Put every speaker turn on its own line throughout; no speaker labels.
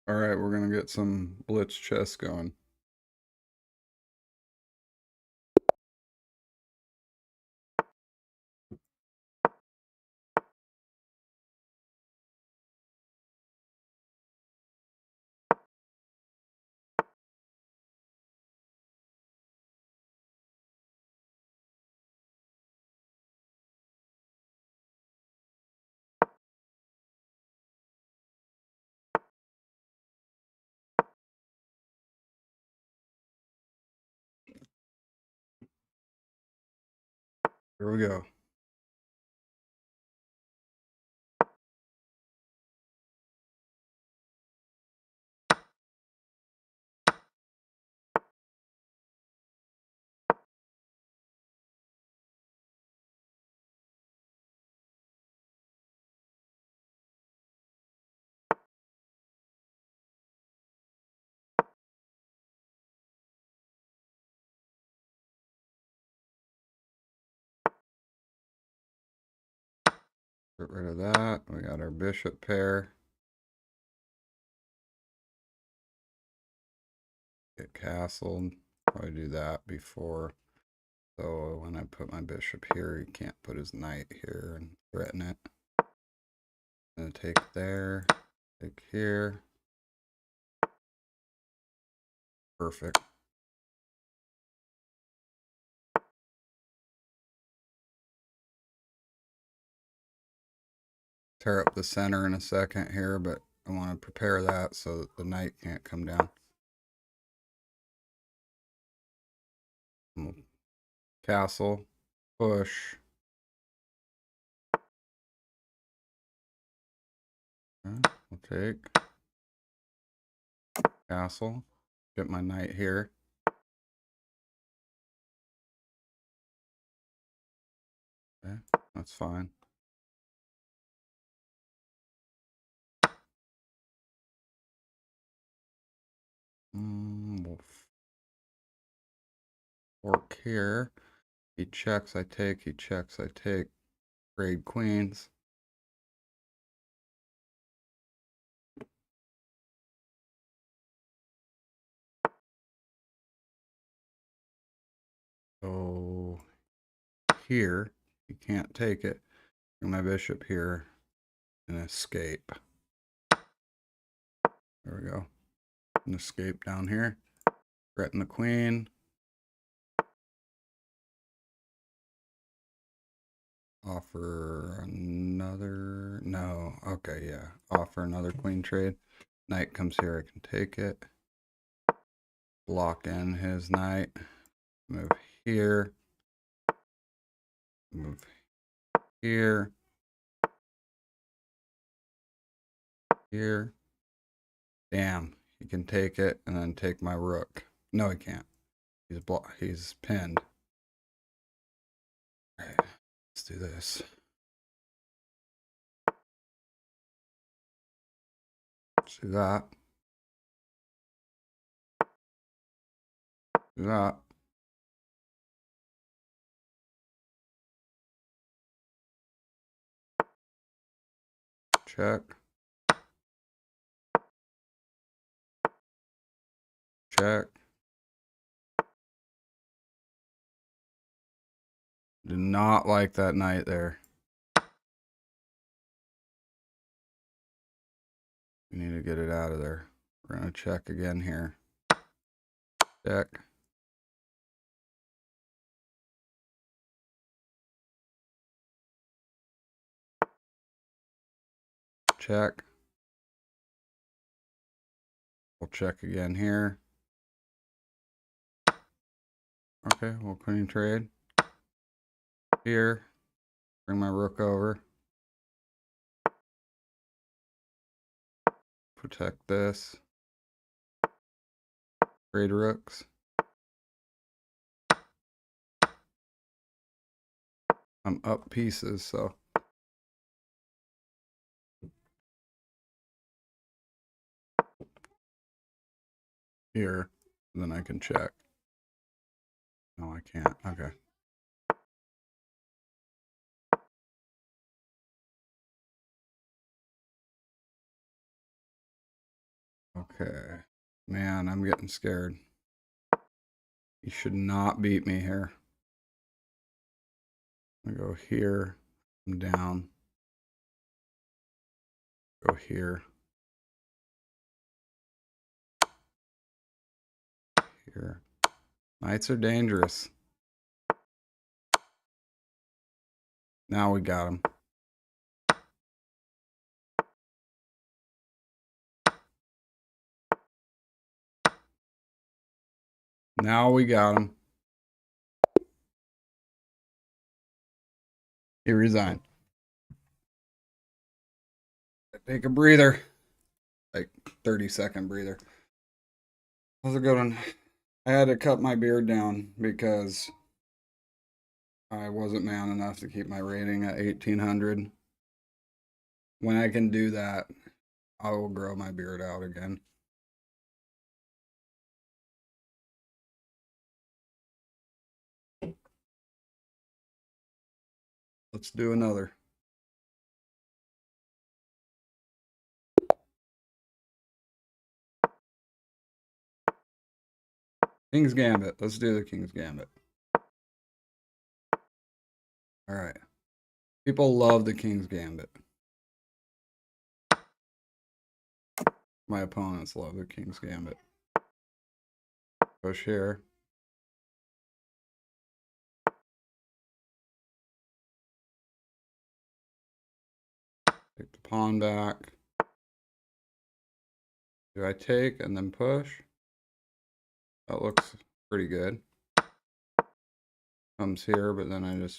All right, we're gonna get some blitz chess going. Here we go. Get rid of that. We got our bishop pair. Get castled. Probably do that before. So when I put my bishop here, he can't put his knight here and threaten it. Gonna take there, take here. Perfect. Tear up the center in a second here, but I want to prepare that so that the knight can't come down. Castle, push. Okay, we'll take castle. Get my knight here. Okay, that's fine. We'll fork here. He checks, I take. He checks, I take. Grade queens. So here, you can't take it. Bring my bishop here and escape. There we go. And escape down here. Threaten the queen. Offer another. No. Okay, yeah. Offer another queen trade. Knight comes here. I can take it. Block in his knight. Move here. Move here. Here. Damn. He can take it and then take my rook. No, he can't. He's pinned. All right, let's do this. Let's do that. Do that. Check. Check. Do not like that knight there. We need to get it out of there. We're going to check again here. Check. Check. We'll check again here. Okay, we'll queen trade. Here. Bring my rook over. Protect this. Trade rooks. I'm up pieces, so. Here. Then I can check. No, I can't. Okay. Okay. Man, I'm getting scared. You should not beat me here. I go here. I'm down. Go here. Here. Knights are dangerous. Now we got him. Now we got him. He resigned. Take a breather. Like 30-second breather. How's it going? I had to cut my beard down because I wasn't man enough to keep my rating at 1800. When I can do that, I will grow my beard out again. Let's do another. King's Gambit. Let's do the King's Gambit. All right. People love the King's Gambit. My opponents love the King's Gambit. Push here. Take the pawn back. Do I take and then push? That looks pretty good. Comes here, but then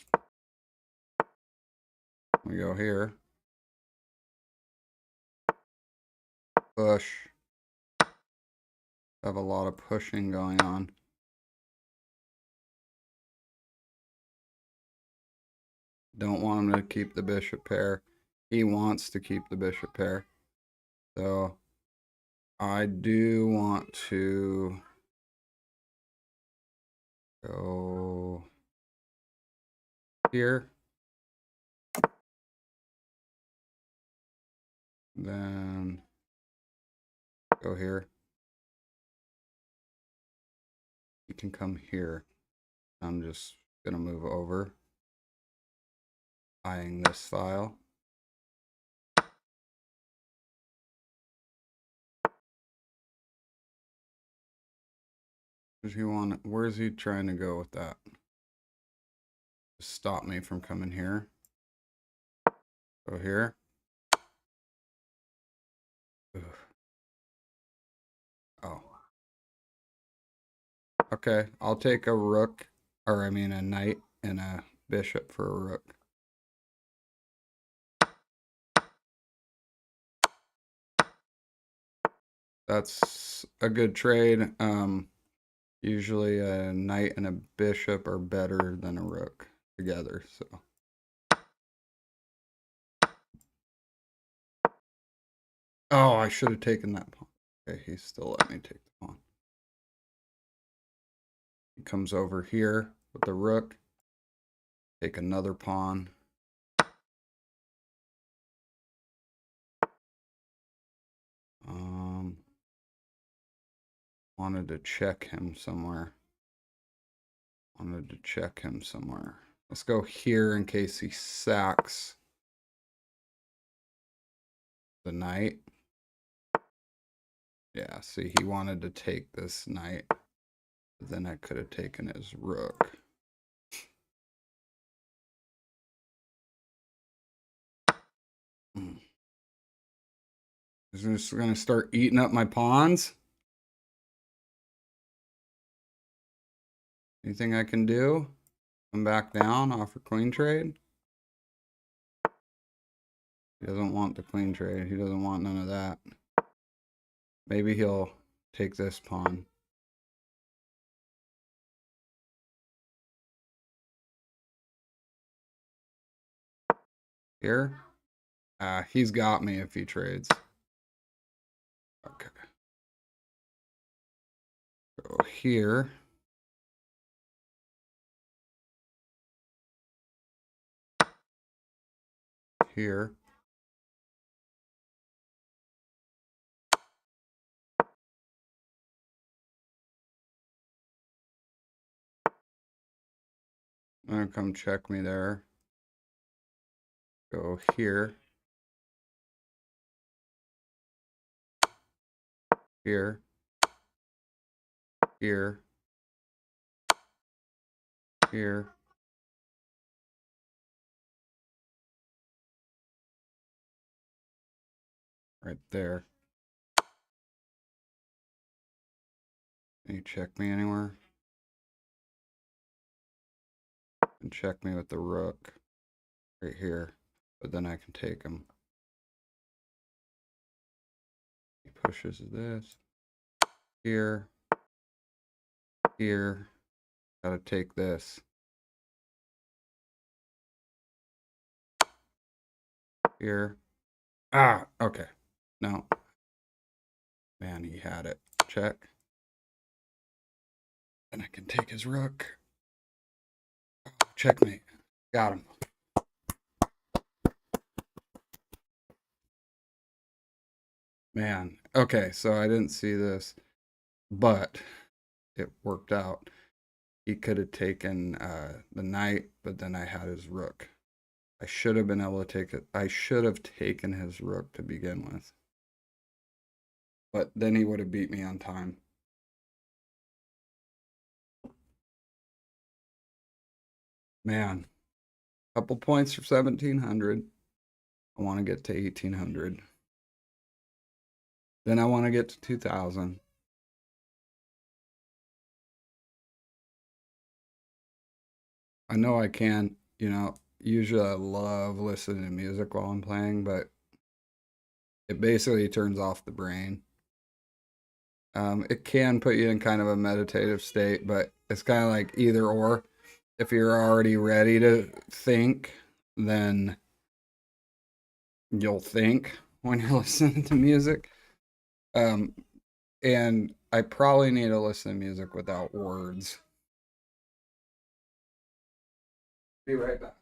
we go here. Push. Have a lot of pushing going on. Don't want him to keep the bishop pair. He wants to keep the bishop pair. So I do want to go here. Then go here. You can come here. I'm just going to move over. Eyeing this file. Where's he trying to go with that? Just stop me from coming here. Go here. Ugh. Oh. Okay, I'll take a rook, or I mean a knight and a bishop for a rook. That's a good trade. Usually a knight and a bishop are better than a rook together, so. Oh, I should have taken that pawn. Okay, he still let me take the pawn. He comes over here with the rook. Take another pawn. Wanted to check him somewhere. Let's go here in case he sacks the knight. Yeah, see, he wanted to take this knight. But then I could have taken his rook. Is this going to start eating up my pawns? Anything I can do? Come back down, offer queen trade? He doesn't want the queen trade. He doesn't want none of that. Maybe he'll take this pawn. Here? He's got me if he trades. Okay. Go here. Here. I'm gonna come check me there. Go here. Here. Here. Here. Right there. Can you check me anywhere? And check me with the rook. Right here. But then I can take him. He pushes this. Here. Here. Gotta take this. Here. Ah, okay. No. Man, he had it. Check. And I can take his rook. Checkmate. Got him. Man. Okay, so I didn't see this, but it worked out. He could have taken the knight, but then I had his rook. I should have been able to take it. I should have taken his rook to begin with. But then he would have beat me on time. Man. Couple points for 1700. I want to get to 1800. Then I want to get to 2000. I know I can, usually I love listening to music while I'm playing, but it basically turns off the brain. It can put you in kind of a meditative state, but it's kind of like either or. If you're already ready to think, then you'll think when you're listening to music. And I probably need to listen to music without words. Be right back.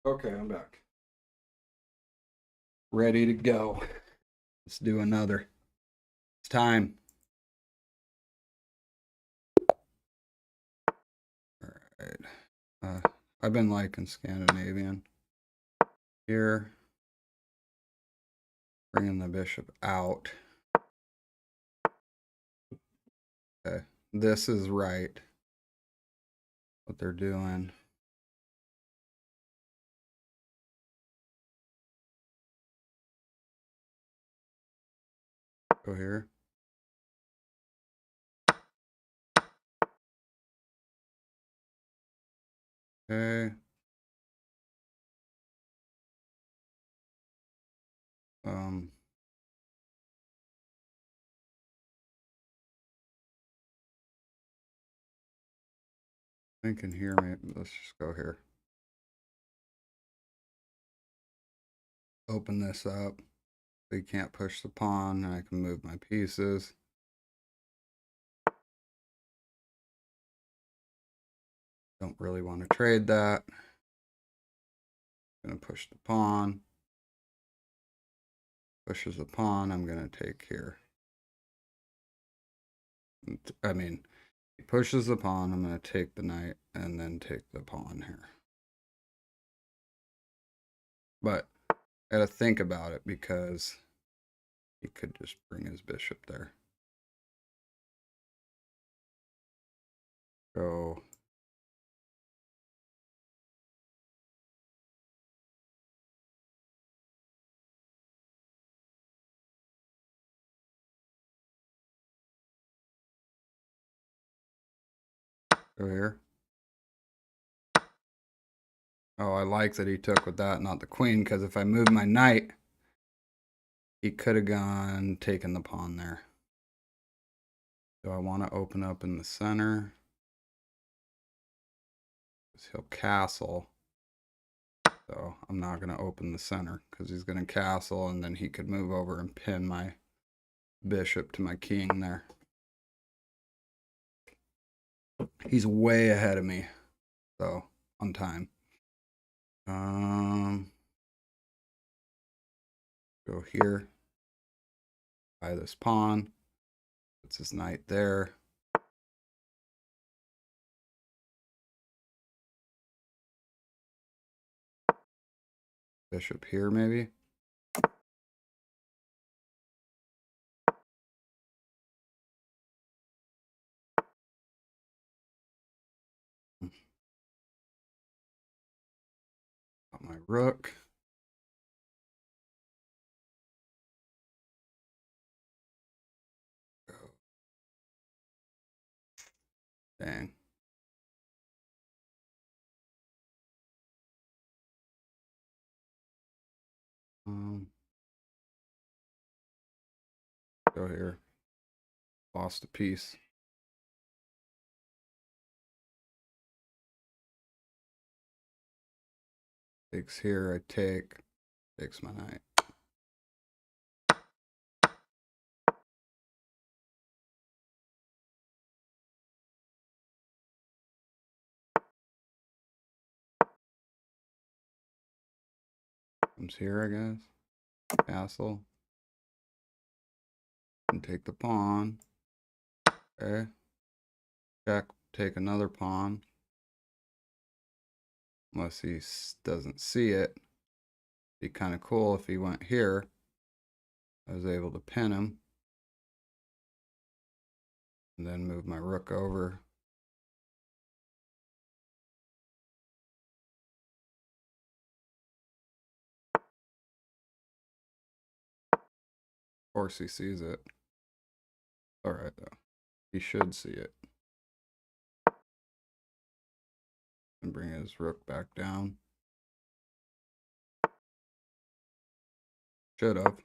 Okay, I'm back. Ready to go. Let's do another. It's time. All right. I've been liking Scandinavian. Here. Bringing the bishop out. Okay. This is right. What they're doing. Go here. Okay. Thinking here, maybe let's just go here. Open this up so you can't push the pawn, and I can move my pieces. Don't really want to trade that. Gonna push the pawn. Pushes the pawn, I'm gonna take here. I mean, he pushes the pawn, I'm gonna take the knight and then take the pawn here. But I gotta think about it because he could just bring his bishop there. Go. Go here. Oh, I like that he took with that, not the queen, because if I move my knight, he could have gone taken the pawn there. So I want to open up in the center. is he'll castle. So I'm not going to open the center because he's going to castle, and then he could move over and pin my bishop to my king there. He's way ahead of me, so on time. Go here. Buy this pawn. Puts his knight there. Bishop here, maybe. Got my rook. Go. Dang. Go here. Lost a piece. Takes here, I take. Takes my knight. Comes here, I guess. Castle. And take the pawn. Okay. Check, take another pawn. Unless he doesn't see it. Be kind of cool if he went here. I was able to pin him. And then move my rook over. Of course he sees it. Alright though. He should see it. And bring his rook back down. Should have.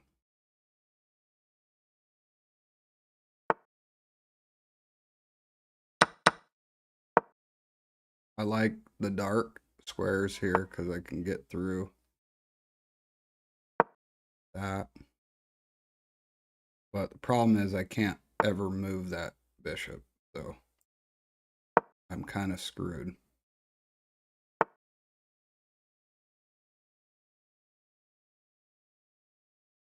I like the dark squares here because I can get through that. But the problem is I can't ever move that bishop, so I'm kind of screwed.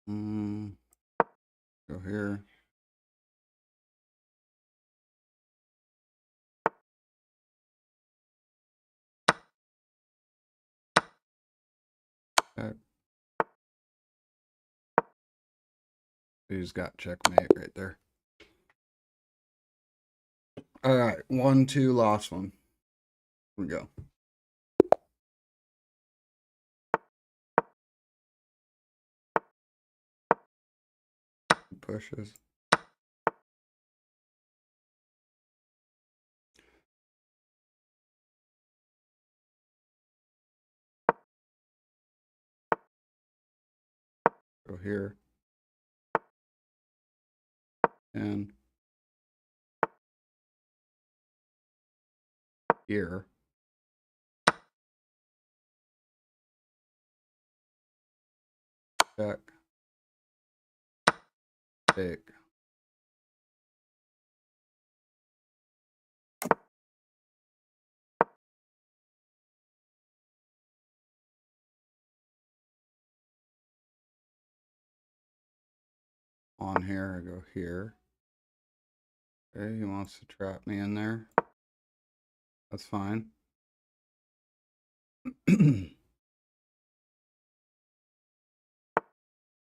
Go here. Check. He's got checkmate right there. All right, 1-2, lost one. Here we go. He pushes. Go here. And here. Check. Take. On here, I go here. Okay, he wants to trap me in there. That's fine.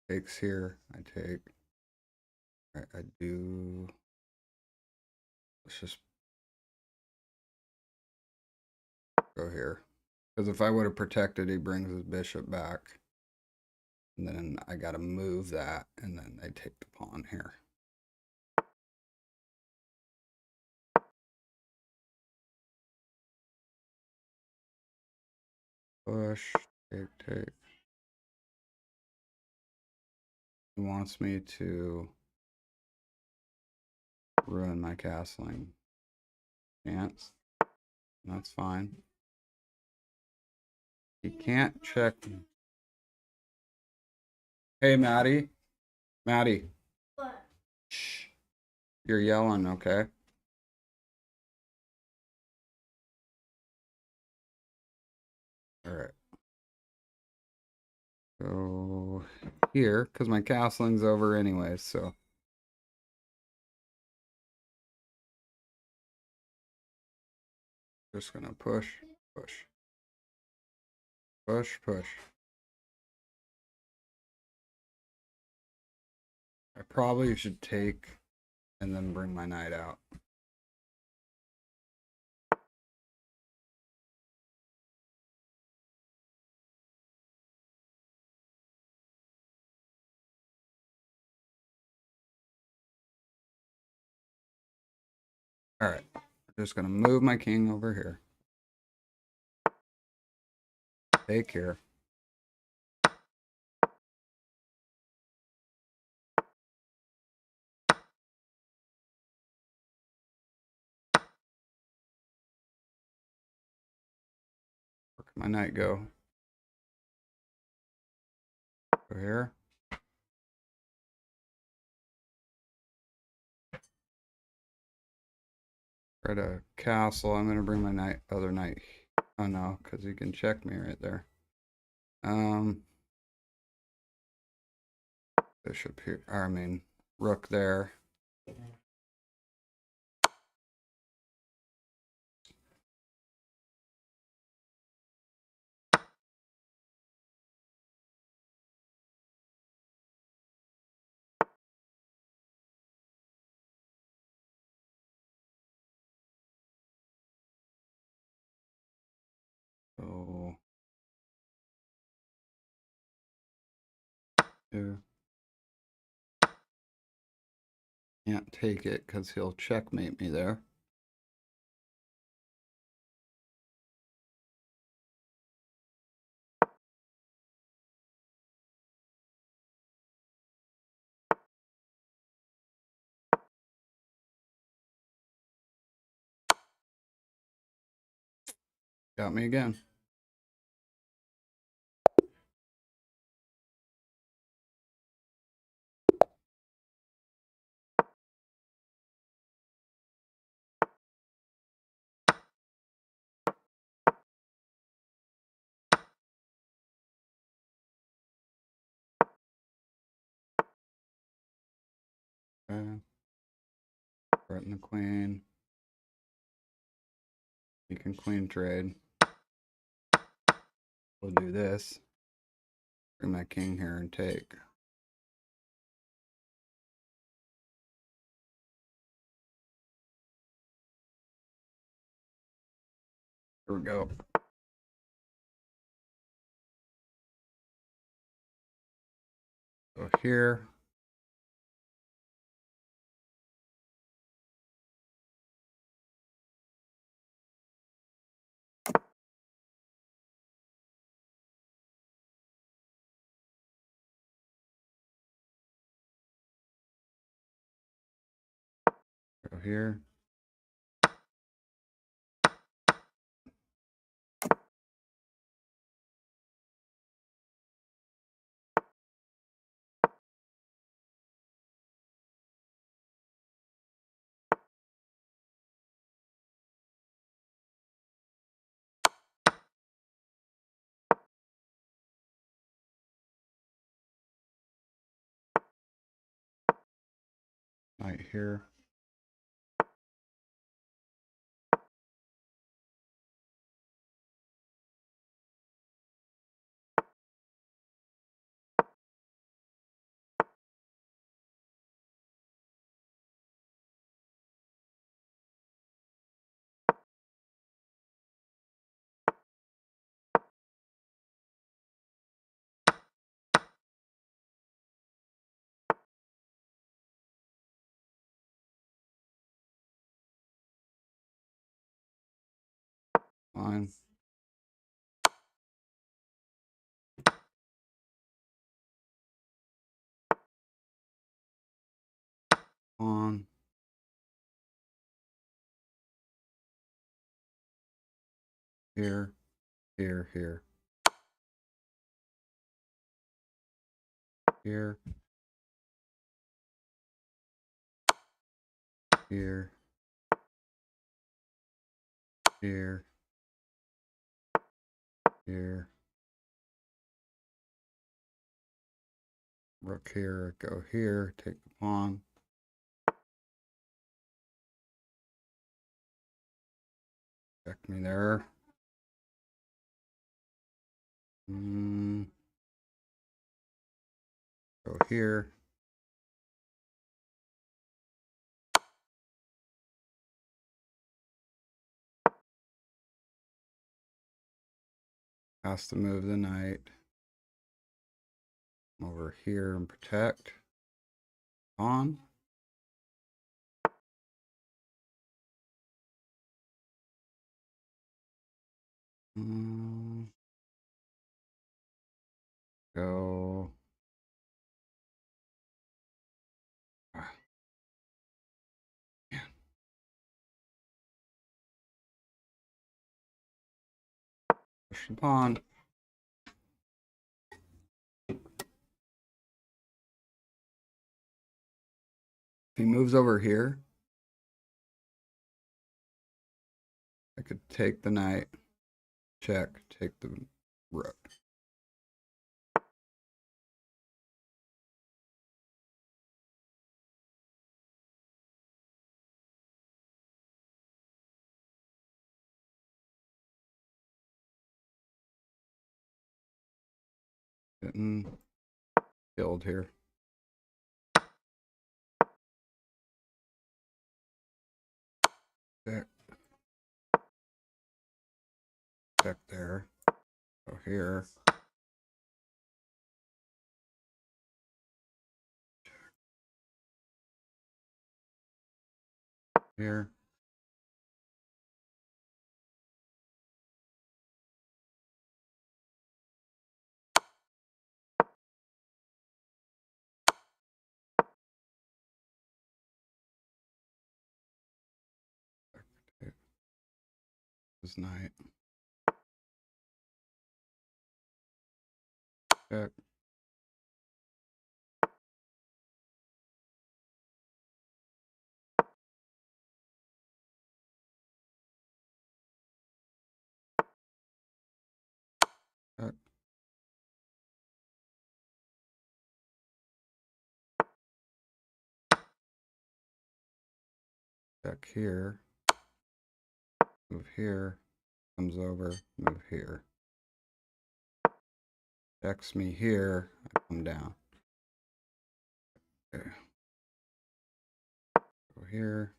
Takes here, I take. All right, I do. Let's just go here. Because if I would have protected, he brings his bishop back. And then I got to move that, and then they take the pawn here. Push, take. He wants me to ruin my castling chance. That's fine. He can't check. Hey, Maddie. Maddie.
What?
Shh. You're yelling, okay? All right. So here, because my castling's over anyway, so. Just gonna push, push, push, push. I probably should take and then bring my knight out. All right, I'm just gonna move my king over here. Take here. Where can my knight go? Go here. Try to castle. I'm gonna bring my knight, other knight. Oh no, because he can check me right there. Bishop here. Or, I mean, rook there. So two. Can't take it because he'll checkmate me there. Got me again. Okay. Threaten the queen. You can queen trade. We'll do this. Bring my king here and take. Here we go. Go here. Go here. Knight here. Fine. On. Here. Here. Here. here, here, here, here, rook here, go here, take the pawn. Check me there. Go here. Has to move the knight over here and protect. Pawn. Go. Man. Push the pawn. If he moves over here, I could take the knight, check, take the rook. Getting killed here. Check. Check there. Go here. Here. This knight. Check. Check. Check here. Move here. Comes over. Move here. Checks me here. I come down. Okay. Go here.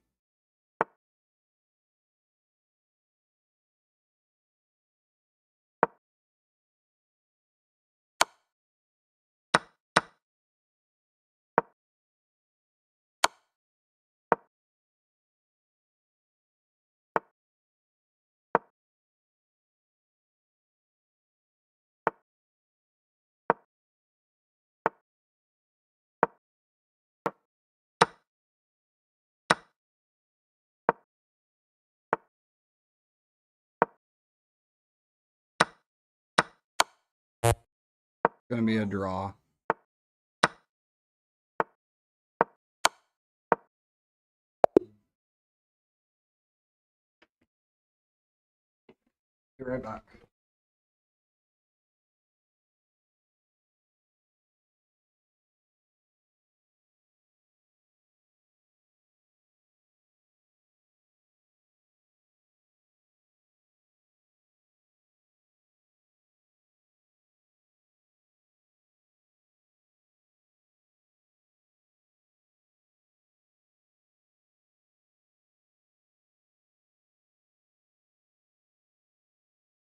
Gonna be a draw. Be right back.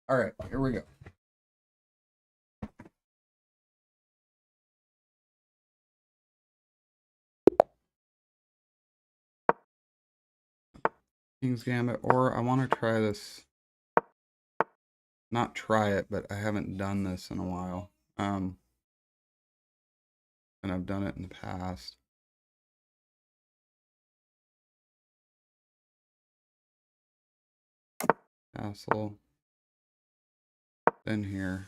All right, here we go. King's Gambit, or I want to try this. Not try it, but I haven't done this in a while. And I've done it in the past. Castle. Then here.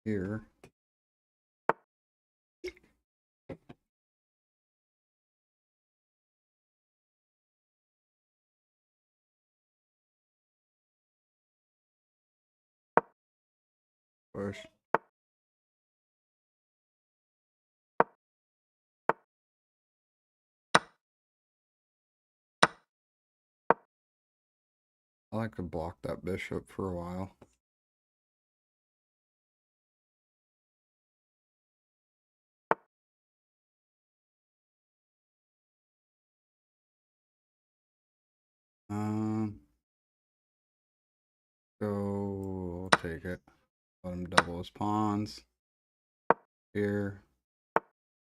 here. Push. I like to block that bishop for a while. Go, I'll take it. Let him double his pawns. Here.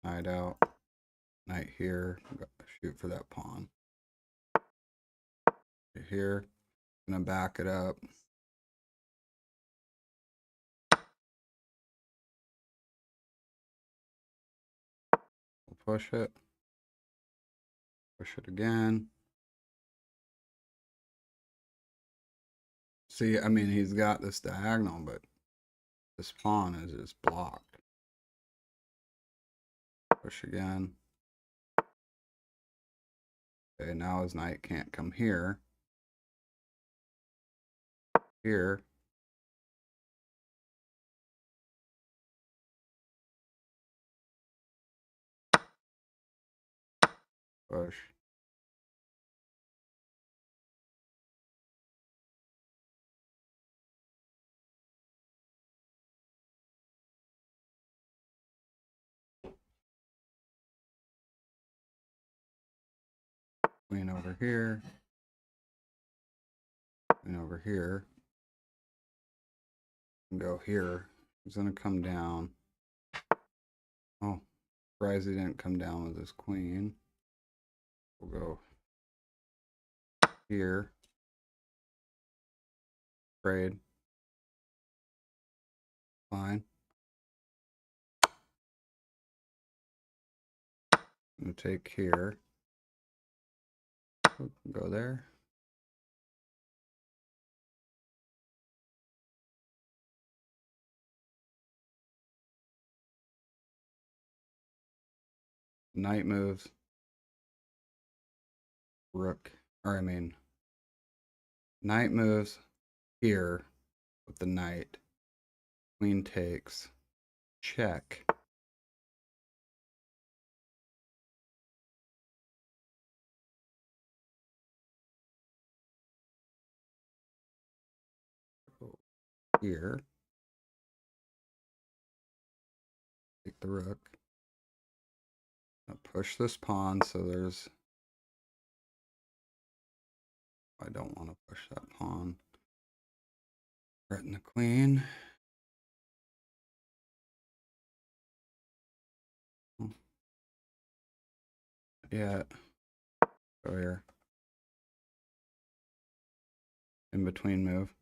Knight out. Knight here. Shoot for that pawn. Here. Gonna back it up. We'll push it. Push it again. See, I mean, he's got this diagonal, but this pawn is just blocked. Push again. Okay, now his knight can't come here. Here. Push. Queen over here. Queen over here. And go here. He's gonna come down. Oh, surprised he didn't come down with his queen. We'll go here. Trade. Fine. I'm gonna take here. Go there. Knight moves. Rook. Or I mean, knight moves here with the knight. Queen takes. Check. Go here. Take the rook. I'll push this pawn so there's... I don't want to push that pawn. Threaten the queen. Yeah. Go here. In between move.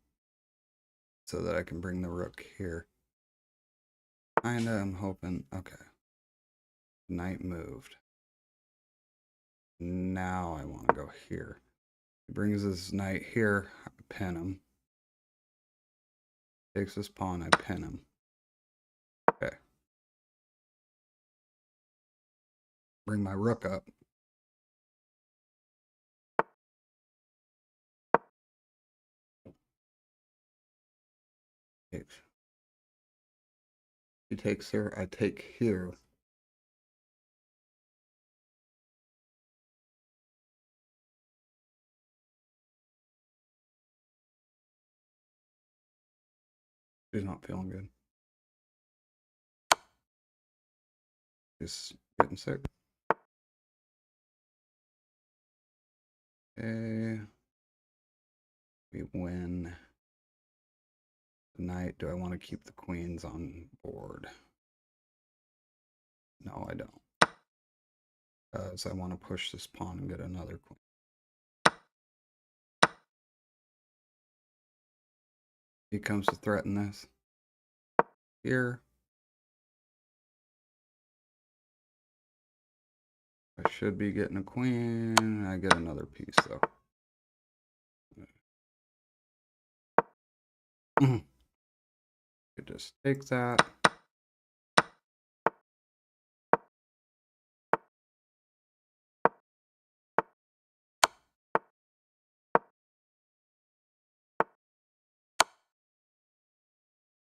So that I can bring the rook here. Kinda, I'm hoping. Okay. Knight moved. Now I want to go here. He brings his knight here. I pin him. Takes his pawn. I pin him. Okay. Bring my rook up. He takes here. I take here. He's not feeling good. He's getting sick. Okay. We win. The knight. Do I want to keep the queens on board? No, I don't. Because I want to push this pawn and get another queen. He comes to threaten this. Here. I should be getting a queen. I get another piece though. could just take that.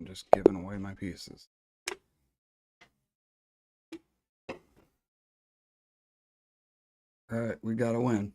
I'm just giving away my pieces. All right, we got to win.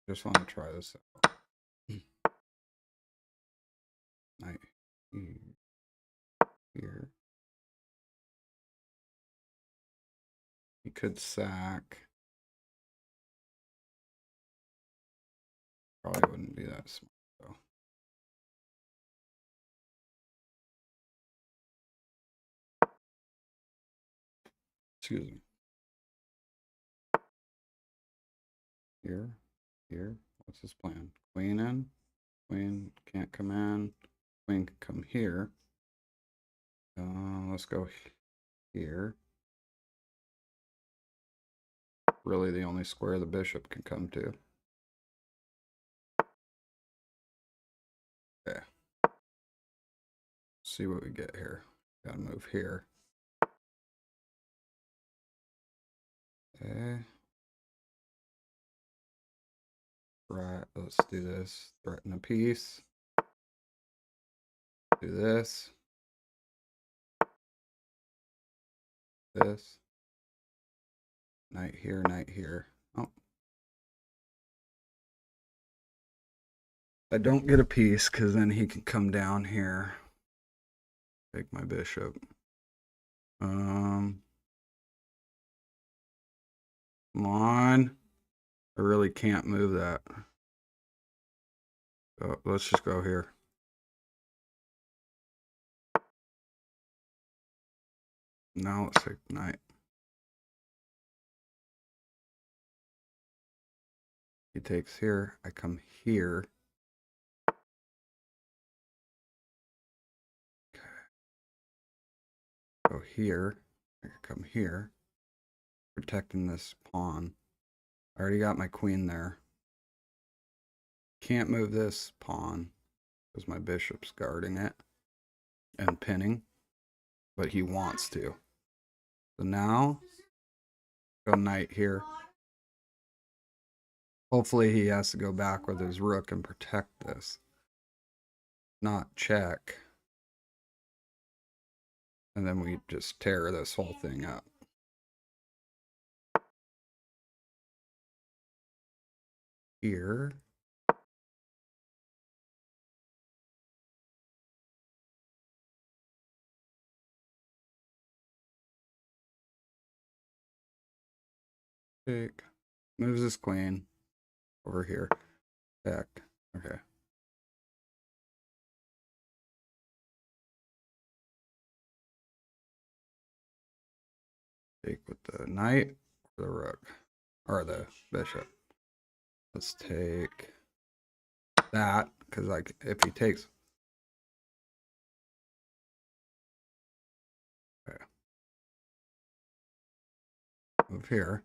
Just want to try this out. Knight here. He could sack. Probably wouldn't be that smart though. Excuse me. Here, here. What's his plan? Queen in. Queen can't come in. Queen can come here. Let's go here. Really the only square the bishop can come to. Okay. See what we get here. Gotta move here. Okay. Right, let's do this. Threaten a piece. Do this. This. Knight here, knight here. Oh. I don't get a piece because then he can come down here. Take my bishop. Come on. I really can't move that. Oh, let's just go here. Now let's take knight. He takes here. I come here. Okay. Go here. I come here. Protecting this pawn. I already got my queen there. Can't move this pawn because my bishop's guarding it and pinning, but he wants to. So now, go knight here. Hopefully he has to go back with his rook and protect this. Not check. And then we just tear this whole thing up. Here. Take. Moves his queen over here. Back. Okay. Take with the knight or the rook. Or the bishop. Let's take that. Because like if he takes. Okay. Move here.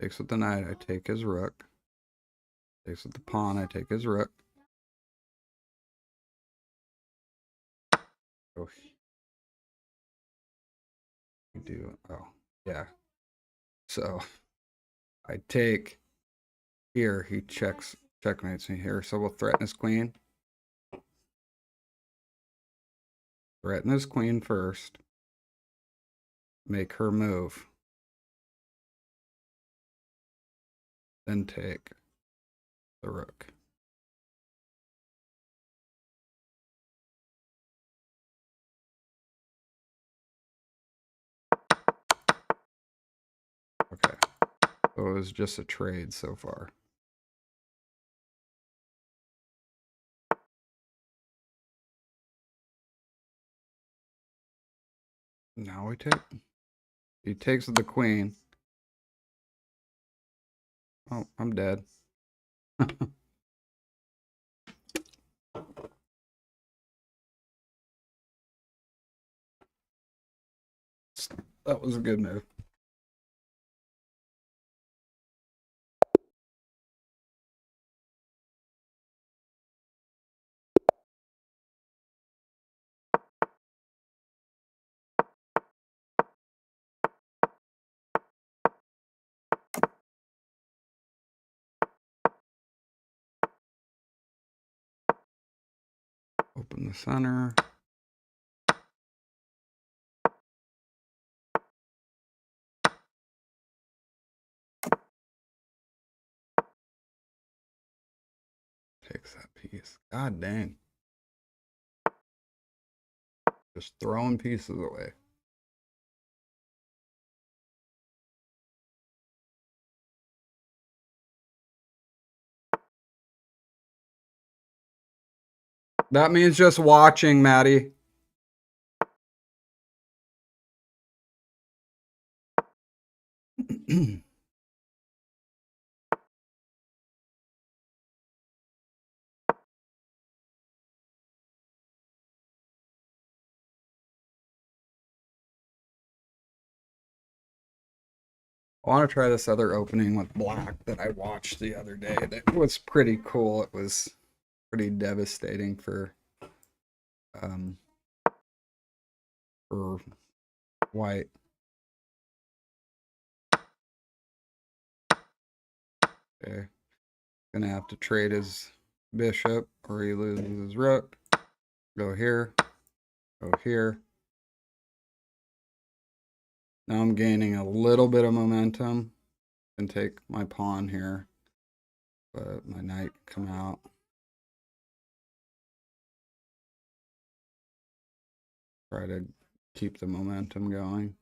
Takes with the knight, I take his rook. Takes with the pawn, I take his rook. Oh, you do. Oh, yeah. So I take here. He checkmates me here. So we'll threaten his queen. Threaten his queen first. Make her move. Then take the rook. Okay. So it was just a trade so far. Now we take. He takes the queen. Oh, I'm dead. That was a good move. Open the center. Takes that piece. God dang. Just throwing pieces away. That means just watching, Maddie. I want to try this other opening with black that I watched the other day. That was pretty cool. It was pretty devastating for um for white. Okay. Gonna have to trade his bishop or he loses his rook. Go here. Go here. Now I'm gaining a little bit of momentum. Can take my pawn here. But my knight can come out. Try to keep the momentum going.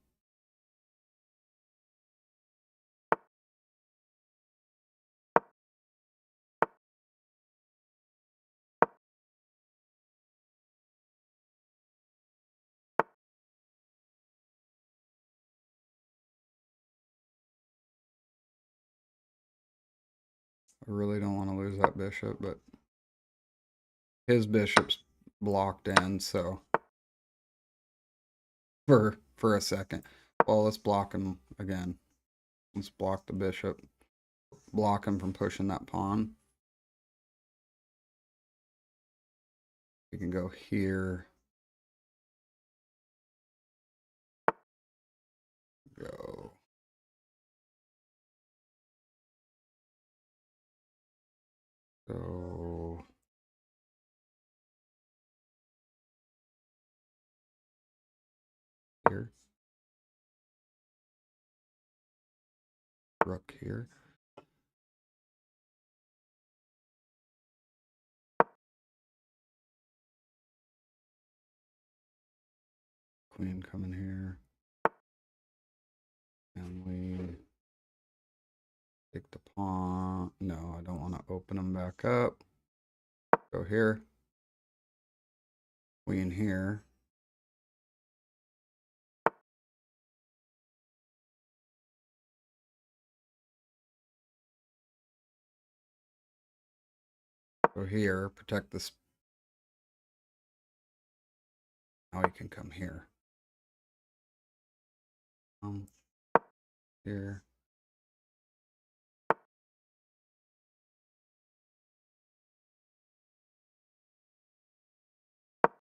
I really don't want to lose that bishop, but his bishop's blocked in, so for a second. Well, let's block him again. Let's block the bishop. Block him from pushing that pawn. We can go here. Go. Go. Here. Rook here. Queen coming here. And we take the pawn. No, I don't want to open them back up. Go here. Queen here. Go here. Protect this. Now he can come here. Here.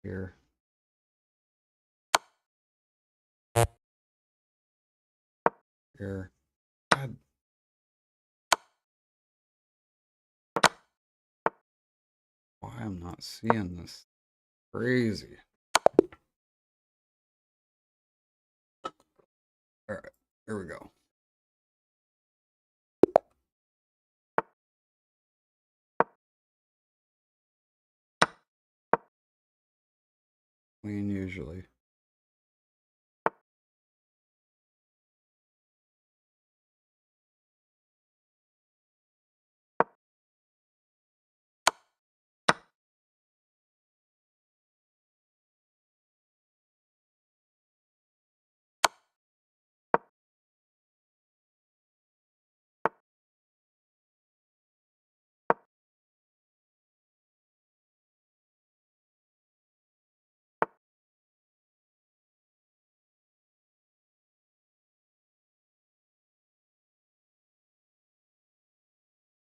Here. Here. God. Why I'm not seeing this? Crazy. All right. Here we go. Queen usually.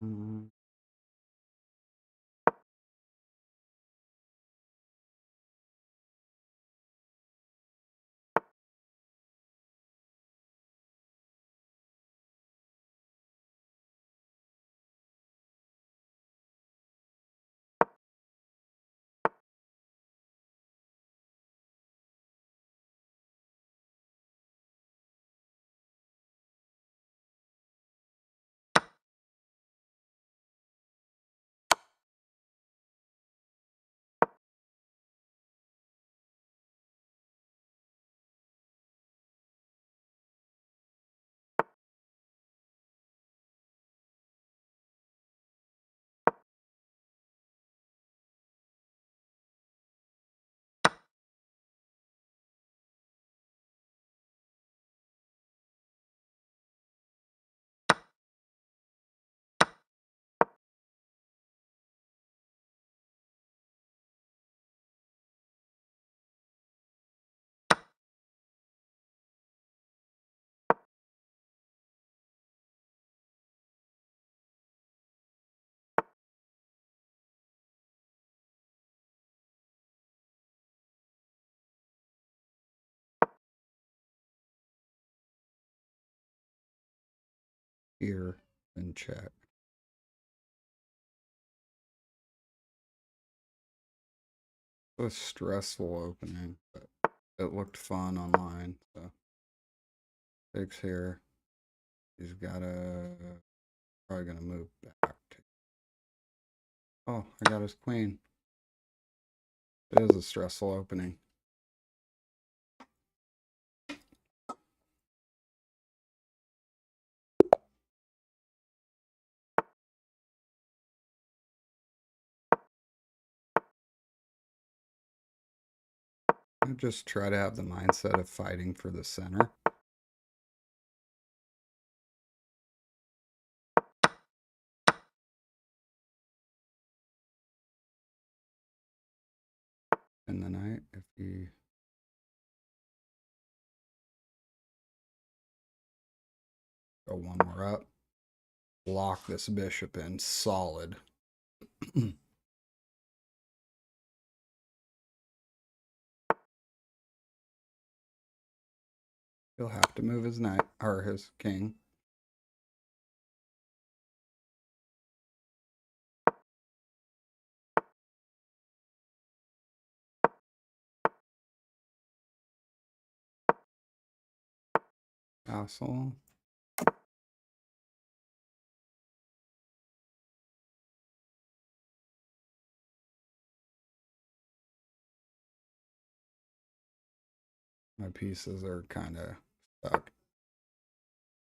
Mm. Here and check. It was a stressful opening, but it looked fun online. So takes here. He's gotta probably gonna move back. Oh, I got his queen. It is a stressful opening. I just try to have the mindset of fighting for the center. In the night, if you go one more up, lock this bishop in solid. He'll have to move his knight or his king. Castle. My pieces are kind of stuck.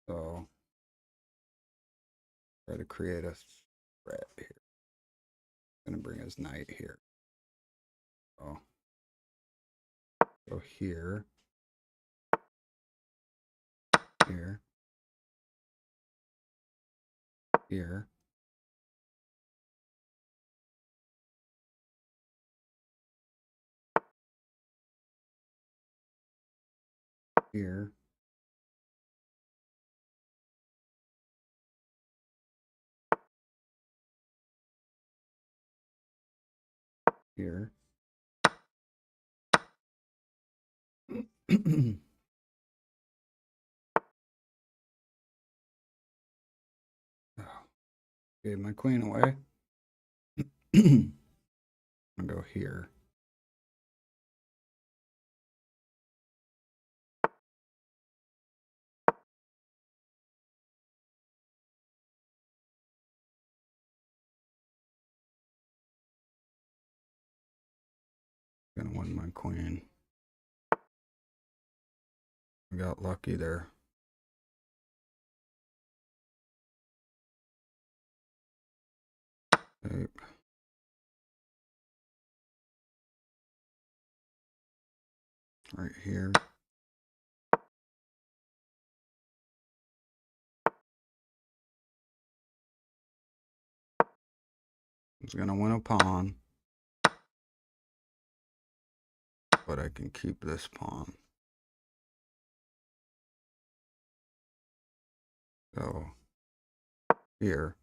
So try to create a threat here. Gonna bring his knight here. Oh, go here, here, here, here, here. Oh, gave my queen away. I'm gonna go here. Gonna win my queen. I got lucky there. Take. Right here. It's gonna win a pawn, but I can keep this pawn. So here.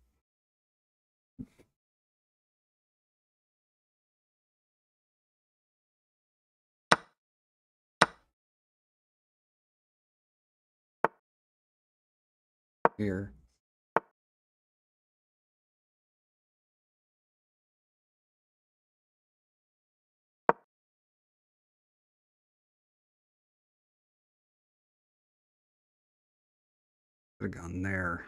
Here. Could have gone there.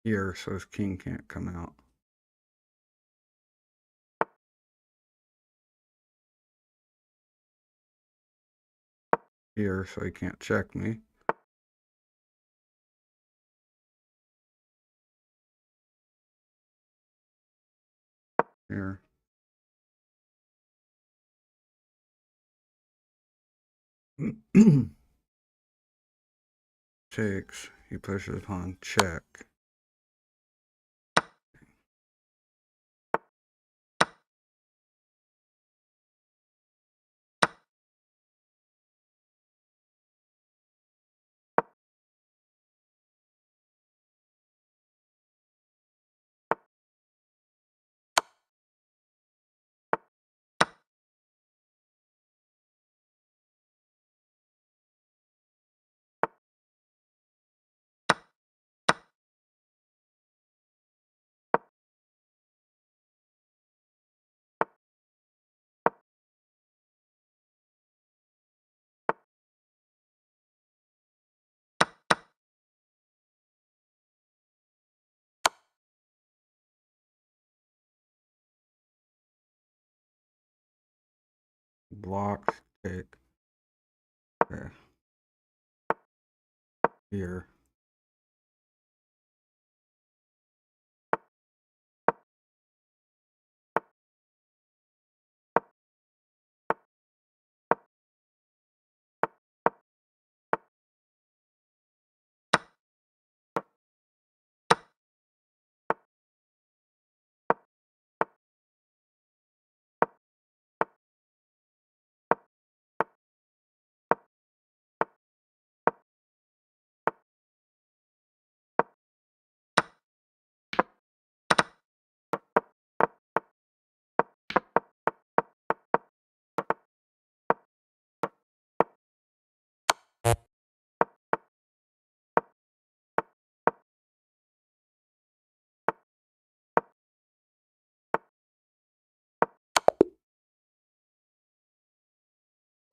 Here, so his king can't come out. Here, so he can't check me. Here. Takes. He pushes pawn. Check. Blocks. Take. Okay. Here.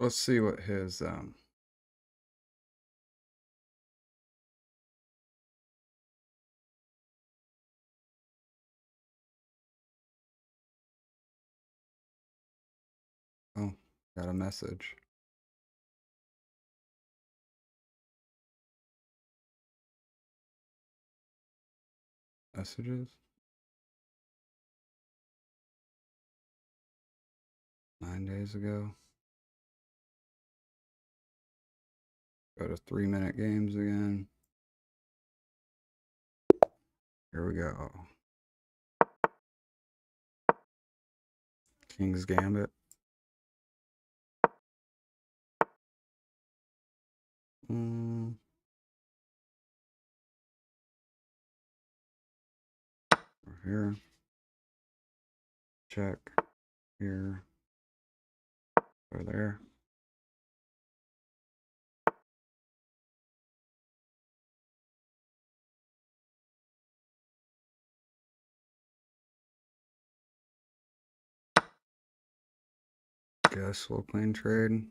Let's see what his oh, got a message. Messages? 9 days ago. Go to 3-minute games again. Here we go. King's Gambit. Over here. Check. Here. Over there. Guess we'll clean trade.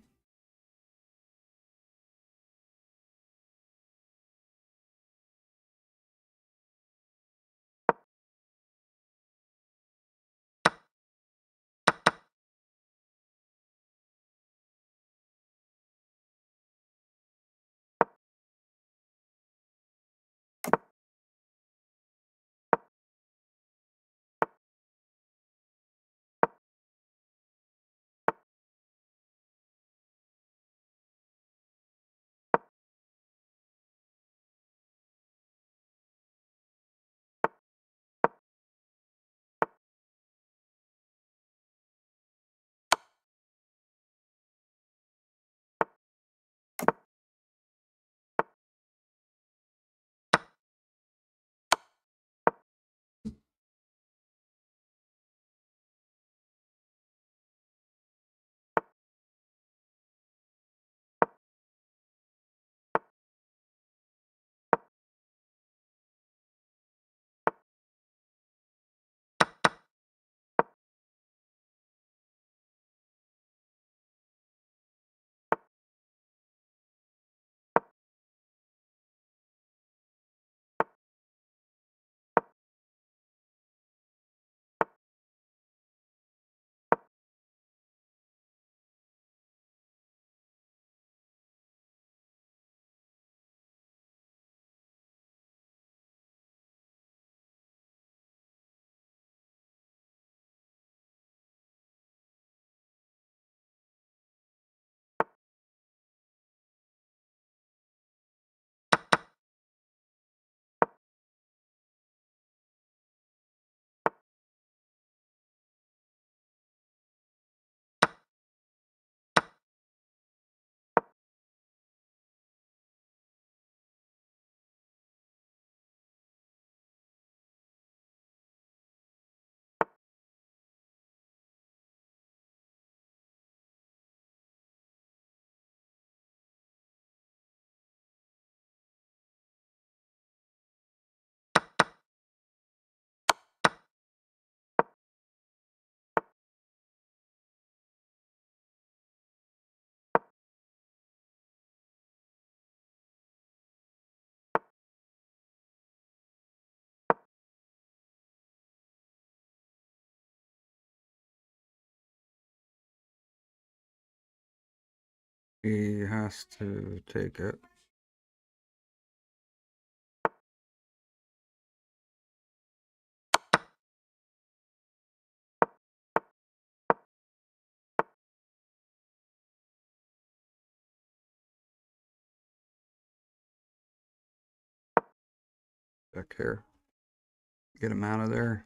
He has to take it. Back here. Get him out of there.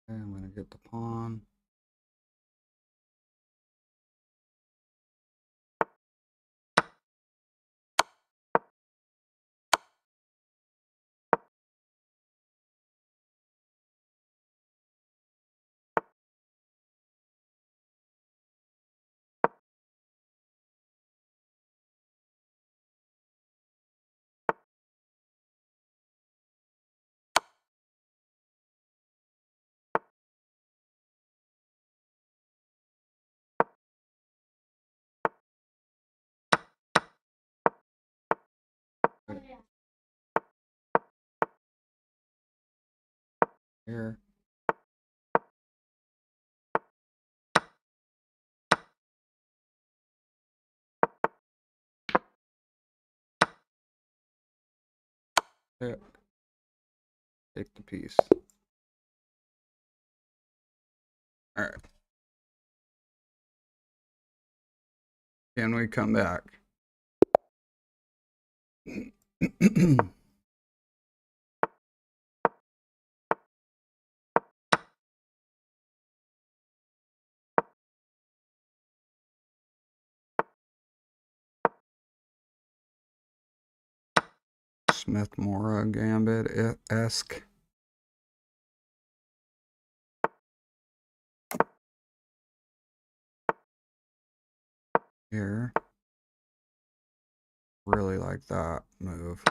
Okay, I'm gonna get the pawn. Here. Yeah. Take the piece. All right. Can we come back? Smith Mora Gambit-esque. Here. Really like that move.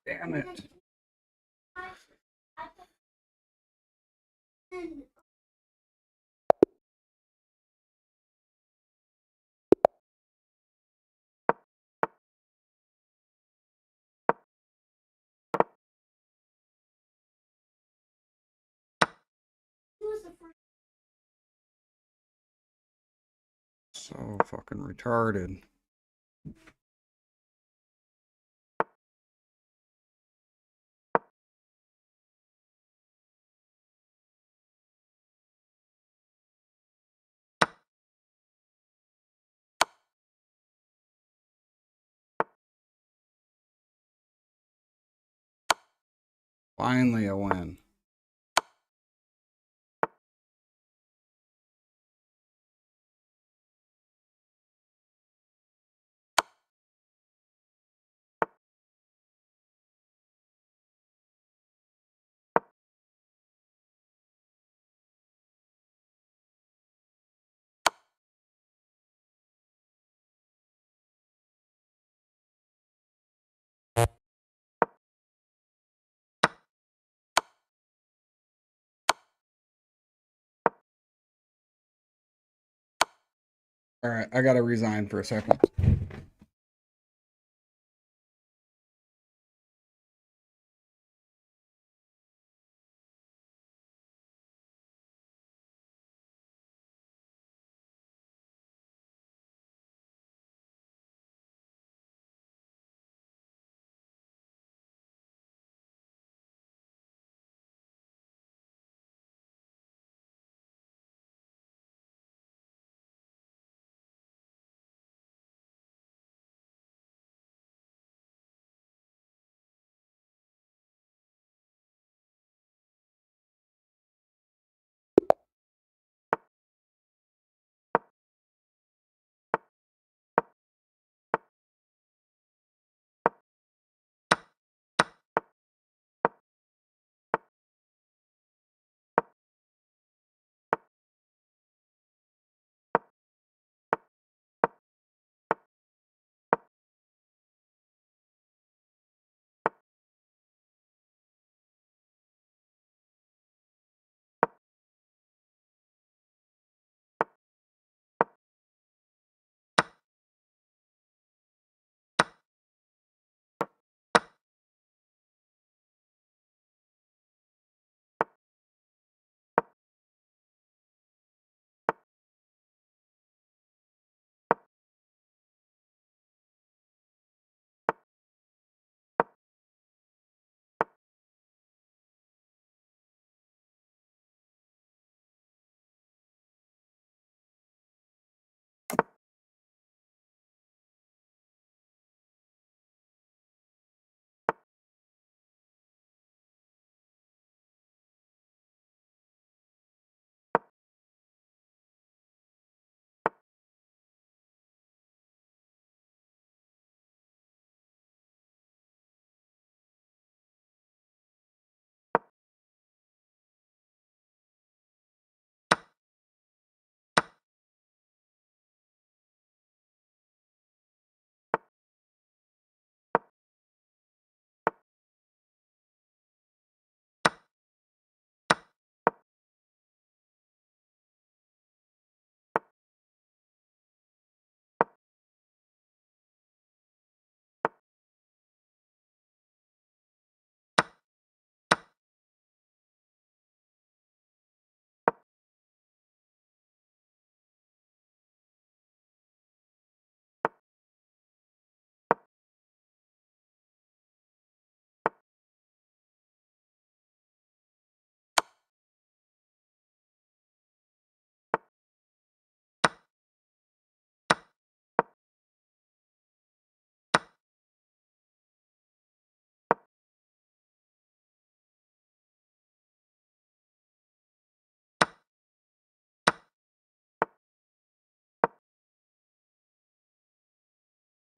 Damn it. So fucking retarded. Finally a win. All right, I gotta resign for a second.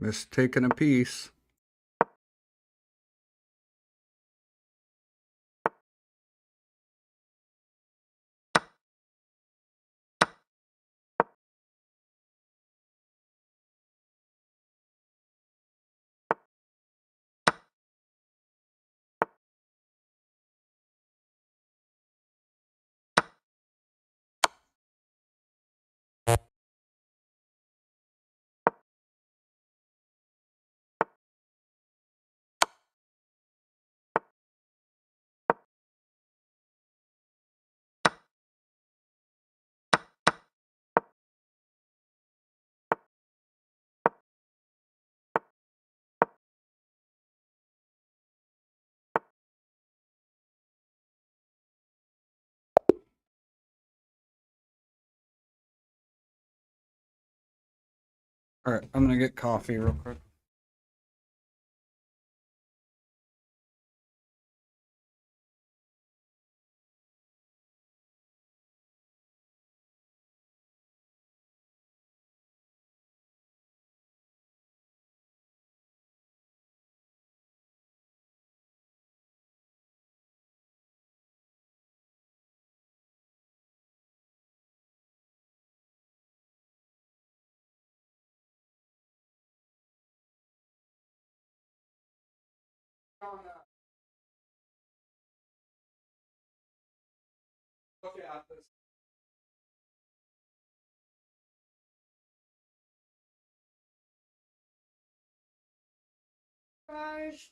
Mistaken a piece. All right, I'm gonna get coffee real quick.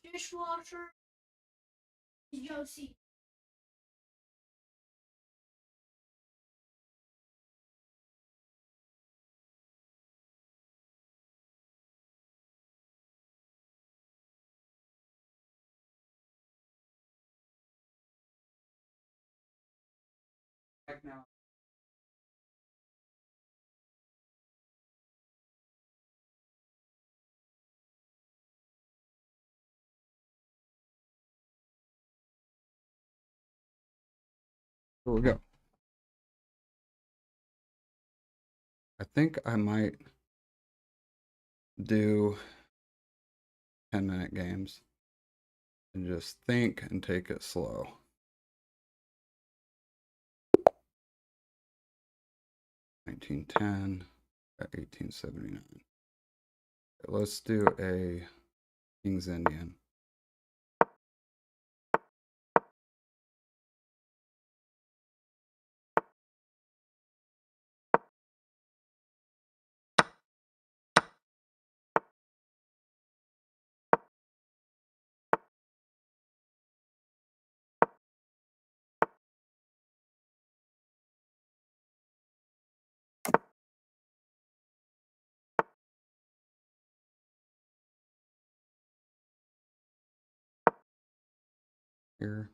Dishwasher, Josie.
Now. Here we go. I think I might do 10-minute games and just think and take it slow. 1910 at 1879. Okay, let's do a King's Indian. Here.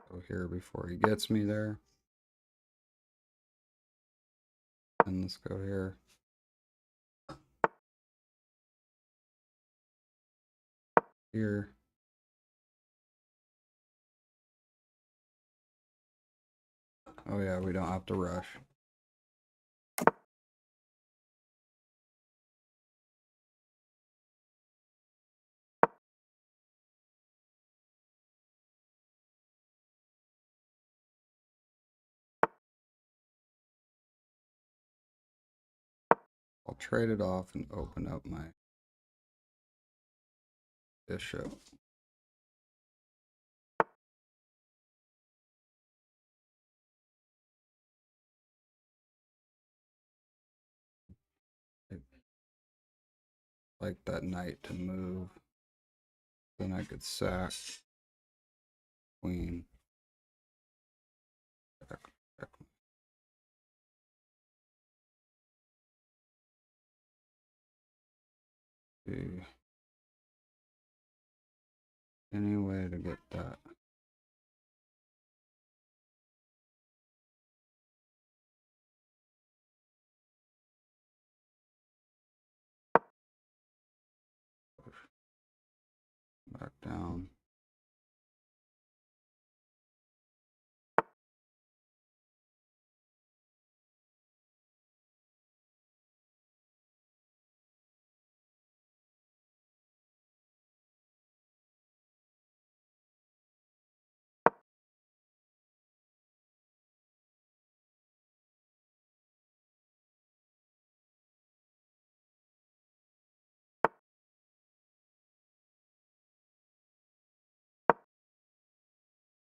Go here before he gets me there. And let's go here. Here. Oh yeah, we don't have to rush. I'll trade it off and open up my bishop. I'd like that knight to move. Then I could sack queen. Check, check. See. Any way to get that? Back down.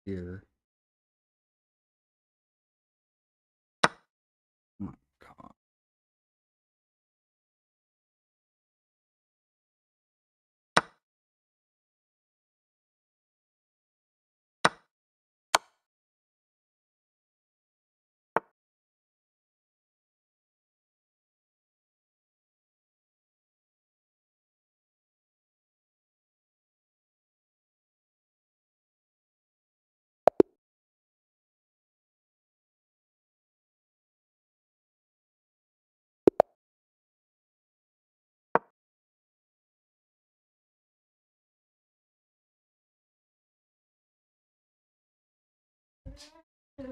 Here. Oh my God. Check.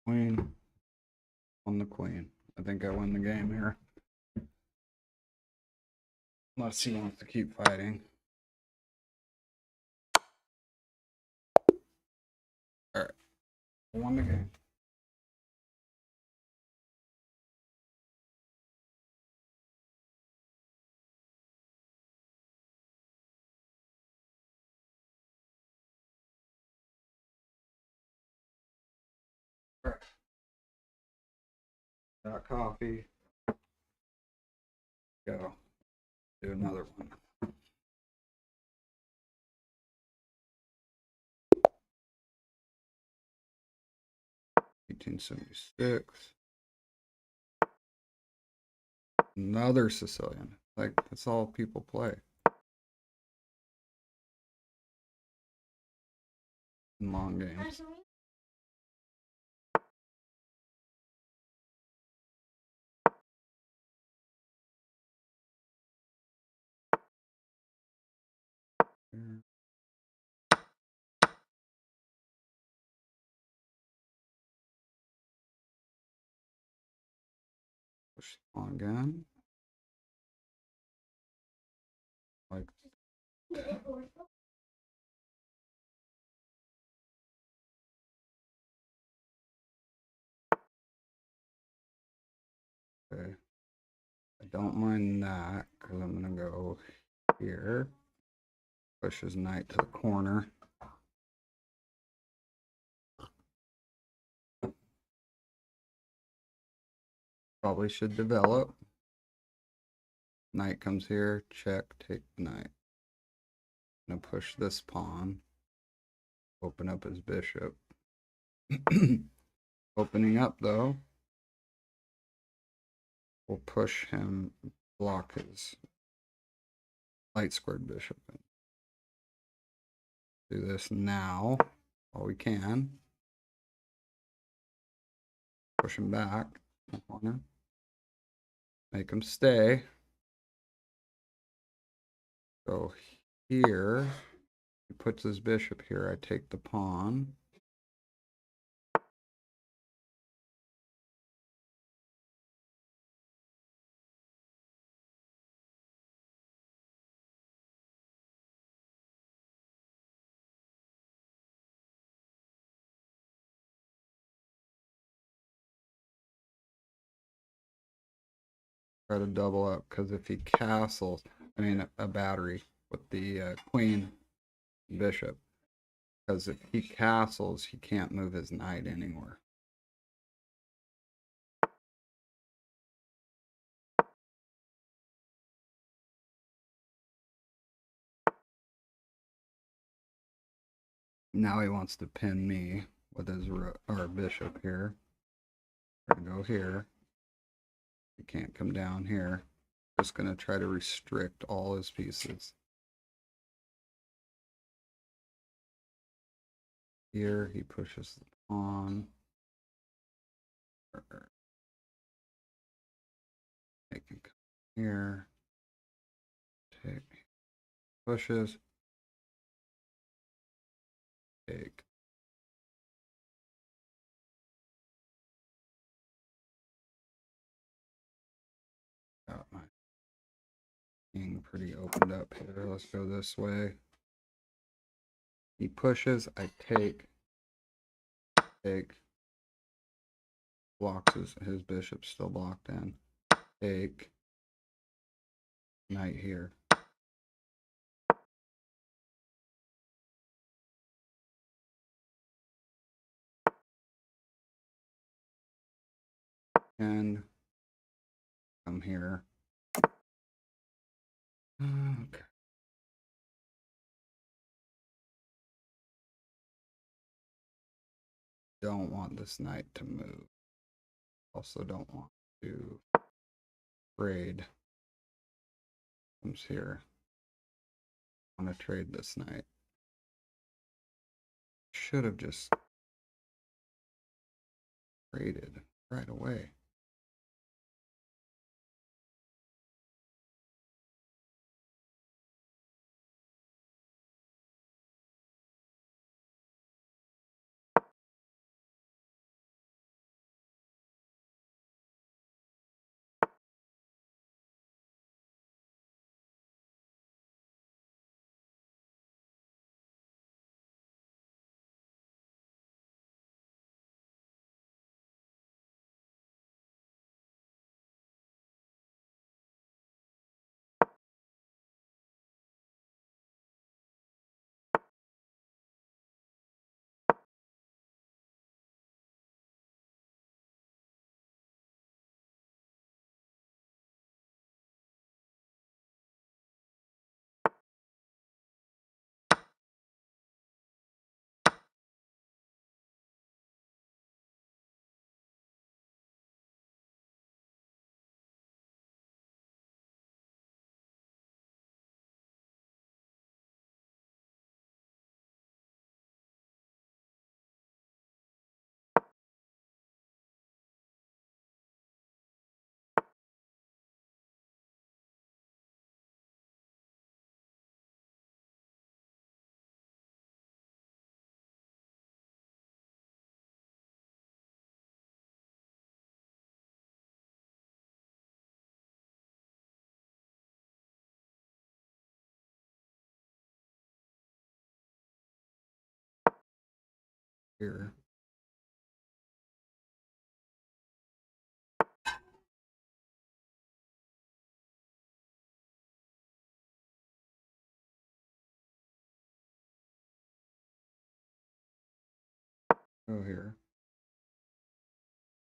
Queen. On the queen. I think I win the game here. Unless he wants to keep fighting. Alright. Won the game. Alright. Got coffee. Go. Do another one. 1876. Another Sicilian. Like, that's all people play. In long games. Push on again. Like, okay. I don't mind that because I'm gonna go here. Push his knight to the corner. Probably should develop. Knight comes here. Check. Take the knight. Gonna push this pawn. Open up his bishop. Opening up though. We'll push him. Block his light squared bishop. Do this now while we can. Push him back. Make him stay. Go here. He puts his bishop here. I take the pawn. Try to double up because if he castles, I mean a battery with the queen bishop, because if he castles, he can't move his knight anywhere. Now he wants to pin me with his bishop here. I'm gonna go here. He can't come down here. Just gonna try to restrict all his pieces. Here he pushes the pawn. Make him come here. Take. Pushes. Take. King pretty opened up here. Let's go this way. He pushes, I take, blocks his bishop's still blocked in. Take, knight here. And come here. Okay. Don't want this knight to move. Also don't want to trade. Comes here. I want to trade this knight. Should have just traded right away. Here. Go here.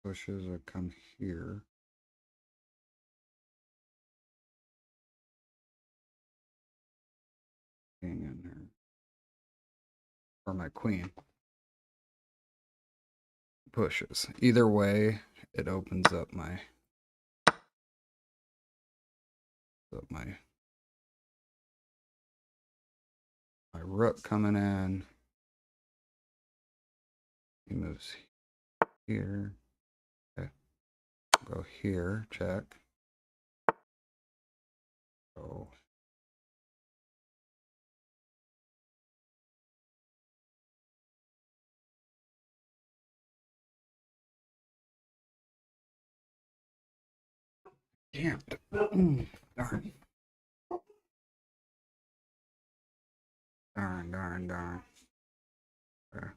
Pushes will come here. King in there. Or my queen. Pushes. Either way, it opens up my my rook coming in. He moves here. Okay. Go here, check. Go. Damn. Darn. Darn. Okay.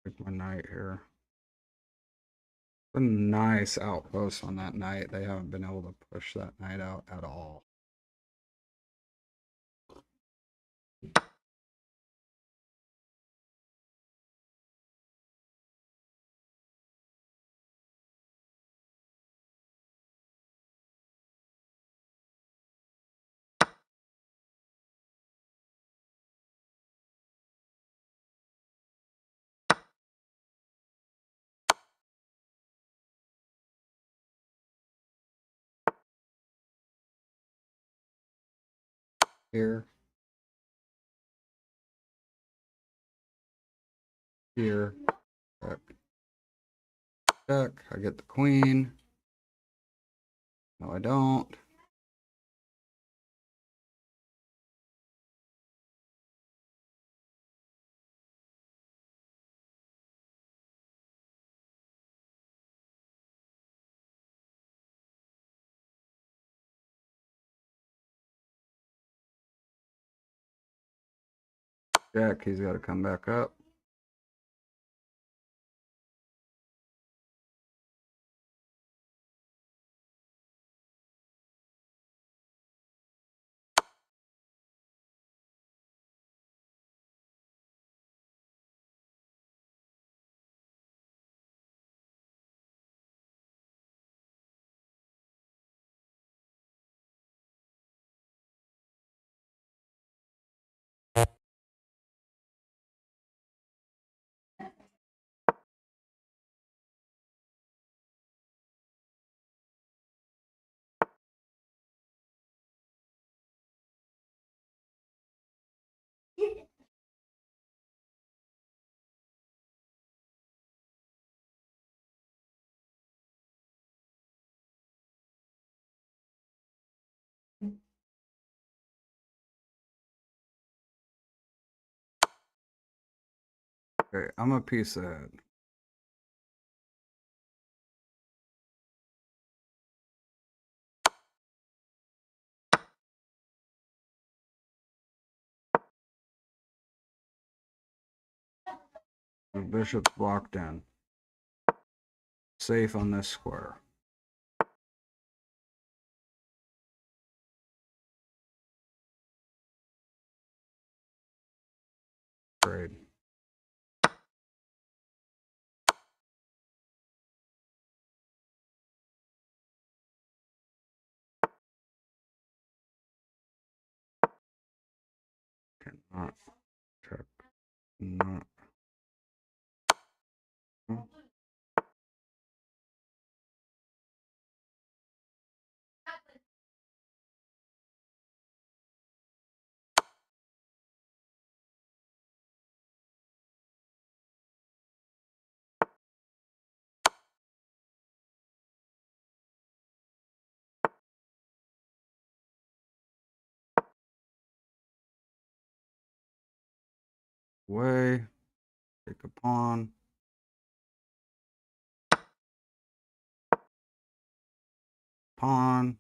Take my knight here. A nice outpost on that knight. They haven't been able to push that knight out at all. Here. Here. Check. Check. I get the queen. No, I don't. Jack, he's got to come back up. Okay, I'm a piece ahead. The bishop's blocked in. Safe on this square. Trade. Cannot check. Not. Way. Take a pawn. Pawn.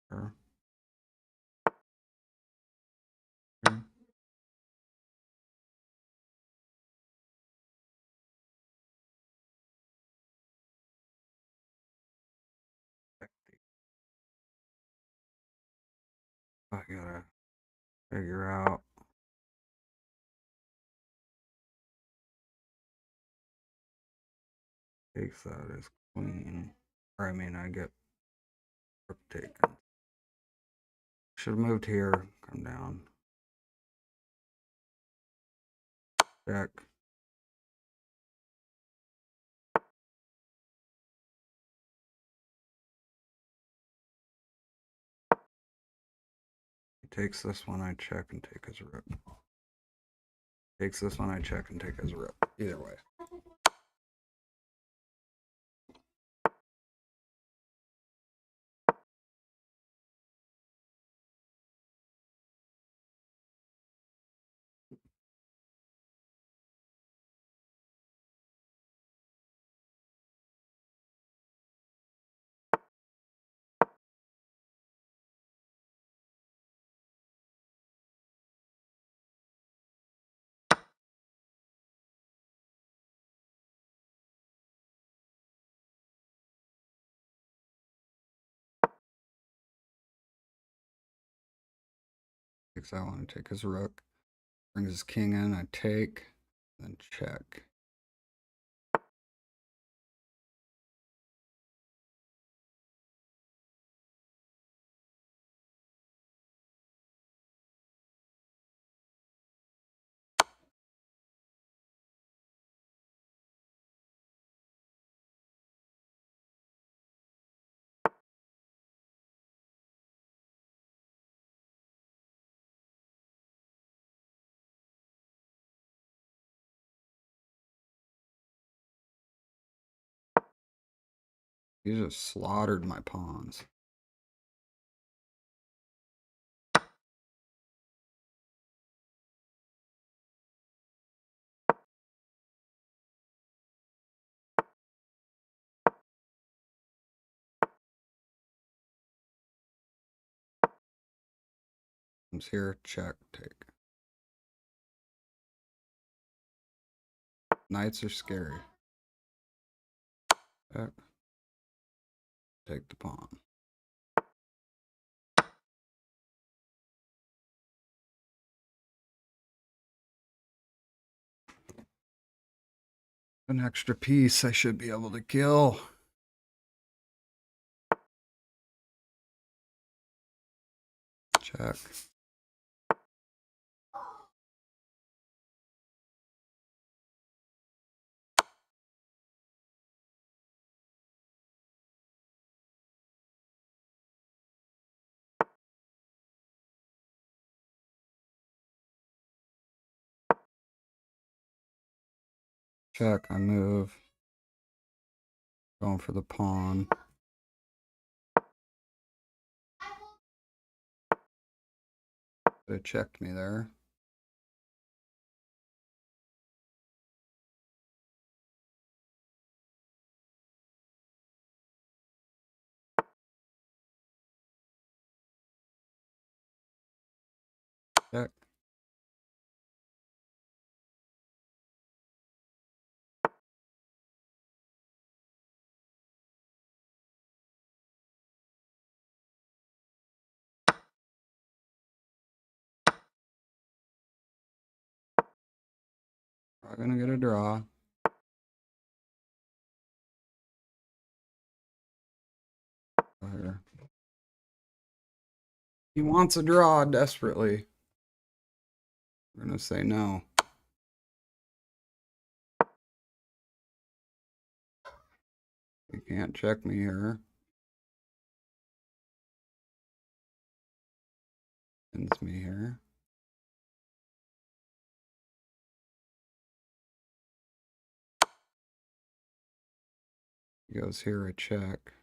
Sure. Okay. I gotta figure out. Takes that as queen. Or I mean, I get rook taken. Should have moved here. Come down. Check. He takes this one, I check and take his rook. Takes this one, I check and take his rook. Either way. Takes that one, I take his rook. Brings his king in, I take, then check. He just slaughtered my pawns. Comes here, check, take. Knights are scary. Check. Take the pawn. An extra piece I should be able to kill. Check. Check, I move. Going for the pawn. They checked me there. Check. Probably gonna get a draw. Here. He wants a draw desperately. We're gonna say no. You can't check me here. Ends me here. He goes here, I check.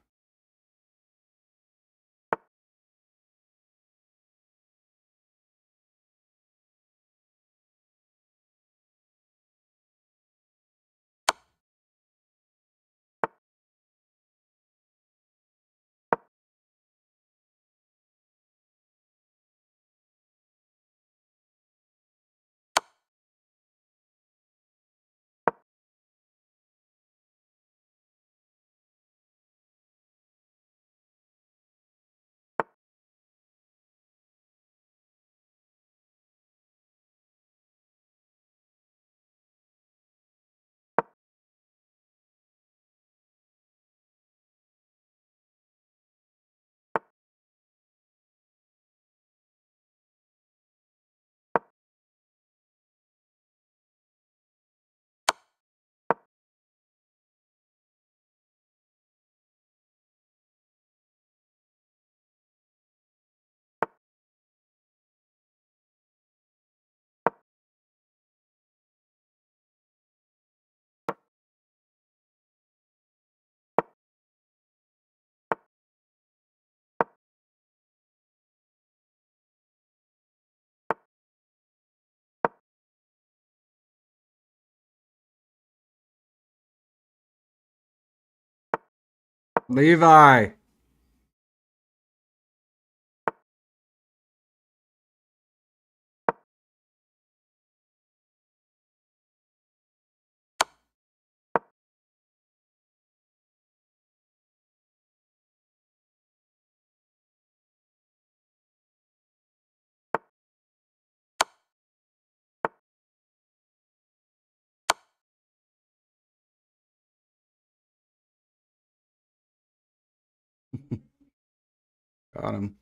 Levi! Got him.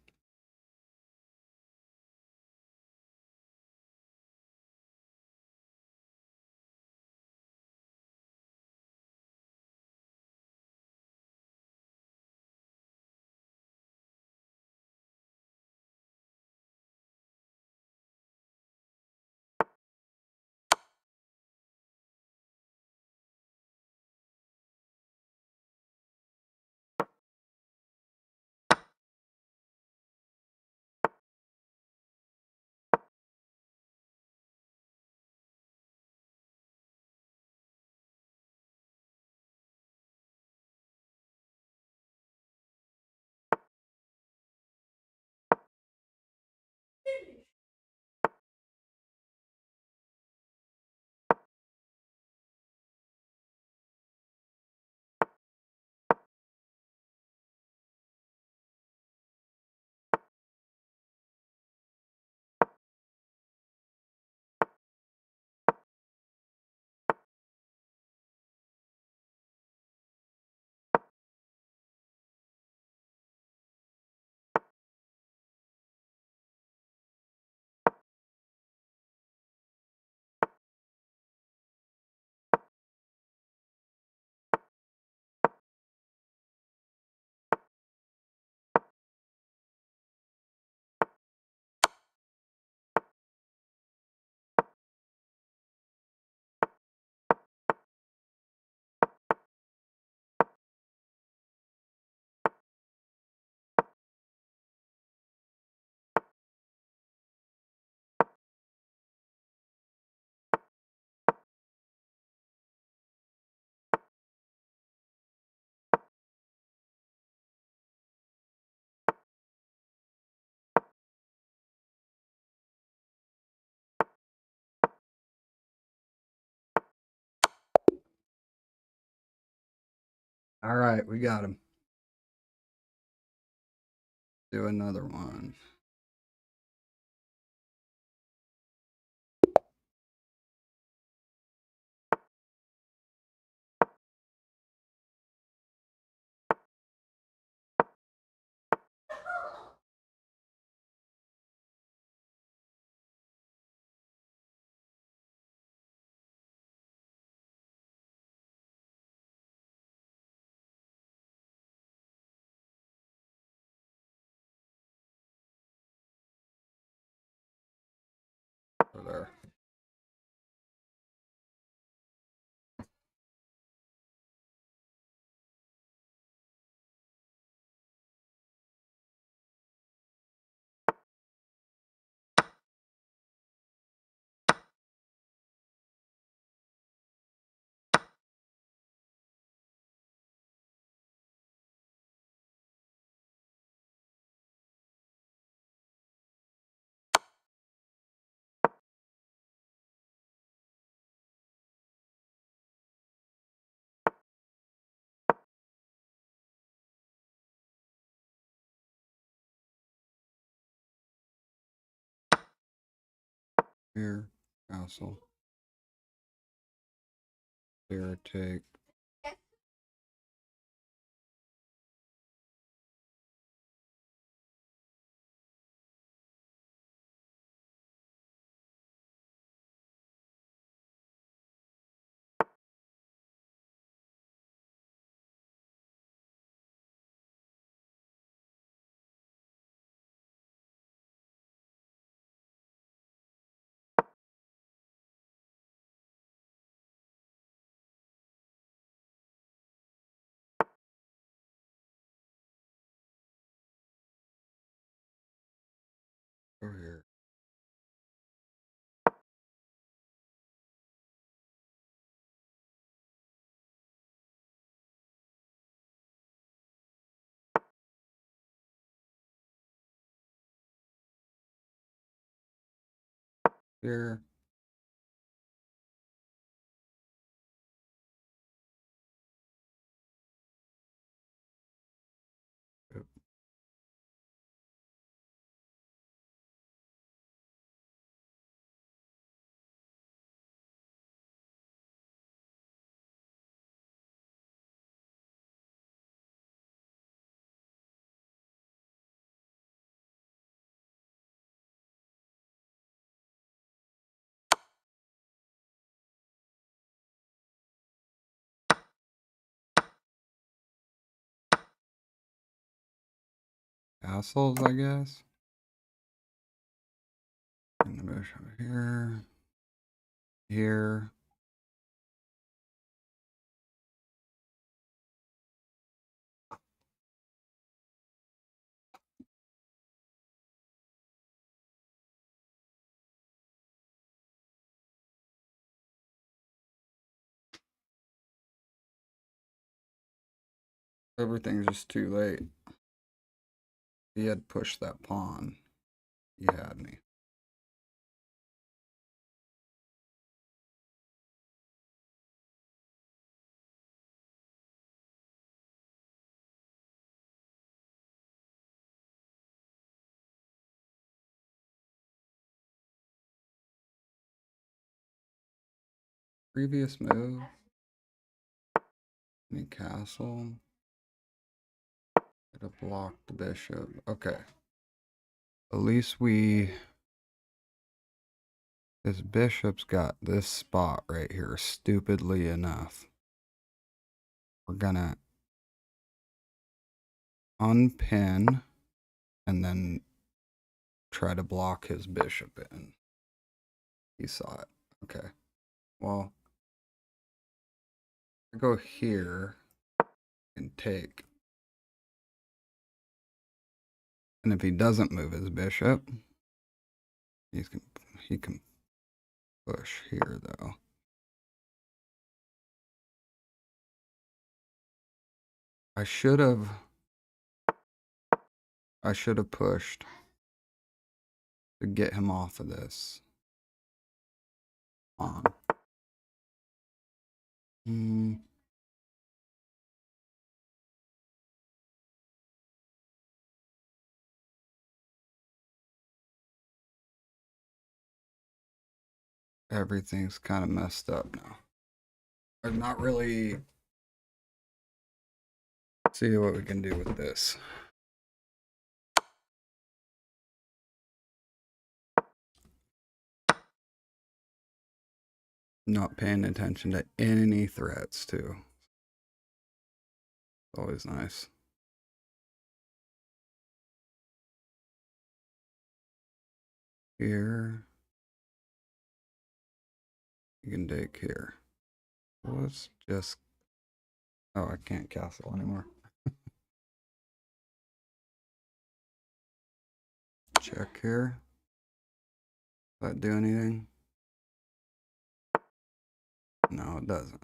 All right, we got him. Do another one. Over there. Here, castle. Here, take. Over here. Here. Yep. Castles, I guess. And the bishop here. Here. Everything's just too late. He had pushed that pawn. He had me. Previous move. Any castle. Gotta block the bishop. Okay. At least his bishop's got this spot right here, stupidly enough. We're gonna unpin and then try to block his bishop in. He saw it. Okay. Well, I go here and take. And if he doesn't move his bishop, he can push here though. I should have pushed to get him off of this. On. everything's kind of messed up now. I'm not really. See what we can do with this. Not paying attention to any threats too. Always nice. Here. You can take here. Let's just. Oh, I can't castle anymore. Check here. Does that do anything? No, it doesn't.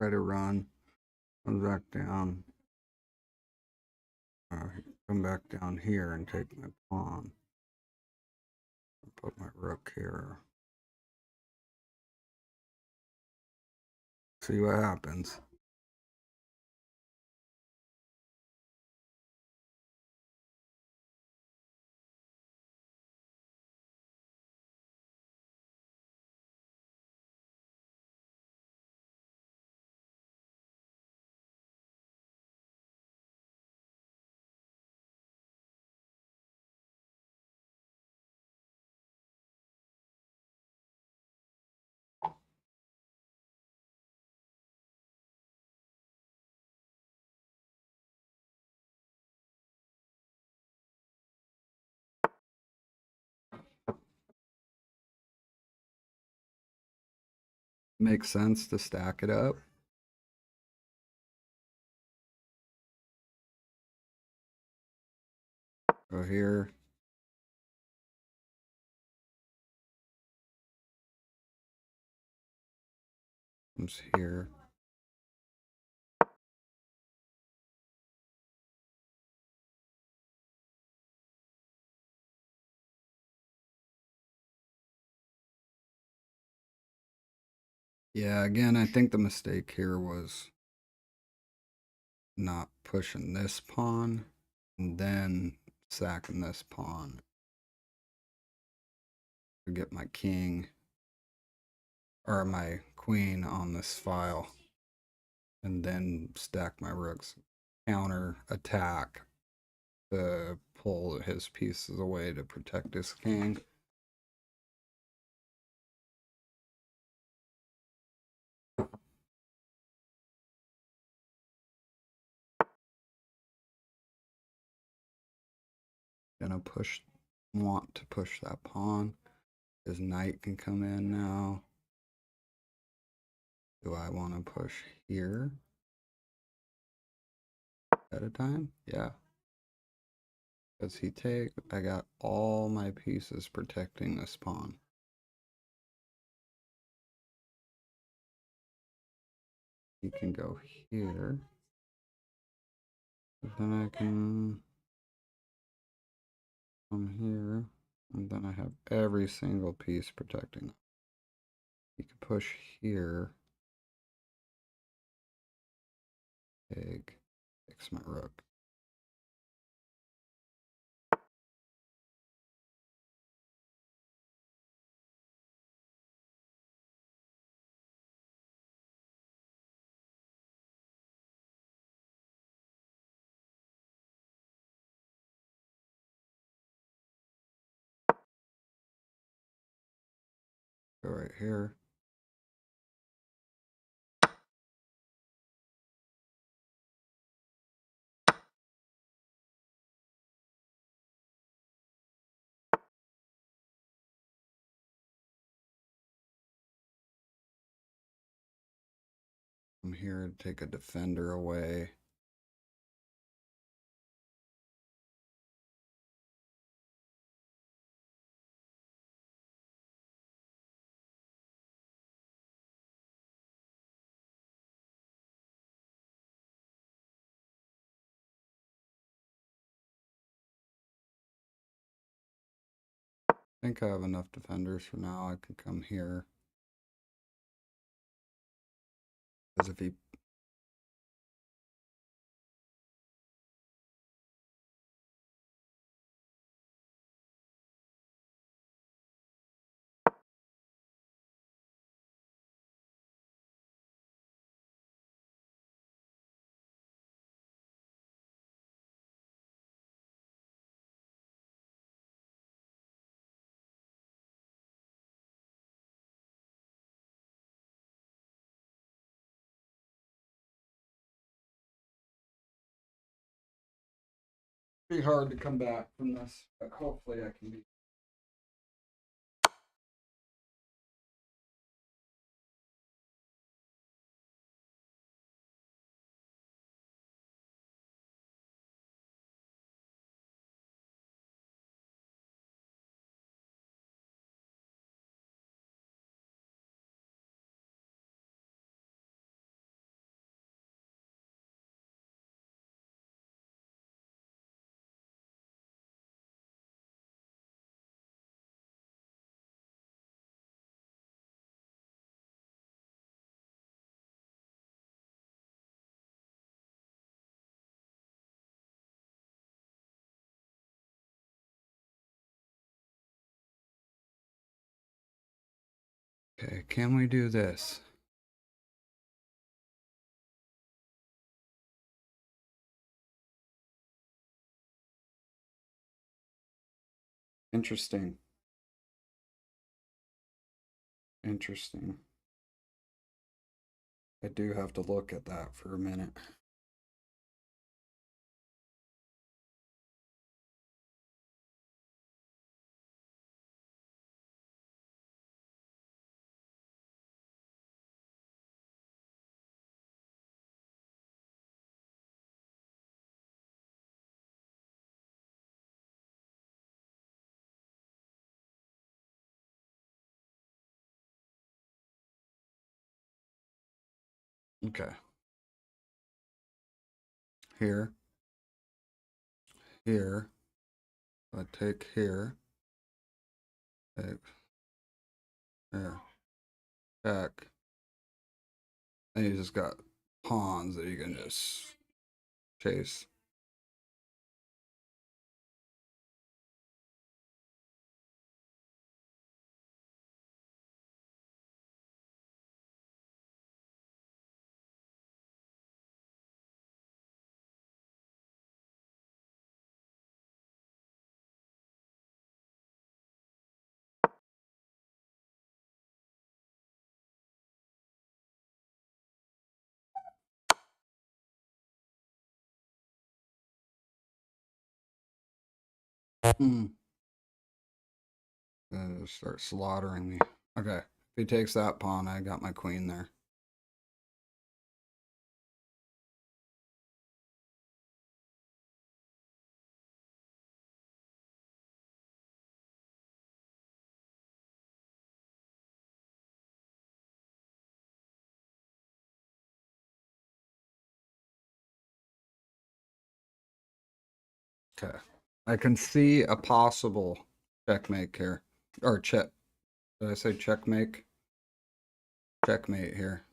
Try to run. Come back down. Come back down here and take my pawn. Put my rook here. See what happens. Makes sense to stack it up. Go here. Comes here. Yeah, again, I think the mistake here was not pushing this pawn and then sacking this pawn to get my king or my queen on this file and then stack my rooks. Counter attack to pull his pieces away to protect his king. Gonna want to push that pawn. His knight can come in now. Do I want to push here at a time? Yeah. Does he take? I got all my pieces protecting this pawn. He can go here. Then I can come here. And then I have every single piece protecting them. You can push here. Takes my rook. Go right here. I'm here to take a defender away. I think I have enough defenders for now. I can come here. Because if he... Be hard to come back from this, but hopefully I can be. Okay, can we do this? Interesting. Interesting. I do have to look at that for a minute. Okay. Here. Here. I take here. Take there. Back. And you just got pawns that you can just chase. Start slaughtering me. Okay. If he takes that pawn, I got my queen there. Okay. I can see a possible checkmate here. Or check. Did I say checkmate? Checkmate here.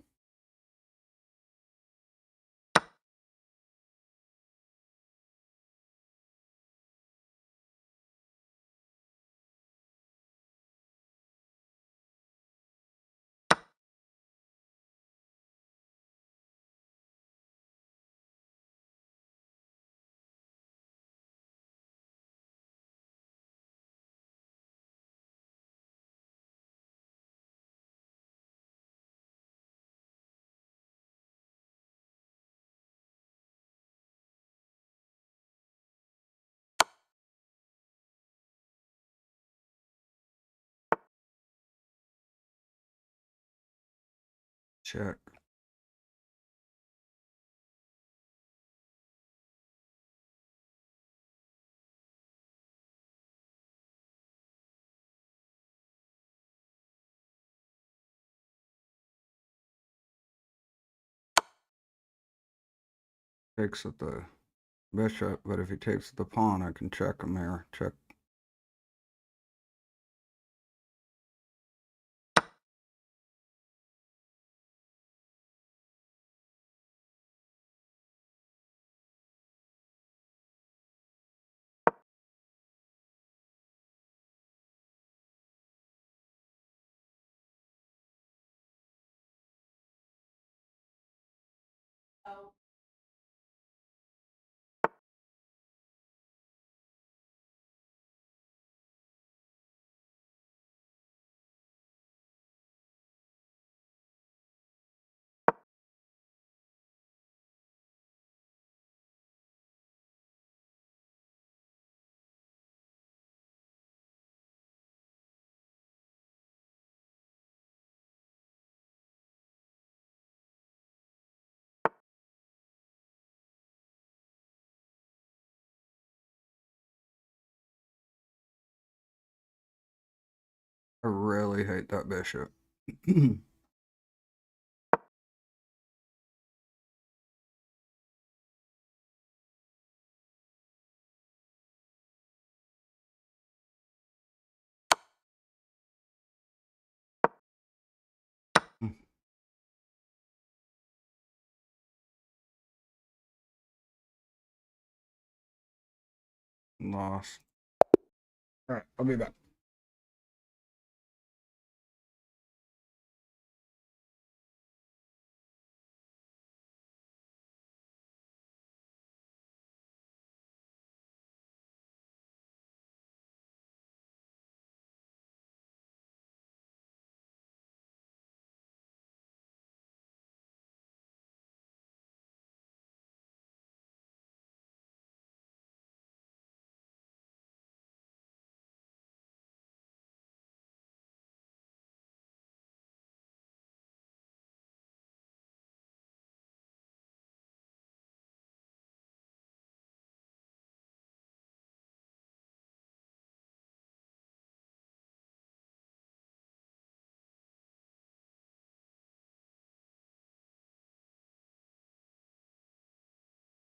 Check. Takes at the bishop, but if he takes the pawn, I can check him here. Check. I really hate that bishop. Lost. All right, I'll be back.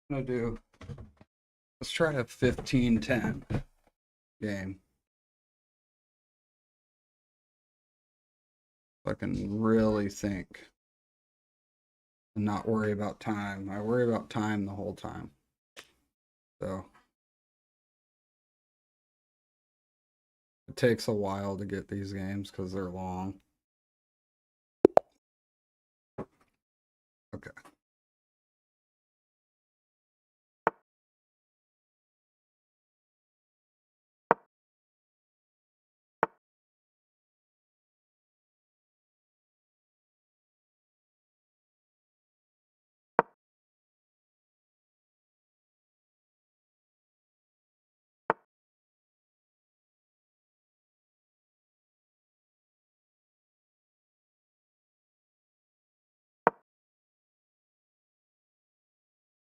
I'm gonna do. Let's try a 15-10 game. So I can really think and not worry about time. I worry about time the whole time. So it takes a while to get these games because they're long. Okay.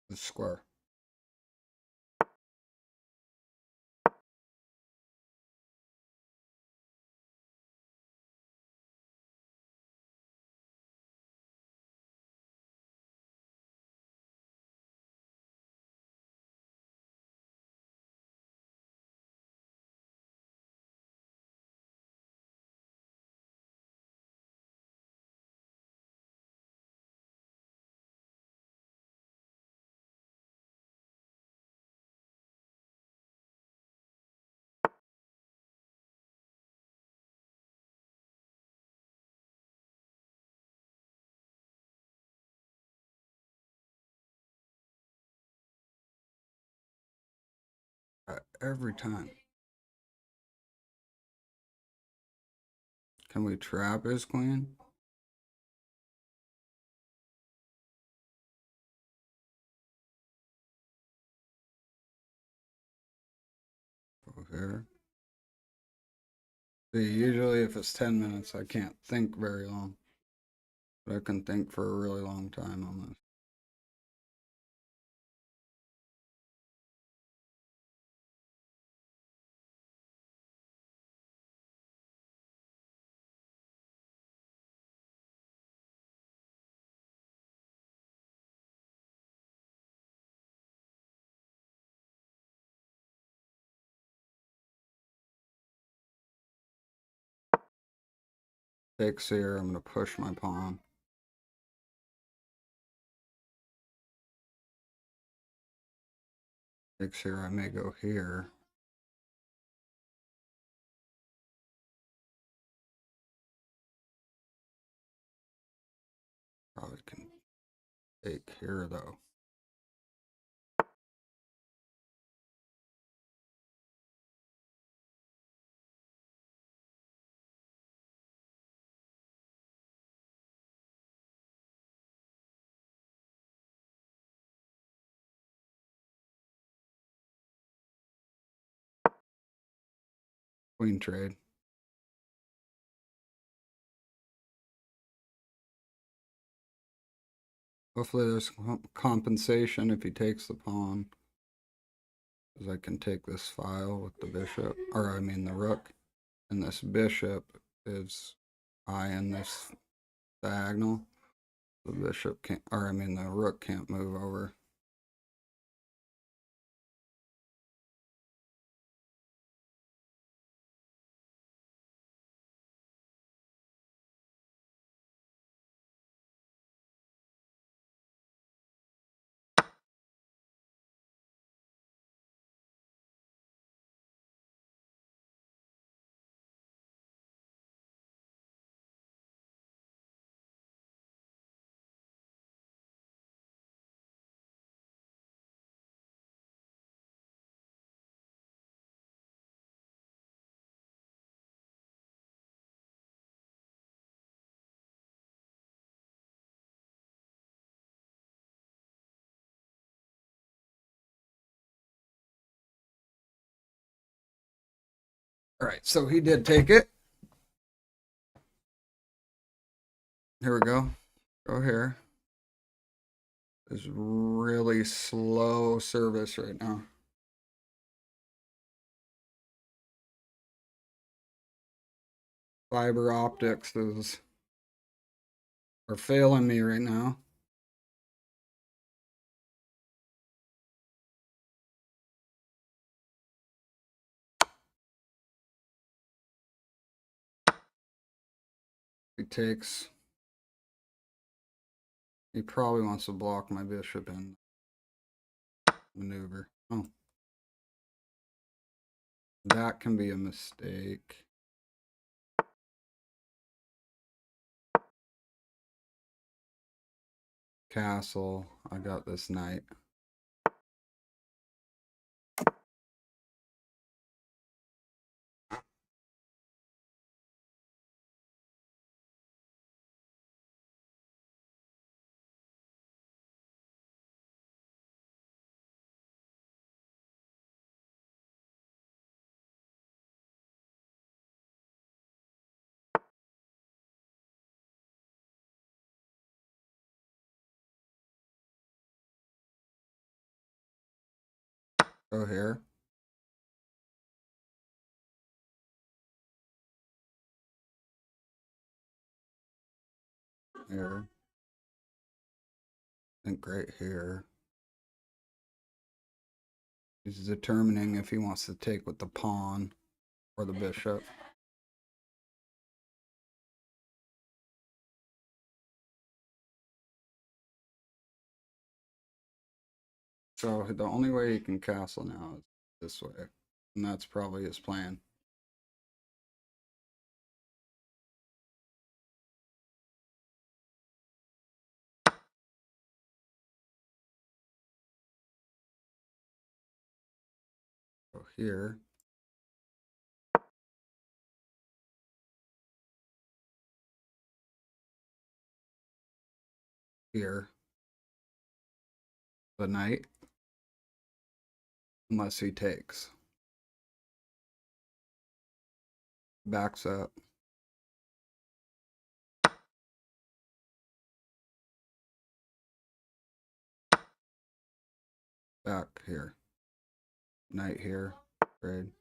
The square. Every time. Can we trap his queen? Go here. See, usually if it's 10 minutes, I can't think very long. But I can think for a really long time on this. Takes here, I'm going to push my pawn. Takes here, I may go here. Probably can take here though. Queen trade. Hopefully there's compensation if he takes the pawn. Because I can take this file with the bishop, or I mean the rook. And this bishop is eyeing this diagonal. The bishop can't, or I mean the rook can't move over. All right, so he did take it. Here we go. Go here. It's really slow service right now. Fiber optics are failing me right now. He takes. He probably wants to block my bishop in maneuver. Oh. That can be a mistake. Castle. I got this knight. Go here. Here. I think right here. He's determining if he wants to take with the pawn or the bishop. So the only way he can castle now is this way. And that's probably his plan. Go here. Here. The knight. Unless he takes. Backs up. Back here. Knight here. Trade.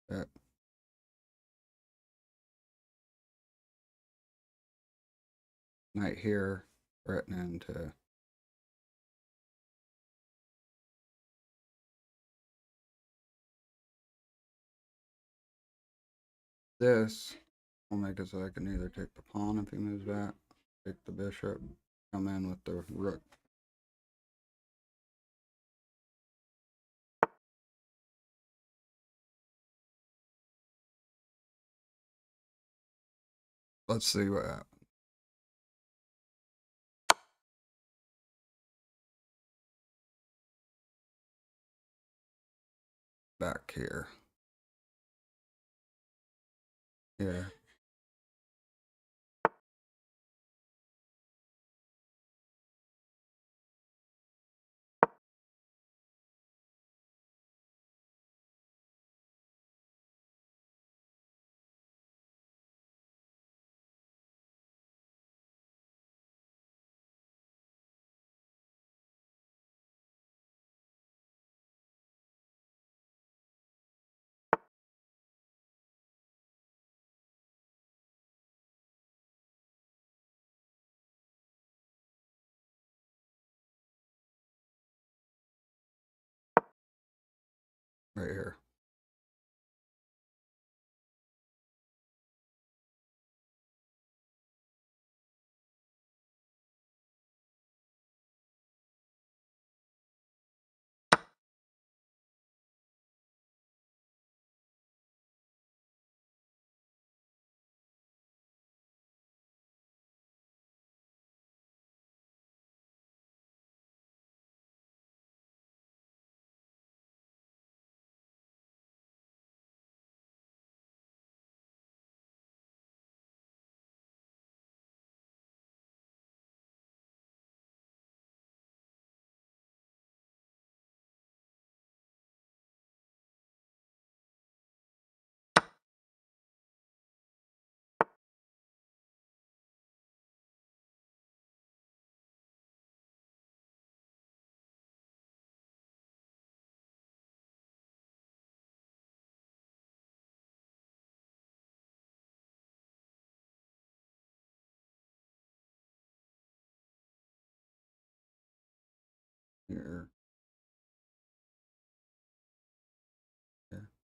Back. Knight here. Threatening to. This will make it so I can either take the pawn if he moves back, take the bishop, come in with the rook. Let's see what happens. Back here. Here. Right here. Here. Here.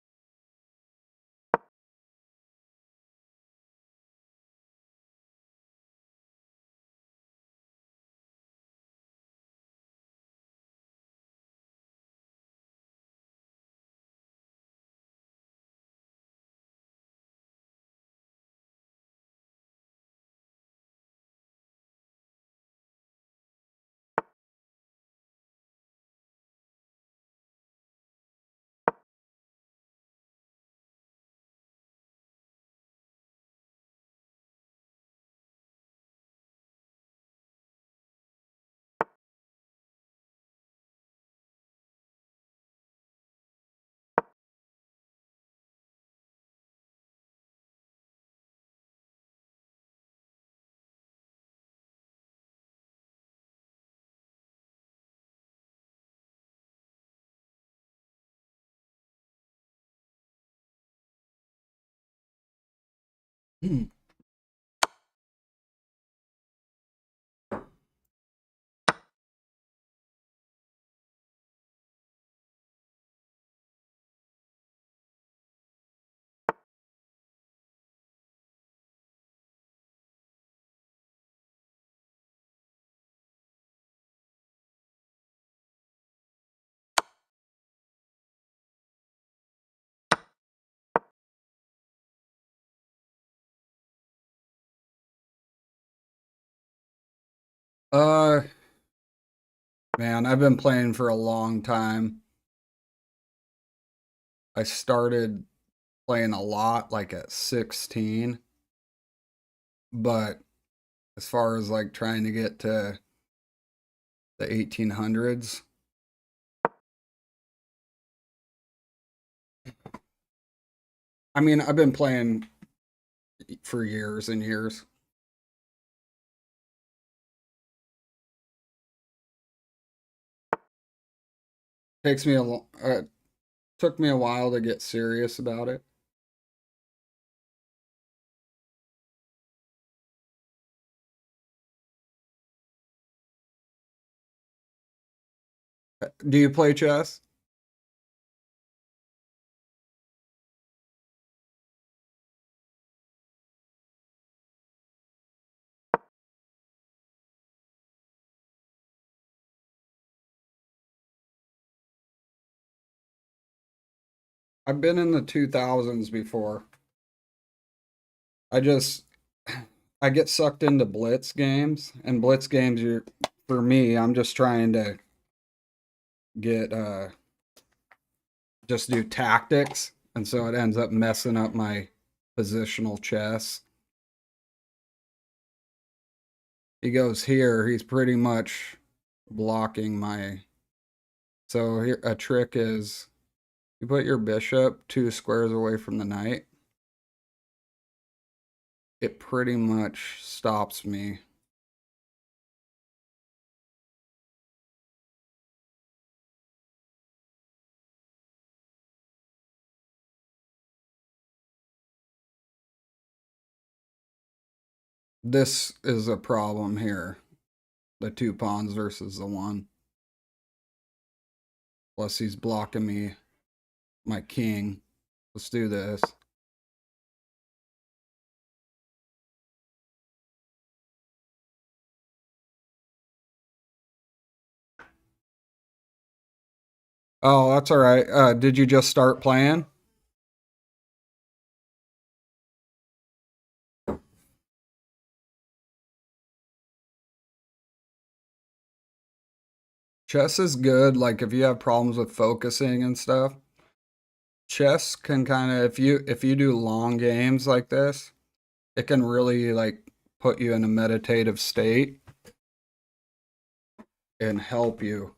Man, I've been playing for a long time. I started playing a lot like at 16, but as far as like trying to get to the 1800s, I mean, I've been playing for years and years. Takes me took me a while to get serious about it. Do you play chess? I've been in the 2000s before. I just I get sucked into Blitz games, and Blitz games you for me, I'm just trying to get just do tactics, and so it ends up messing up my positional chess. He goes here, he's pretty much blocking my. So here a trick is you put your bishop 2 squares away from the knight. It pretty much stops me. This is a problem here. The 2 pawns versus the 1. Plus he's blocking me my king. Let's do this. Oh, that's all right. Did you just start playing? Chess is good, like if you have problems with focusing and stuff. Chess can kind of if you do long games like this, it can really like put you in a meditative state and help you.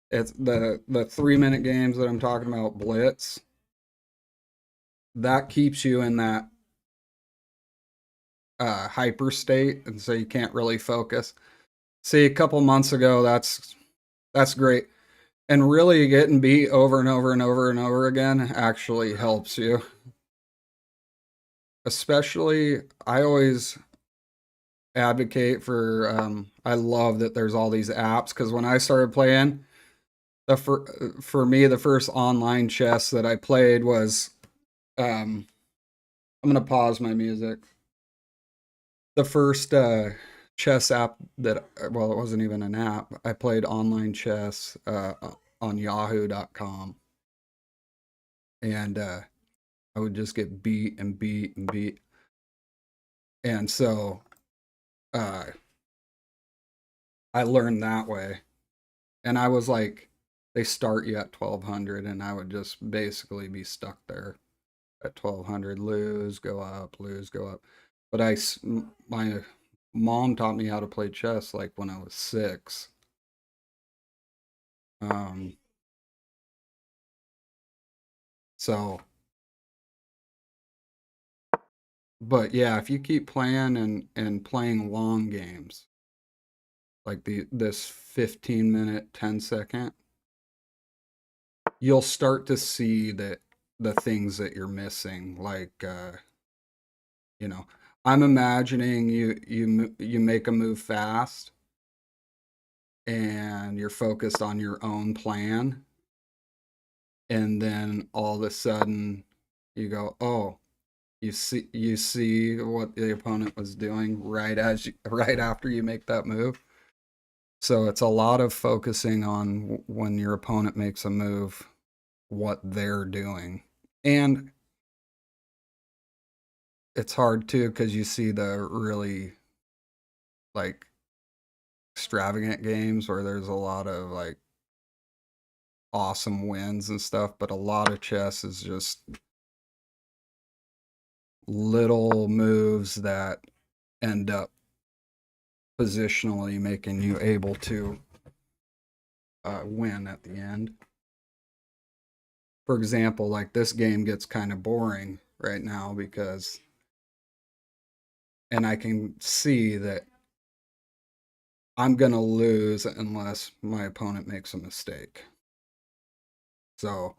It's the 3 minute games that I'm talking about, Blitz, that keeps you in that hyper state, and so you can't really focus. See, a couple months ago, that's great. And really getting beat over and over and over and over again actually helps you. Especially, I always advocate for. I love that there's all these apps because when I started playing, for me the first online chess that I played was. I'm gonna pause my music. The first chess app that well, it wasn't even an app. I played online chess on Yahoo.com, and I would just get beat and beat and beat. And so uh, I learned that way. And I was like, they start you at 1200, and I would just basically be stuck there at 1200, lose, go up, lose, go up. But my mom taught me how to play chess like when I was 6. Um, so, but yeah, if you keep playing and playing long games, like this 15-minute, 10-second, you'll start to see that the things that you're missing, like you know, I'm imagining you make a move fast and you're focused on your own plan, and then all of a sudden you go, oh, you see what the opponent was doing right after you make that move. So it's a lot of focusing on when your opponent makes a move, what they're doing. And it's hard too because you see the really like extravagant games where there's a lot of like awesome wins and stuff, but a lot of chess is just little moves that end up positionally making you able to win at the end. For example, like this game gets kind of boring right now because, and I can see that I'm going to lose unless my opponent makes a mistake. So,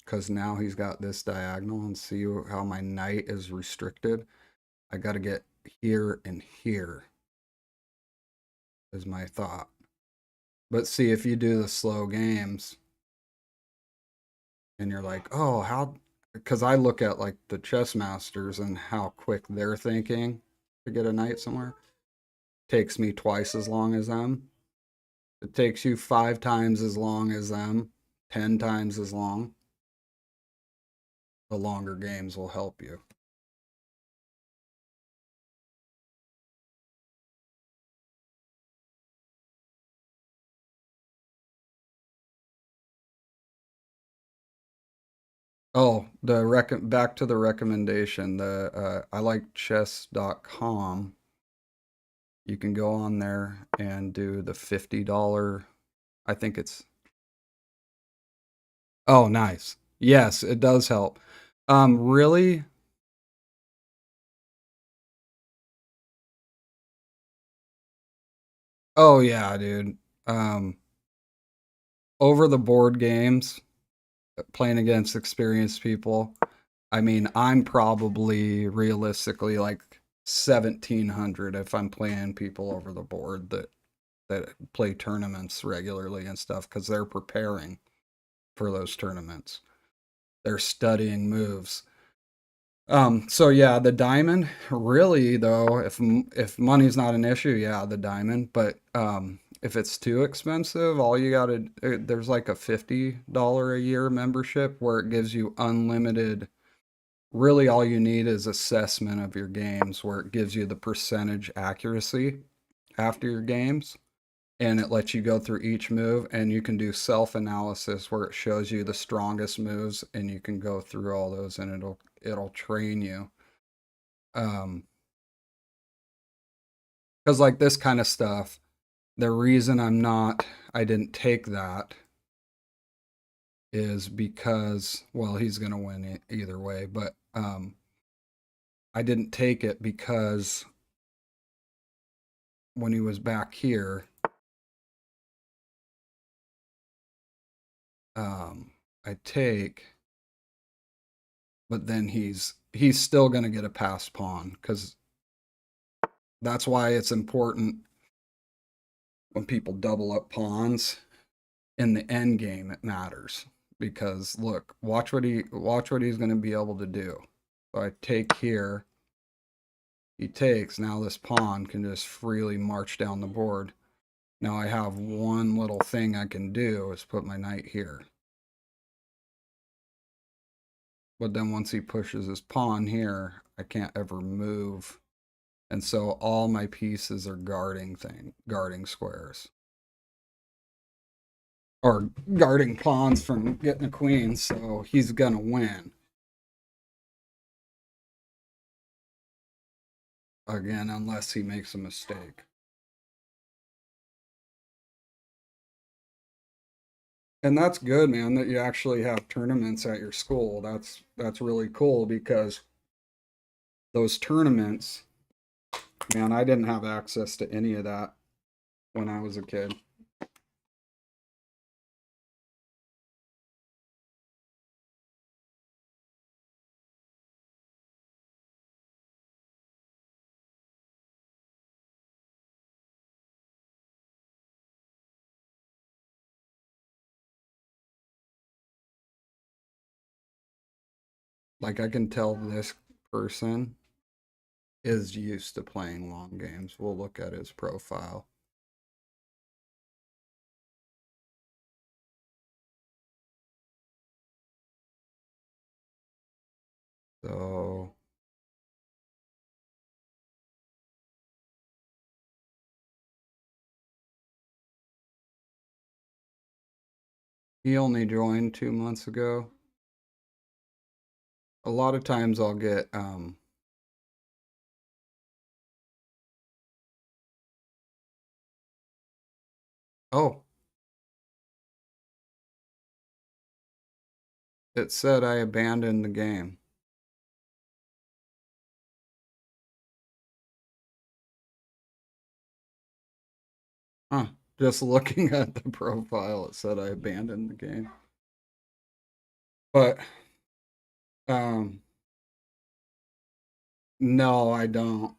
because now he's got this diagonal, and see how my knight is restricted. I got to get here and here is my thought. But see, if you do the slow games and you're like, oh, how, because I look at like the chess masters and how quick they're thinking to get a knight somewhere. Takes me twice as long as them. It takes you 5 times as long as them, 10 times as long. The longer games will help you. Oh, back to the recommendation. The I like chess.com. You can go on there and do the $50. I think it's, oh, nice. Yes, it does help. Really? Oh yeah, dude. Um, over the board games, playing against experienced people. I mean, I'm probably realistically like 1700 if I'm playing people over the board that play tournaments regularly and stuff because they're preparing for those tournaments. They're studying moves. So yeah, the diamond really though, if money's not an issue, yeah, the diamond. But if it's too expensive, all you gotta there's like a $50 a year membership where it gives you unlimited. Really, all you need is assessment of your games, where it gives you the percentage accuracy after your games, and it lets you go through each move, and you can do self-analysis where it shows you the strongest moves, and you can go through all those, and it'll train you. Because like this kind of stuff, the reason I didn't take that is because, well, he's gonna win either way, but I didn't take it because when he was back here, I take, but then he's still gonna get a passed pawn because that's why it's important when people double up pawns in the end game. It matters because look, watch what he's gonna be able to do. So I take here, he takes. Now this pawn can just freely march down the board. Now I have one little thing I can do is put my knight here. But then once he pushes his pawn here, I can't ever move. And so all my pieces are guarding squares. Or guarding pawns from getting a queen, so he's gonna win. Again, unless he makes a mistake. And that's good, man, that you actually have tournaments at your school. That's really cool because those tournaments, man, I didn't have access to any of that when I was a kid. Like I can tell this person is used to playing long games. We'll look at his profile. So He only joined 2 months ago. A lot of times I'll get oh, it said I abandoned the game. Huh. Just looking at the profile, it said I abandoned the game. But um no, I don't.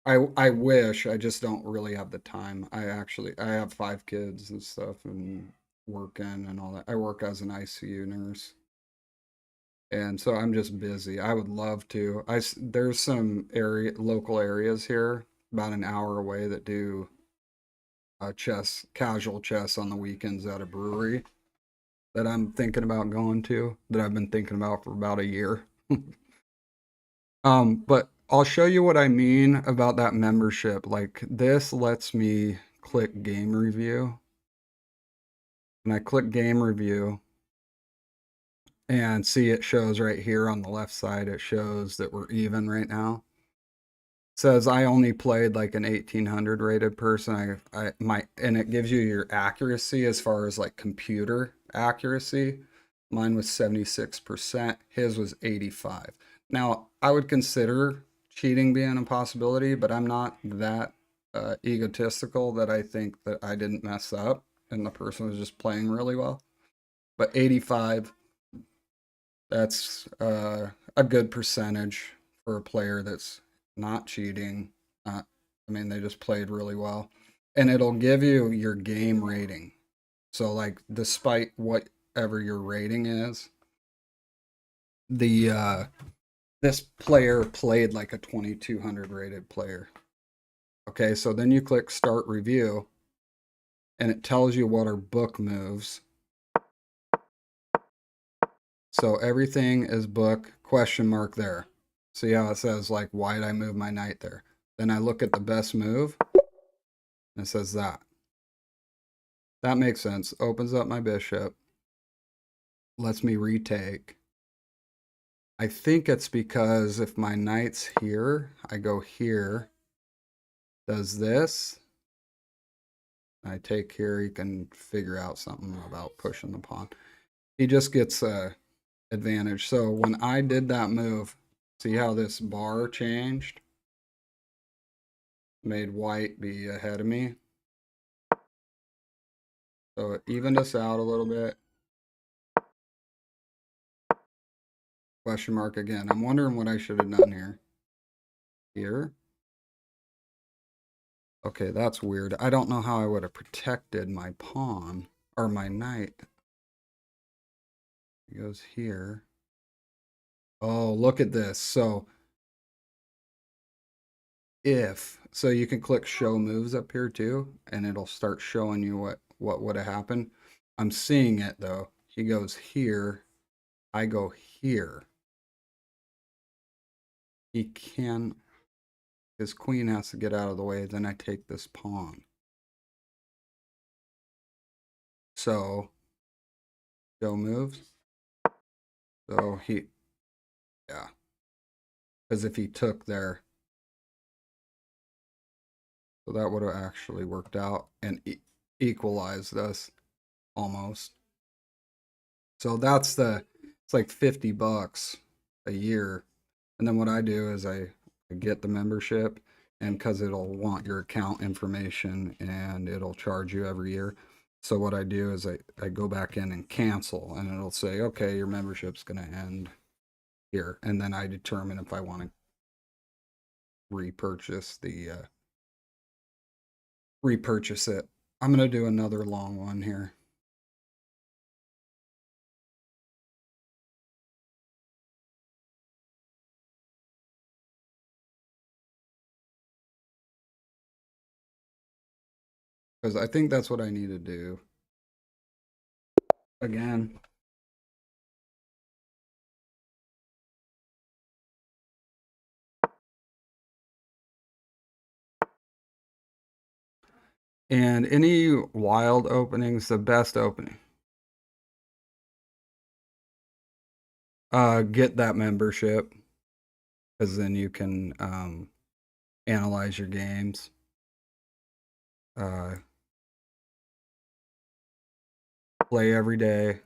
I wish. I just don't really have the time. I have 5 kids and stuff and working and all that. I work as an ICU nurse. And so I'm just busy. I would love to. There's some local areas here about an hour away that do casual chess on the weekends at a brewery that I'm thinking about going to, that I've been thinking about for about a year. But I'll show you what I mean about that membership. Like this lets me click game review. And I click game review and see it shows right here on the left side, it shows that we're even right now. Says I only played like an 1800 rated person. And it gives you your accuracy as far as like computer accuracy. Mine was 76%, his was 85. Now, I would consider cheating being a possibility, but I'm not that egotistical that I think that I didn't mess up and the person was just playing really well. But 85, that's a good percentage for a player that's not cheating. I mean, they just played really well. And it'll give you your game rating. So, like, despite whatever your rating is, the this player played like a 2200 rated player. Okay, so then you click start review, and it tells you what are book moves. So everything is book question mark there. See how it says like why did I move my knight there? Then I look at the best move and it says that. That makes sense. Opens up my bishop. Lets me retake. I think it's because if my knight's here, I go here, does this. I take here, he can figure out something about pushing the pawn. He just gets a advantage. So when I did that move, see how this bar changed? Made white be ahead of me. So it evened us out a little bit. Question mark again. I'm wondering what I should have done here. Here. Okay, that's weird. I don't know how I would have protected my pawn or my knight. It goes here. Oh, look at this. So so you can click show moves up here too, and it'll start showing you what would have happened. I'm seeing it though. He goes here. I go here. He can, his queen has to get out of the way. Then I take this pawn. So show moves. So yeah. Because if he took there, so that would have actually worked out and equalized us almost. So it's like $50 a year. And then what I do is I get the membership, and because it'll want your account information and it'll charge you every year. So what I do is I go back in and cancel, and it'll say, okay, your membership's going to end here. And then I determine if I want to repurchase it. I'm going to do another long one here. Because I think that's what I need to do. Again. And any wild openings, the best opening. Get that membership, because then you can analyze your games. Play every day.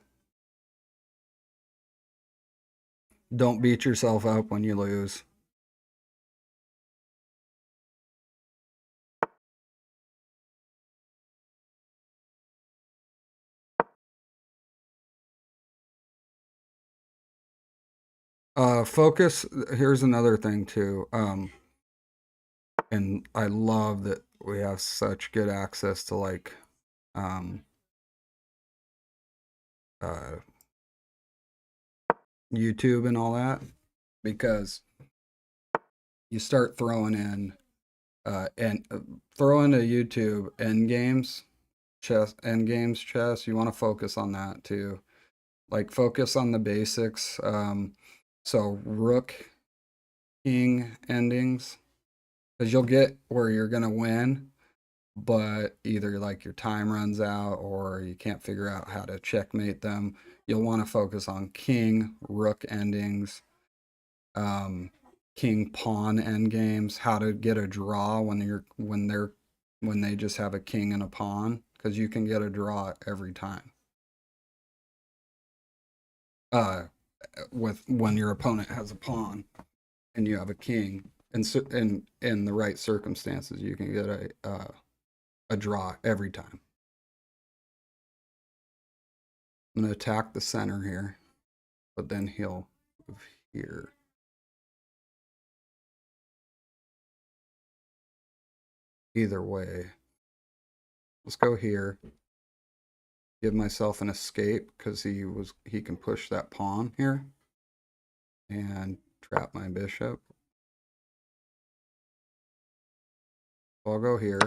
Don't beat yourself up when you lose. Focus. Here's another thing too. And I love that we have such good access to like um, uh, YouTube and all that, because you start throwing in and throw into YouTube end games, chess. You want to focus on that too. Like focus on the basics. So rook, king endings, because you'll get where you're gonna win, but either like your time runs out or you can't figure out how to checkmate them. You'll want to focus on king, rook endings, um, king pawn end games, how to get a draw when they just have a king and a pawn, because you can get a draw every time. Uh, with when your opponent has a pawn and you have a king, and so in the right circumstances, you can get a draw every time. I'm going to attack the center here, but then he'll move here. Either way, let's go here. Give myself an escape because he can push that pawn here and trap my bishop. So I'll go here.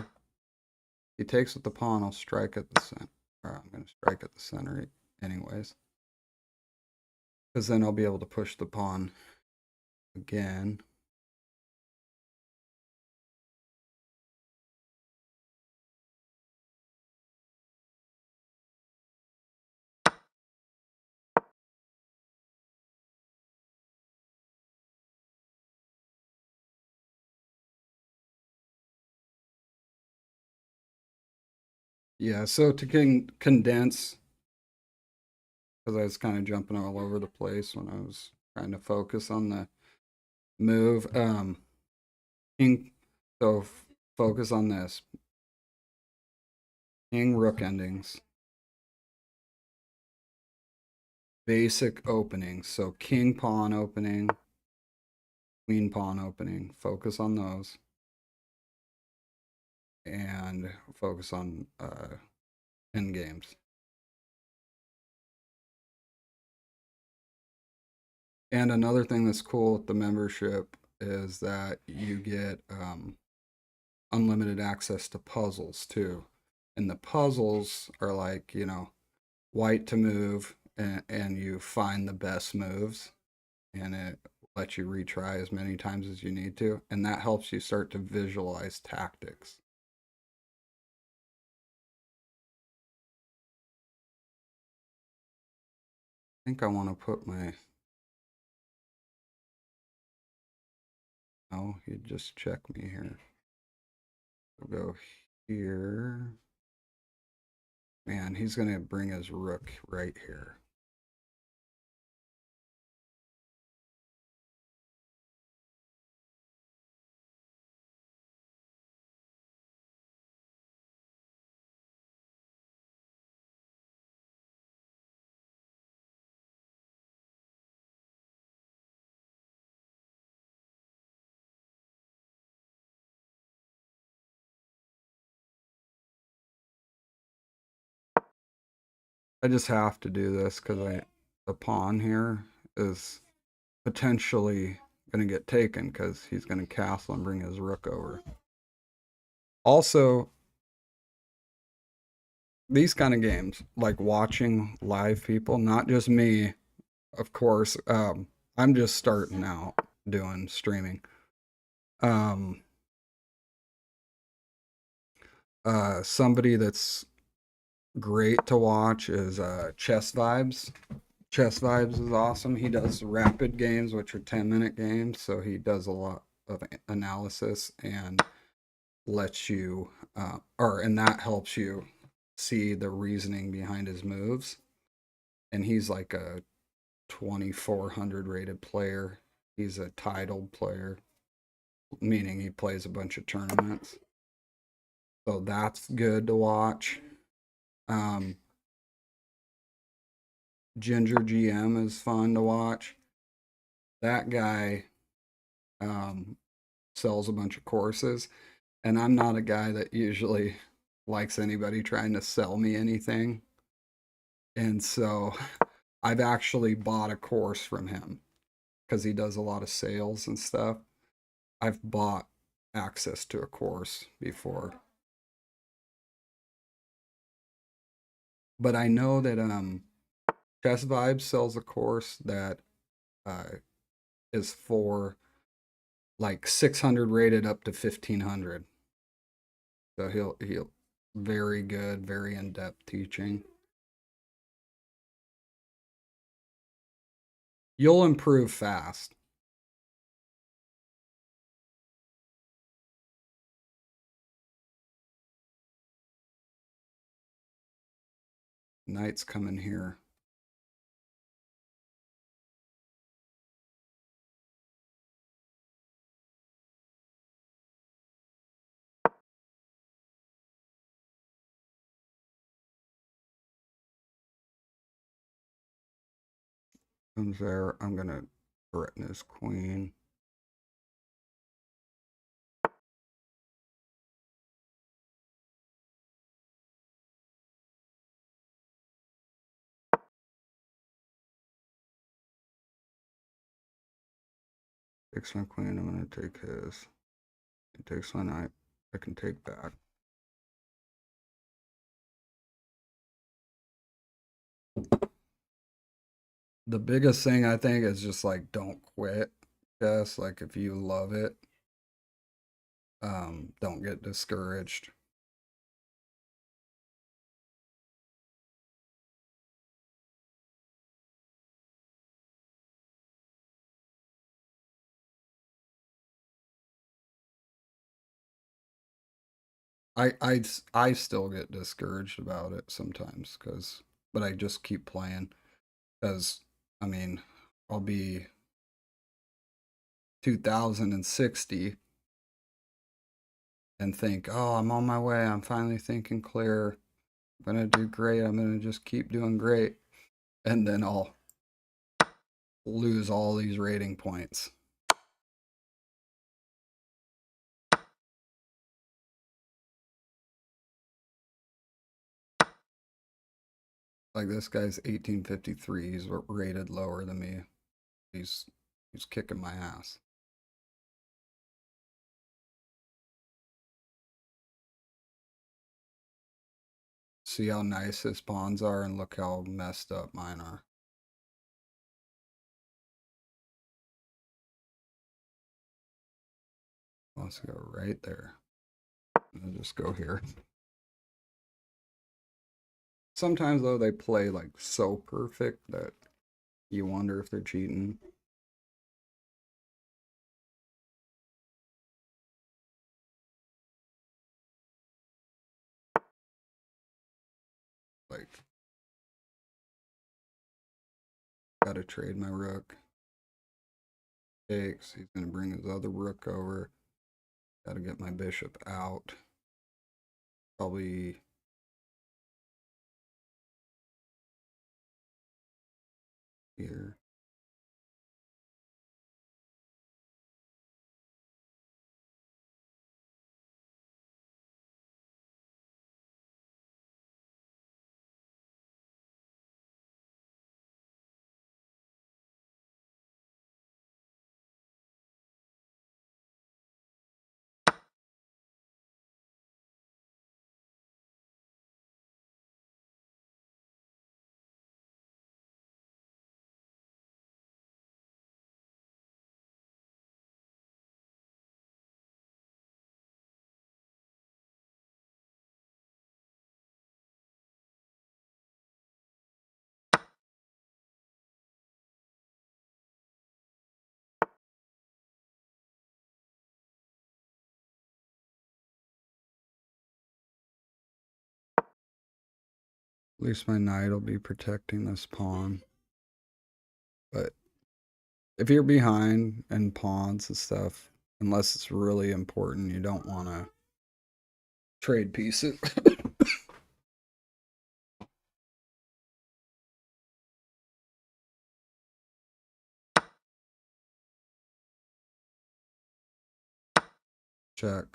He takes with the pawn. I'll strike at the center. I'm going to strike at the center anyways, because then I'll be able to push the pawn again. Yeah, so to condense, because I was kind of jumping all over the place when I was trying to focus on the move. King, so focus on this. King rook endings. Basic openings. So king pawn opening, queen pawn opening. Focus on those. And focus on end games. And another thing that's cool with the membership is that you get unlimited access to puzzles too. And the puzzles are like, white to move, and you find the best moves, and it lets you retry as many times as you need to. And that helps you start to visualize tactics. I think I want to put my, oh, you just check me here. We'll go here. Man, he's going to bring his rook right here. I just have to do this because the pawn here is potentially going to get taken because he's going to castle and bring his rook over. Also, these kind of games, like watching live people, not just me, of course. I'm just starting out doing streaming. Somebody that's great to watch is Chess Vibes. Chess Vibes is awesome. He does rapid games, which are 10-minute games. So he does a lot of analysis and lets you, and that helps you see the reasoning behind his moves. And he's like a 2,400 rated player. He's a titled player, meaning he plays a bunch of tournaments. So that's good to watch. Um, Ginger GM is fun to watch. That guy um, sells a bunch of courses, and I'm not a guy that usually likes anybody trying to sell me anything. And so I've actually bought a course from him because he does a lot of sales and stuff. I've bought access to a course before. But I know that Chess Vibes sells a course that uh, is for like 600 rated up to 1500. So he'll very good, very in-depth teaching. You'll improve fast. Knight's coming here. Comes there. I'm gonna threaten his queen. Takes my queen. I'm gonna take his. He takes my knight. I can take back. The biggest thing I think is just like don't quit. Just like if you love it, don't get discouraged. I still get discouraged about it sometimes but I just keep playing because I mean I'll be 2060 and think, oh, I'm on my way. I'm finally thinking clear. I'm gonna do great. I'm gonna just keep doing great, and then I'll lose all these rating points. Like this guy's 1853. He's rated lower than me. He's he's kicking my ass. See how nice his pawns are, and look how messed up mine are. Let's go right there. And just go here. Sometimes though they play like so perfect that you wonder if they're cheating. Like, gotta trade my rook. Takes. He's gonna bring his other rook over. Gotta get my bishop out. Probably here. At least my knight will be protecting this pawn. But if you're behind in pawns and stuff, unless it's really important, you don't want to trade pieces. Check.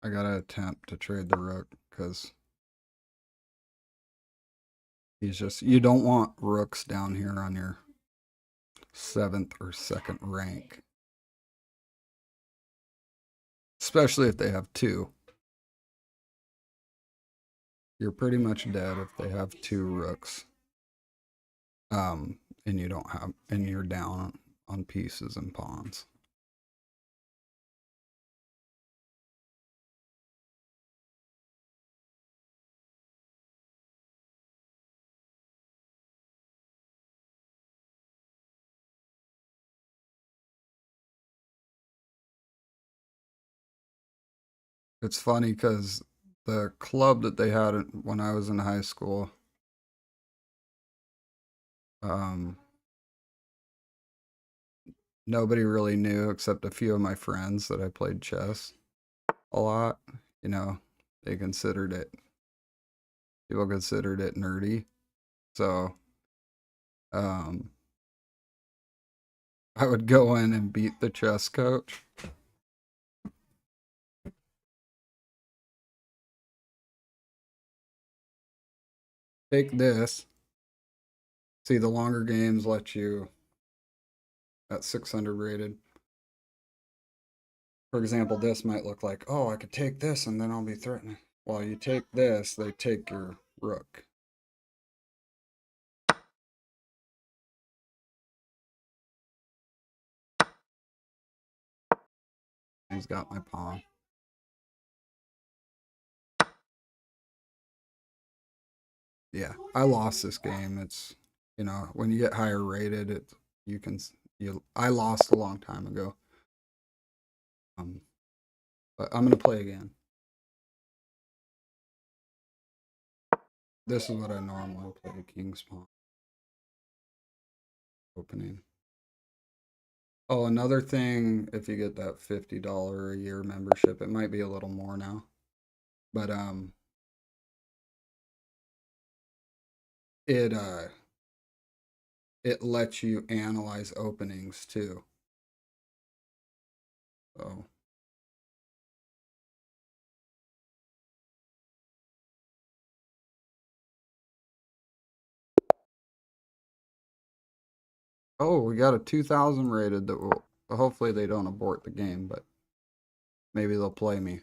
I gotta attempt to trade the rook because he's just, you don't want rooks down here on your 7th or 2nd rank. Especially if they have 2. You're pretty much dead if they have 2 rooks. And you don't have, and you're down on pieces and pawns. It's funny because the club that they had when I was in high school, nobody really knew except a few of my friends that I played chess a lot. You know, they considered it, people considered it nerdy. So, um, I would go in and beat the chess coach. Take this. See, the longer games let you at 600 rated. For example, this might look like, oh, I could take this and then I'll be threatening. Well, you take this, they take your rook. He's got my pawn. Yeah, I lost this game. It's, you know, when you get higher rated, it you can I lost a long time ago. But I'm gonna play again. This is what I normally play: King's Pawn opening. Oh, another thing, if you get that $50 a year membership, it might be a little more now, but it it lets you analyze openings too. So oh, we got a 2000 rated that will, hopefully they don't abort the game, but maybe they'll play me.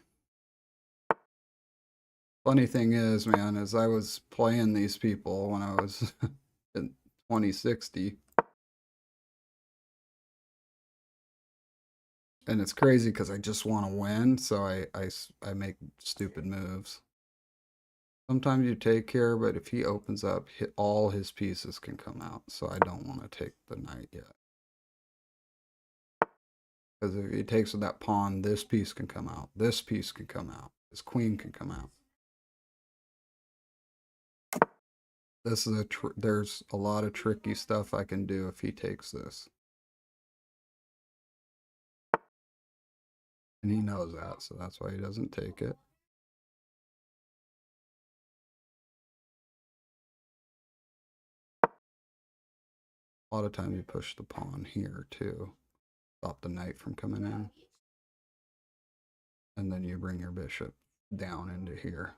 Funny thing is, man, is I was playing these people when I was in 2060. And it's crazy because I just want to win, so I make stupid moves. Sometimes you take care, but if he opens up, all his pieces can come out, so I don't want to take the knight yet. Because if he takes with that pawn, this piece can come out, this piece can come out, his queen can come out. This is there's a lot of tricky stuff I can do if he takes this. And he knows that, so that's why he doesn't take it. A lot of times you push the pawn here too. Stop the knight from coming in. And then you bring your bishop down into here.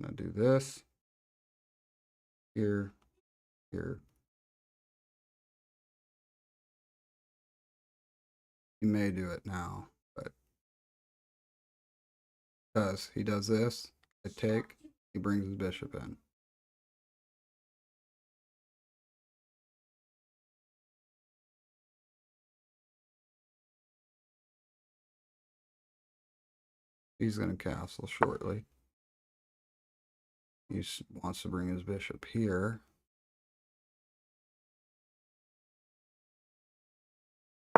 I'm gonna do this. Here, here. He may do it now, but because he does this, I take, he brings his bishop in. He's going to castle shortly. He wants to bring his bishop here.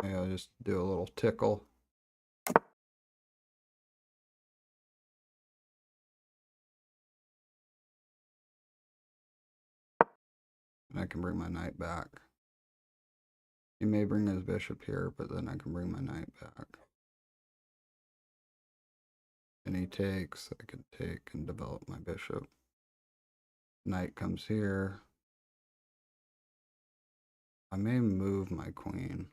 Maybe I'll just do a little tickle. And I can bring my knight back. He may bring his bishop here, but then I can bring my knight back. And he takes, I can take and develop my bishop. Knight comes here. I may move my queen.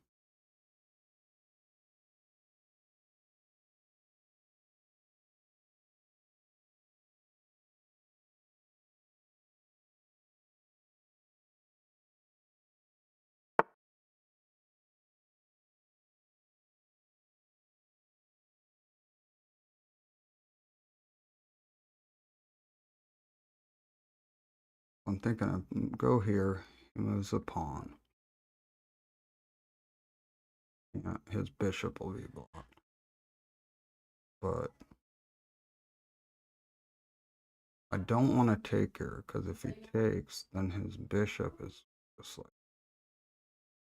I'm thinking of go here. He moves a pawn. Yeah, his bishop will be blocked. But I don't want to take here, because if he takes, then his bishop is just like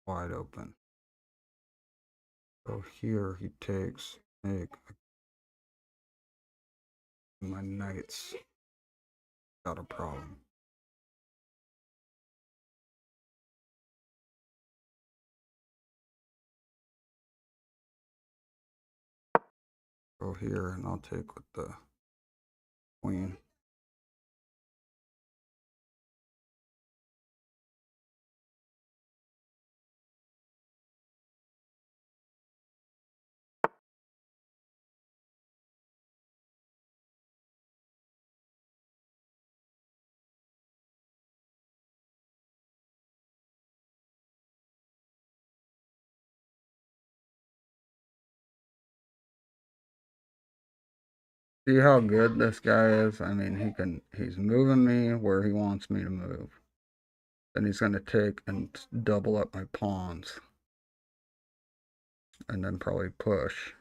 wide open. So here he takes, take. My knight's got a problem. Go here and I'll take with the queen. See how good this guy is? I mean, he's moving me where he wants me to move. Then he's going to take and double up my pawns. And then probably push.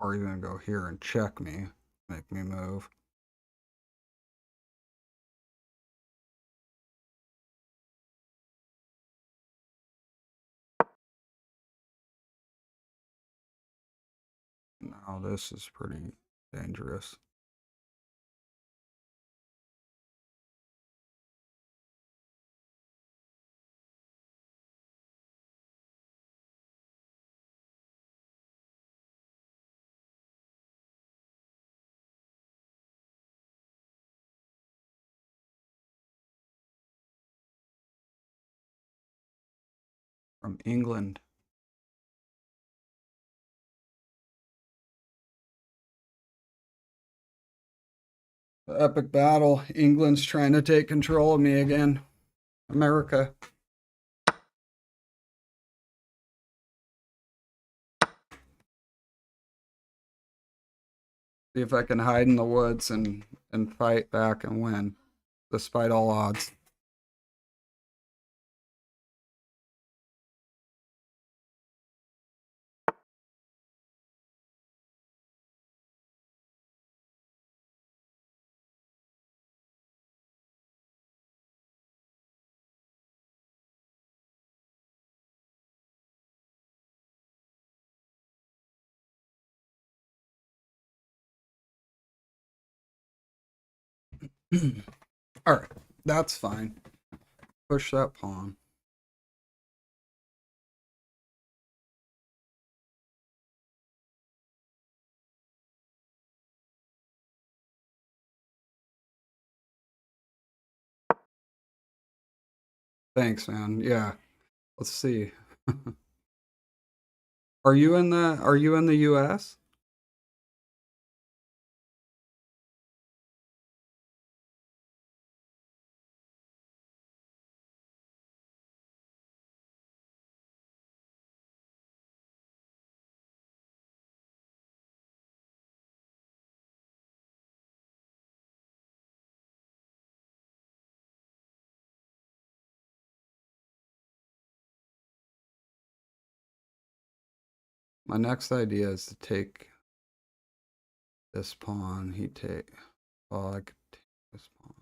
Or even go here and check me, make me move. Now this is pretty dangerous. From England. The epic battle. England's trying to take control of me again. America. See if I can hide in the woods and fight back and win, despite all odds. All right, that's fine. Push that pawn. Thanks, man. Yeah. Let's see. Are you in the US? My next idea is to take this pawn. Oh, I could take this pawn.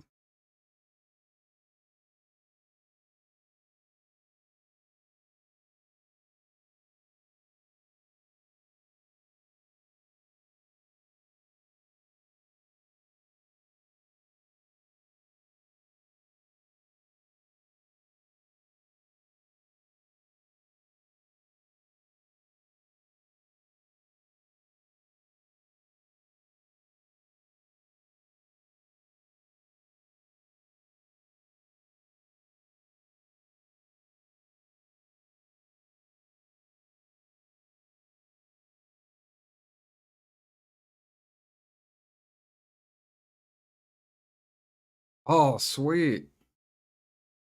Oh, sweet.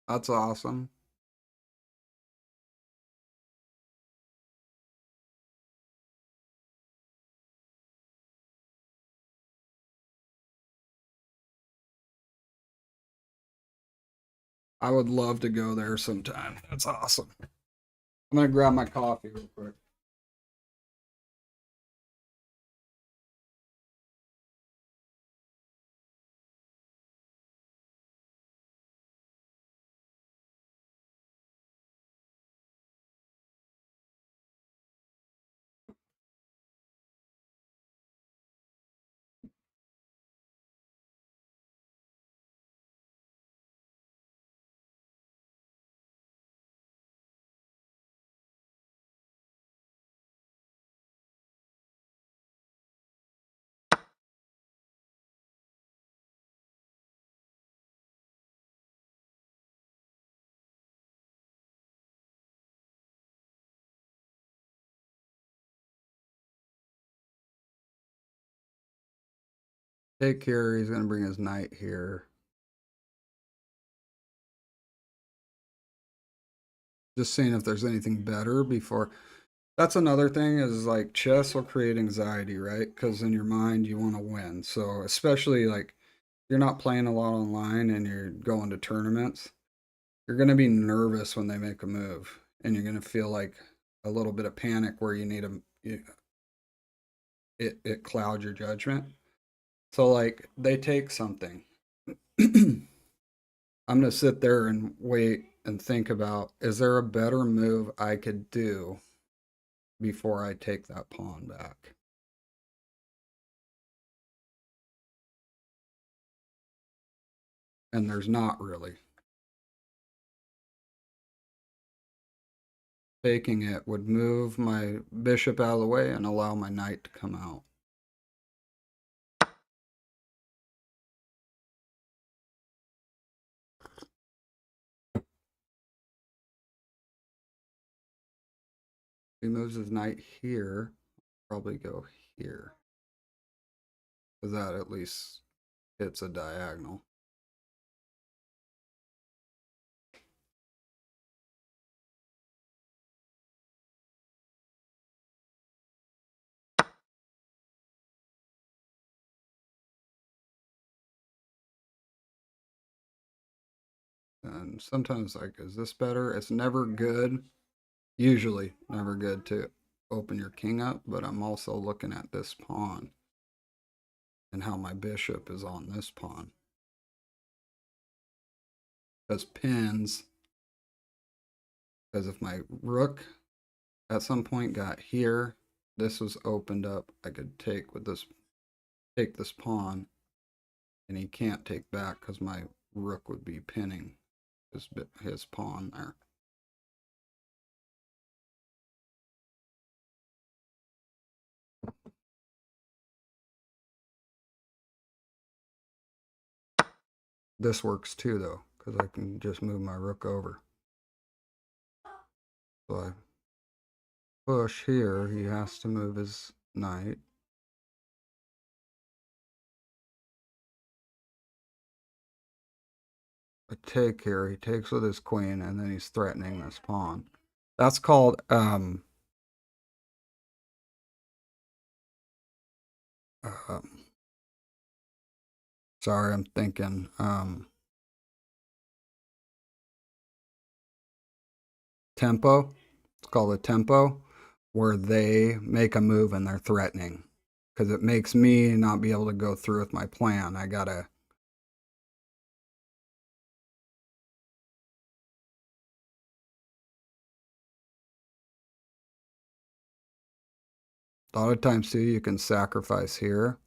That's awesome. I would love to go there sometime. That's awesome. I'm gonna grab my coffee real quick. Take care. He's gonna bring his knight here. Just seeing if there's anything better before. That's another thing is like chess will create anxiety, right? Because in your mind you want to win. So especially like you're not playing a lot online and you're going to tournaments, you're going to be nervous when they make a move, and you're going to feel like a little bit of panic where you need it clouds your judgment. So like they take something. I'm going to sit there and wait and think about, is there a better move I could do before I take that pawn back? And there's not really. Taking it would move my bishop out of the way and allow my knight to come out. If he moves his knight here, probably go here. Because that at least hits a diagonal. And sometimes like, is this better? It's never good. Usually never good to open your king up, but I'm also looking at this pawn and how my bishop is on this pawn. Because pins, because if my rook at some point got here, this was opened up, I could take this pawn, and he can't take back because my rook would be pinning his pawn there. This works too though, because I can just move my rook over. So I push here, he has to move his knight. I take here, he takes with his queen, and then he's threatening this pawn. That's called uh, sorry, I'm thinking tempo. It's called a tempo. where they make a move and they're threatening. Because it makes me not be able to go through with my plan. I gotta. A lot of times too, you can sacrifice here.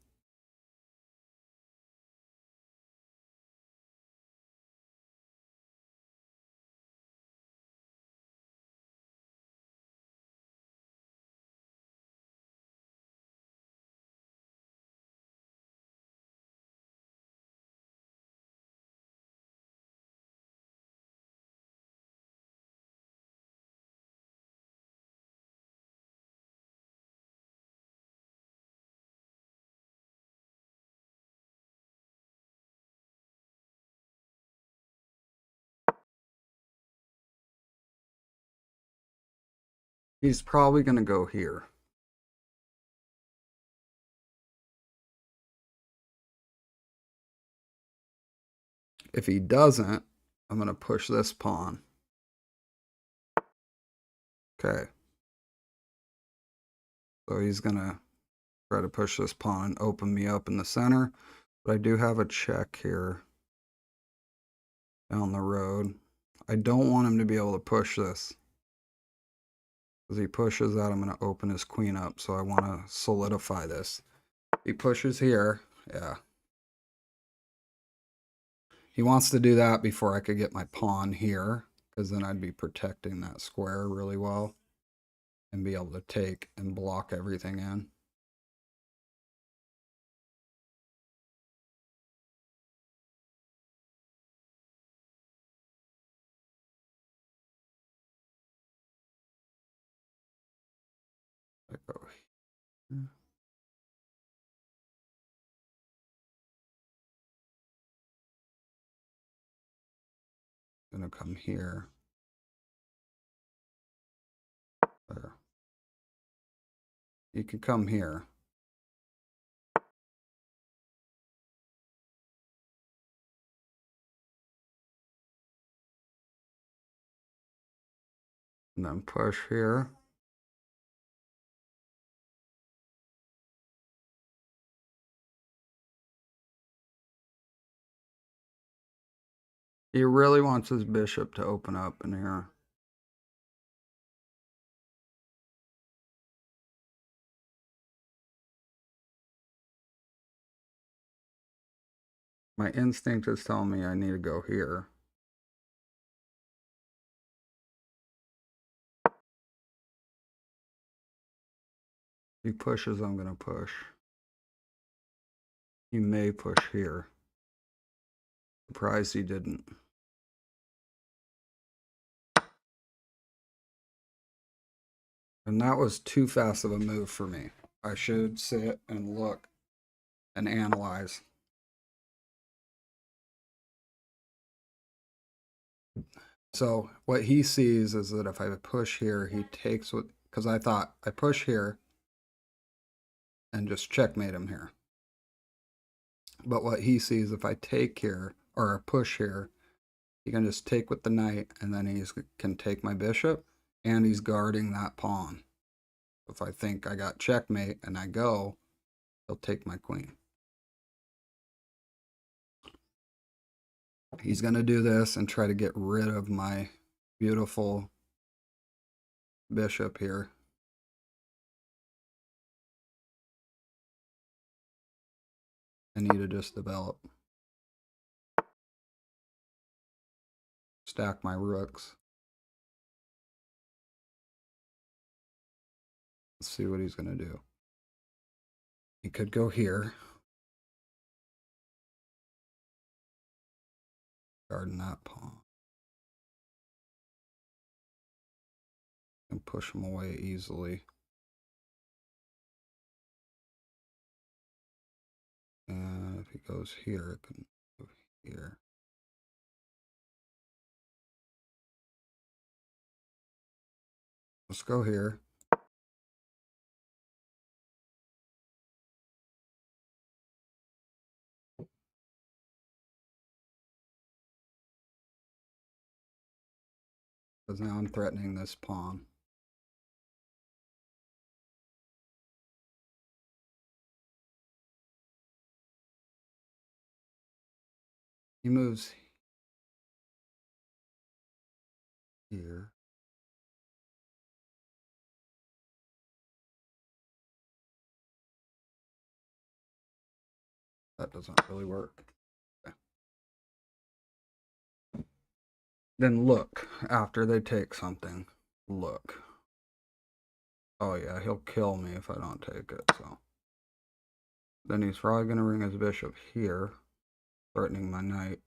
He's probably gonna go here. If he doesn't, I'm gonna push this pawn. Okay. So he's gonna try to push this pawn and open me up in the center. But I do have a check here down the road. I don't want him to be able to push this. As he pushes that, I'm going to open his queen up. So I want to solidify this. He pushes here. Yeah. He wants to do that before I could get my pawn here, because then I'd be protecting that square really well and be able to take and block everything in. I go here. Gonna come here. There. You can come here. And then push here. He really wants his bishop to open up in here. My instinct is telling me I need to go here. If he pushes, I'm going to push. He may push here. Surprised he didn't. And that was too fast of a move for me. I should sit and look and analyze. So what he sees is that if I push here, he takes what, because I thought I push here and just checkmate him here. But what he sees, if I take here or push here, he can just take with the knight and then he can take my bishop and he's guarding that pawn. If I think I got checkmate and I go, he'll take my queen. He's going to do this and try to get rid of my beautiful bishop here. I need to just develop. Stack my rooks. Let's see what he's going to do. He could go here. Guarding that pawn. And push him away easily. And if he goes here, it can go here. Let's go here. Because now I'm threatening this pawn. He moves here. That doesn't really work. Okay. Then look, after they take something, look. Oh yeah, he'll kill me if I don't take it, so. Then he's probably going to bring his bishop here, threatening my knight,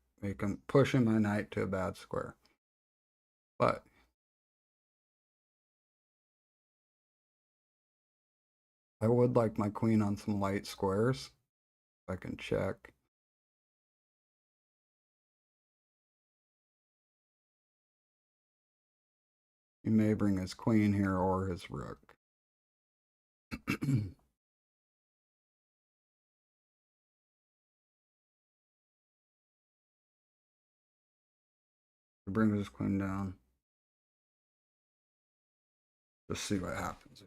pushing my knight to a bad square. But I would like my queen on some light squares. If I can check. He may bring his queen here or his rook. He brings his queen down. Just see what happens.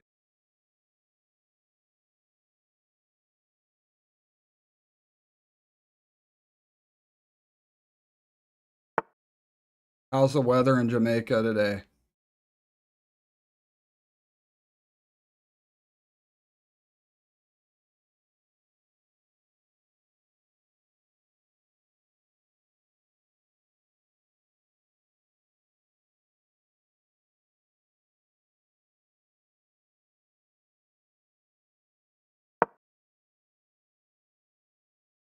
How's the weather in Jamaica today?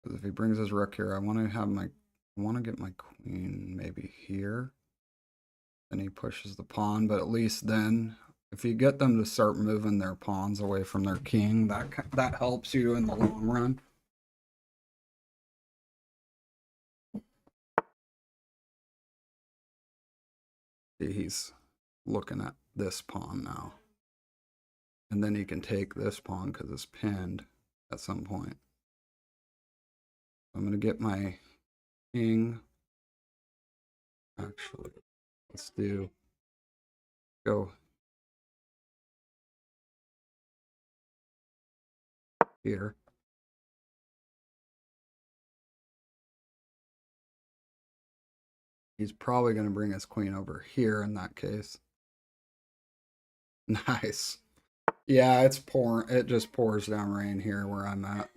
Because if he brings his rook here, I want to get my queen maybe here. Then he pushes the pawn, but at least then, if you get them to start moving their pawns away from their king, that helps you in the long run. See, he's looking at this pawn now. And then he can take this pawn because it's pinned at some point. I'm going to get my king. Actually, let's go here. He's probably going to bring his queen over here in that case. Nice. Yeah, it's pouring. It just pours down rain here where I'm at.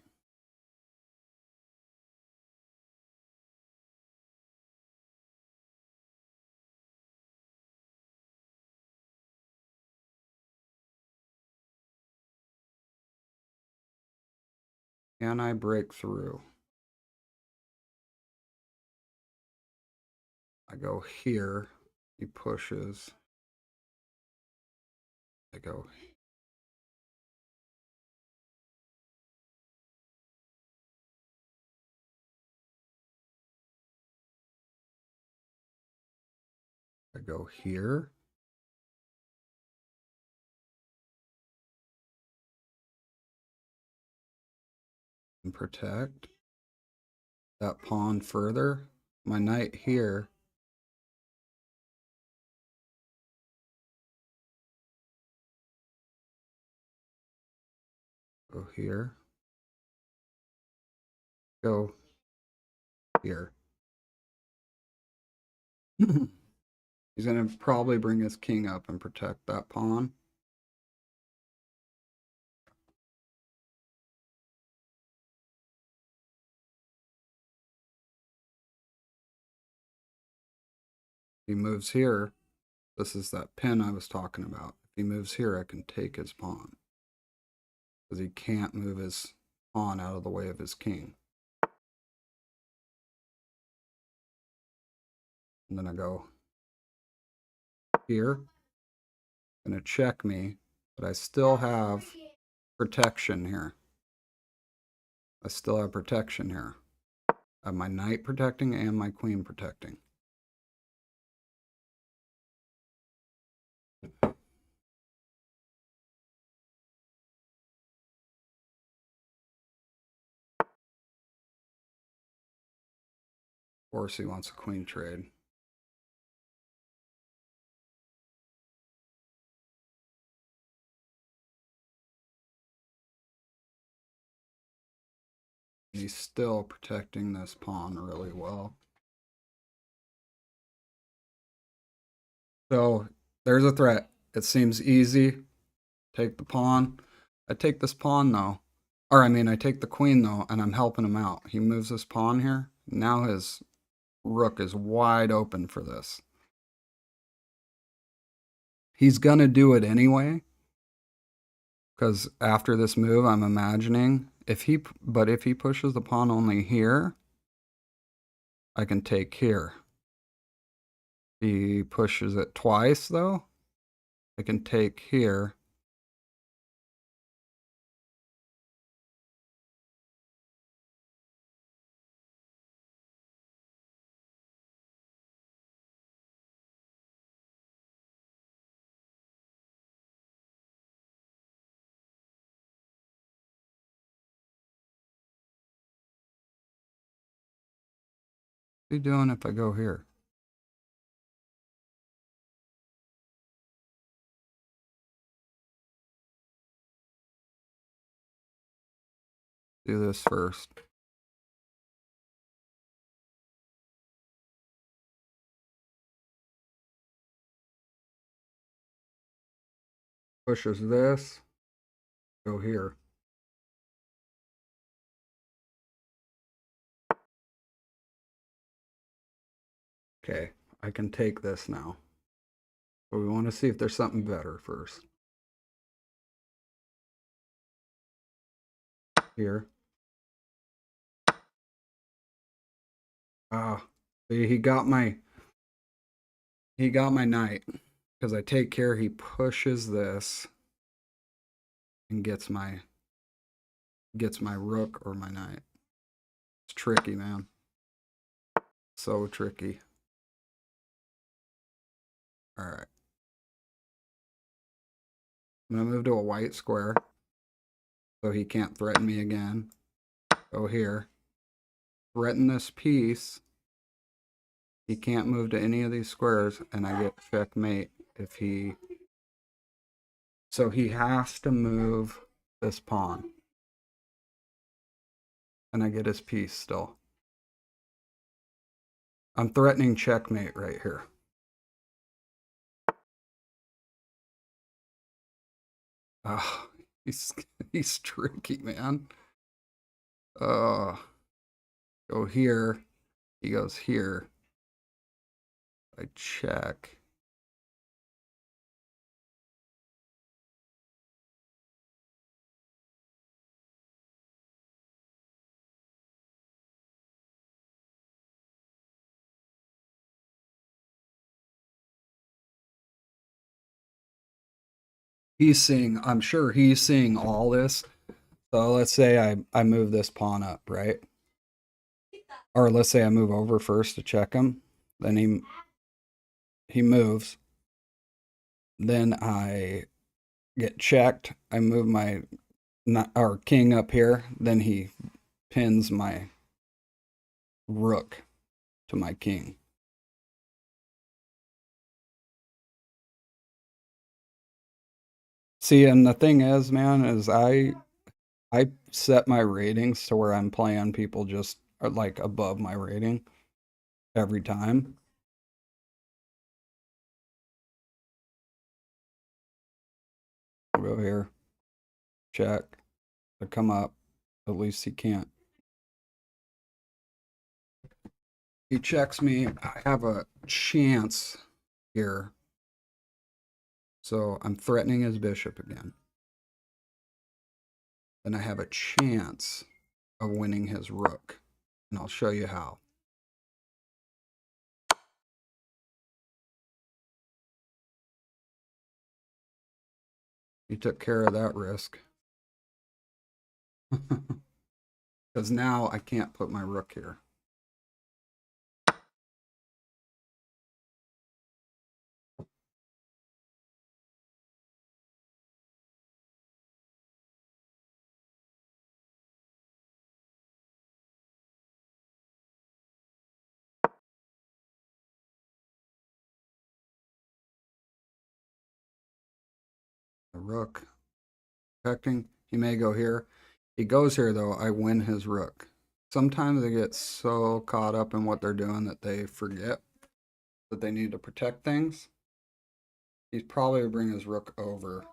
Can I break through? I go here. He pushes. I go. I go here. And protect that pawn further. My knight here. Go here. Go here. He's going to probably bring his king up and protect that pawn. He moves here. This is that pin I was talking about. If he moves here, I can take his pawn. Because he can't move his pawn out of the way of his king. And then I go here. Going to check me, but I still have protection here. I still have protection here. I have my knight protecting and my queen protecting. Of course, he wants a queen trade. He's still protecting this pawn really well. So there's a threat. It seems easy. Take the pawn. I take this pawn though. Or I mean, I take the queen though, and I'm helping him out. He moves his pawn here. Now his rook is wide open for this. He's gonna do it anyway. Because after this move, I'm imagining if he pushes the pawn only here, I can take here. He pushes it twice though, I can take here. What are you doing if I go here? Do this first. Pushes this. Go here. Okay, I can take this now. But we want to see if there's something better first. Here. Ah, see, he got my knight. Because I take care, he pushes this and gets my rook or my knight. It's tricky, man. So tricky. All right. I'm going to move to a white square so he can't threaten me again. Go here. Threaten this piece. He can't move to any of these squares, and I get checkmate if he... So he has to move this pawn. And I get his piece still. I'm threatening checkmate right here. Oh, he's tricky, man. Go here. He goes here. I check. He's seeing, I'm sure he's seeing all this. So let's say I move this pawn up, right? Or let's say I move over first to check him. Then he moves. Then I get checked. I move my our king up here. Then he pins my rook to my king. See, and the thing is, man, is I set my ratings to where I'm playing people just like above my rating every time. I'll go here, check, I come up. At least he can't. He checks me. I have a chance here. So I'm threatening his bishop again. Then I have a chance of winning his rook. And I'll show you how. He took care of that risk. Because now I can't put my rook here. The rook protecting. He may go here. He goes here though. I win his rook. Sometimes they get so caught up in what they're doing that they forget that they need to protect things. He's probably gonna bring his rook over.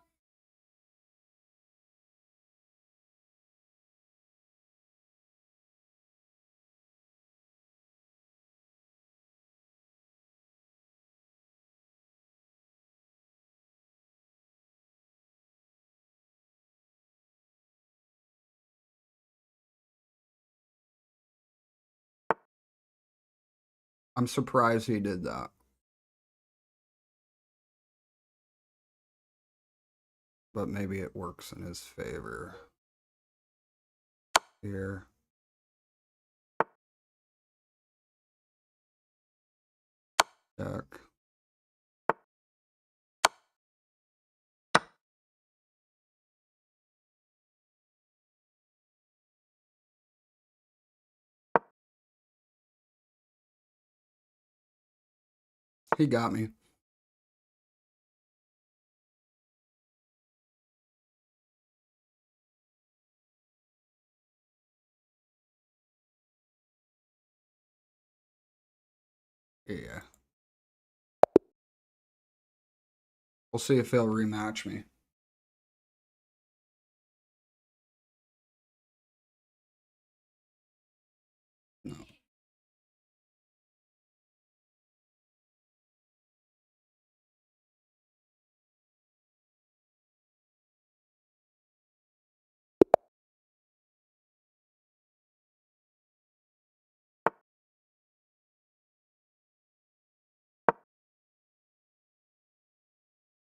I'm surprised he did that. But maybe it works in his favor. Here. Check. He got me. Yeah. We'll see if he'll rematch me. No.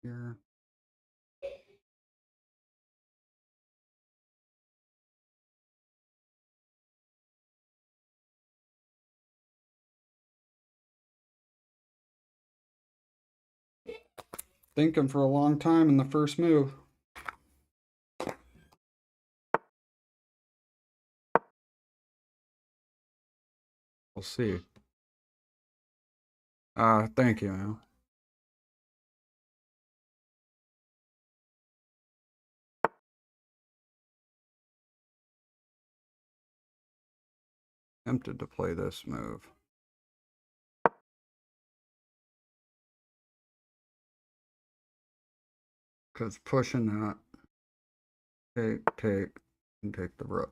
Here. Thinking for a long time in the first move. We'll see. Thank you, man. Tempted to play this move. Because pushing that, take, and take the rook.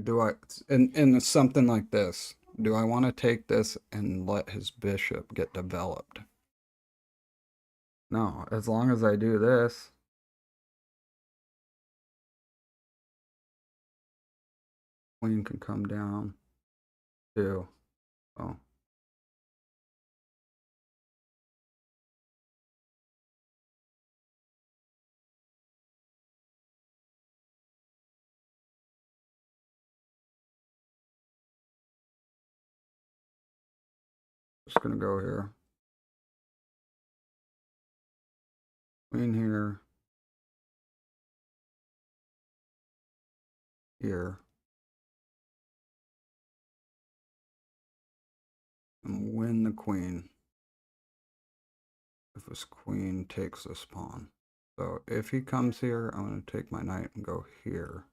Do I, in something like this, do I want to take this and let his bishop get developed? No, as long as I do this. Queen can come down too. Oh. Just gonna go here. Queen here. Here. And win the queen. If this queen takes this pawn. So if he comes here, I'm going to take my knight and go here.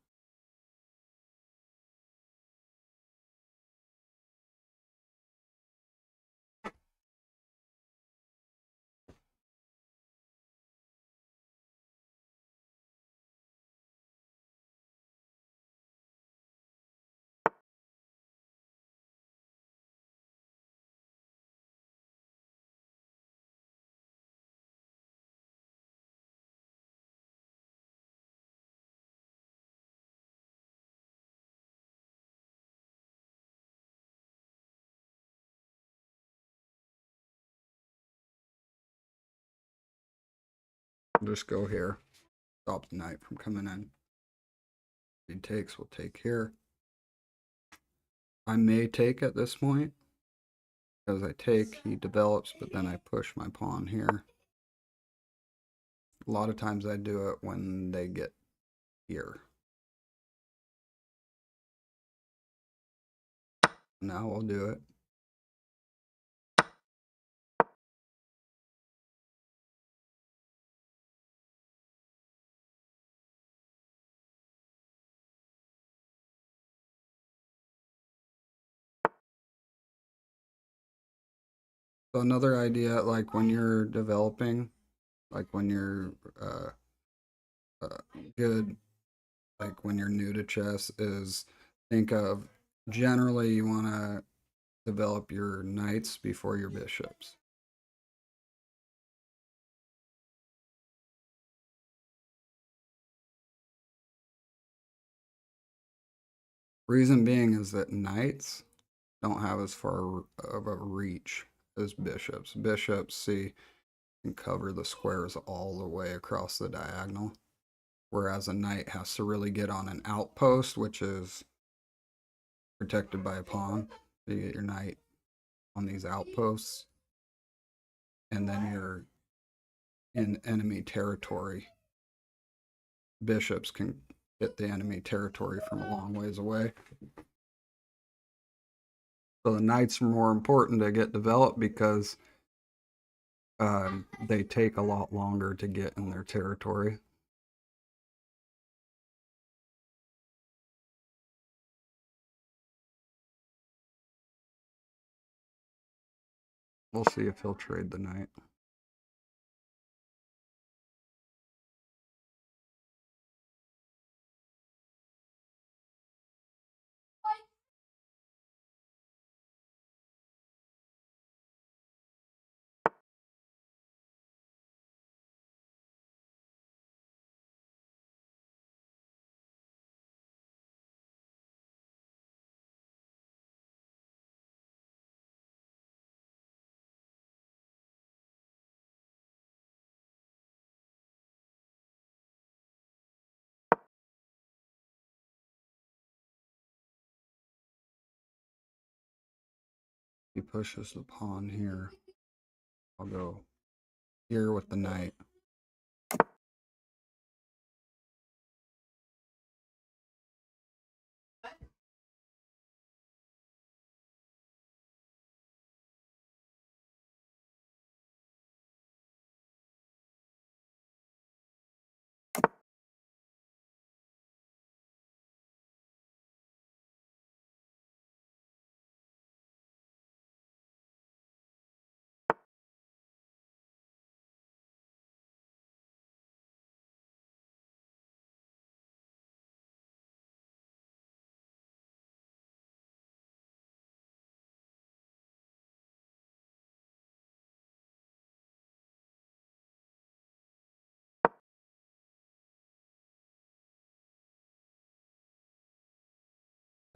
I'll just go here. Stop the knight from coming in. If he takes, we'll take here. I may take at this point. Because I take, he develops, but then I push my pawn here. A lot of times I do it when they get here. Now we'll do it. So another idea, like when you're developing, like when you're uh, good, like when you're new to chess, is think of generally you want to develop your knights before your bishops. Reason being is that knights don't have as far of a reach as bishops. Bishops see can cover the squares all the way across the diagonal, whereas a knight has to really get on an outpost, which is protected by a pawn. So you get your knight on these outposts, and then you're in enemy territory. Bishops can hit the enemy territory from a long ways away. So the knights are more important to get developed because they take a lot longer to get in their territory. We'll see if he'll trade the knight. He pushes the pawn here. I'll go here with the knight.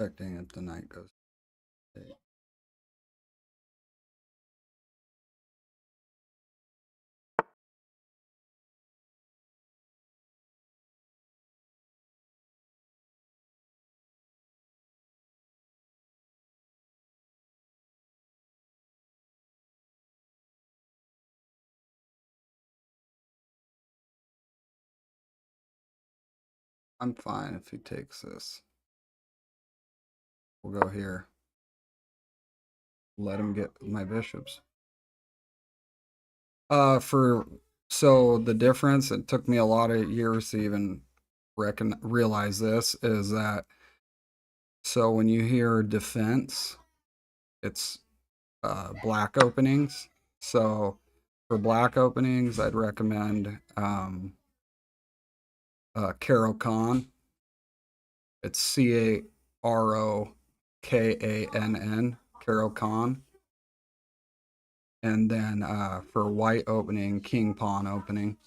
Expecting if the knight goes. I'm fine if he takes this. We'll go here. Let him get my bishops. So the difference, it took me a lot of years to even realize this, is that so when you hear defense, it's black openings. So for black openings, I'd recommend Caro Kann. It's Carokkann, Caro Kann. And then for white opening, King Pawn opening.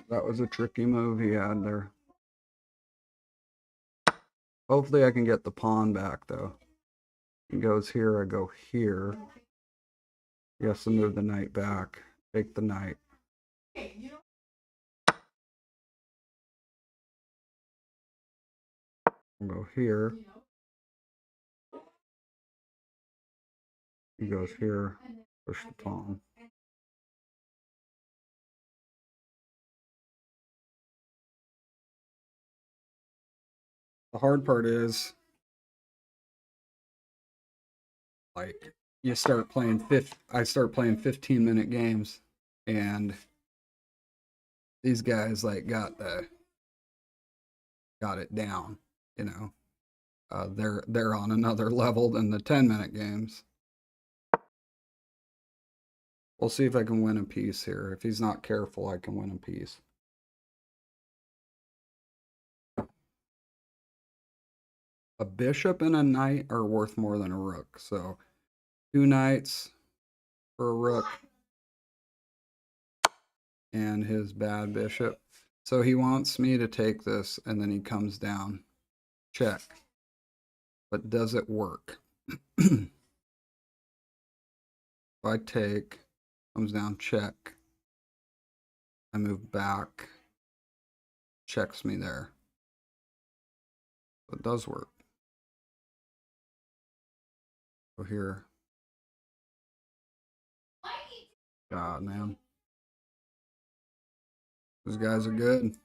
That was a tricky move he had there. Hopefully I can get the pawn back though. He goes here, I go here. He has to move the knight back. Take the knight. I'll go here. He goes here. Push the pawn. The hard part is, like, you start playing I start playing 15-minute games, and these guys like got the got it down. You know, they're on another level than the 10-minute games. We'll see if I can win a piece here. If he's not careful, I can win a piece. A bishop and a knight are worth more than a rook. So 2 knights for a rook and his bad bishop. So he wants me to take this and then he comes down. Check. But does it work? If I take, comes down, check. I move back, checks me there. So it does work. So here. God, man. Those guys are good.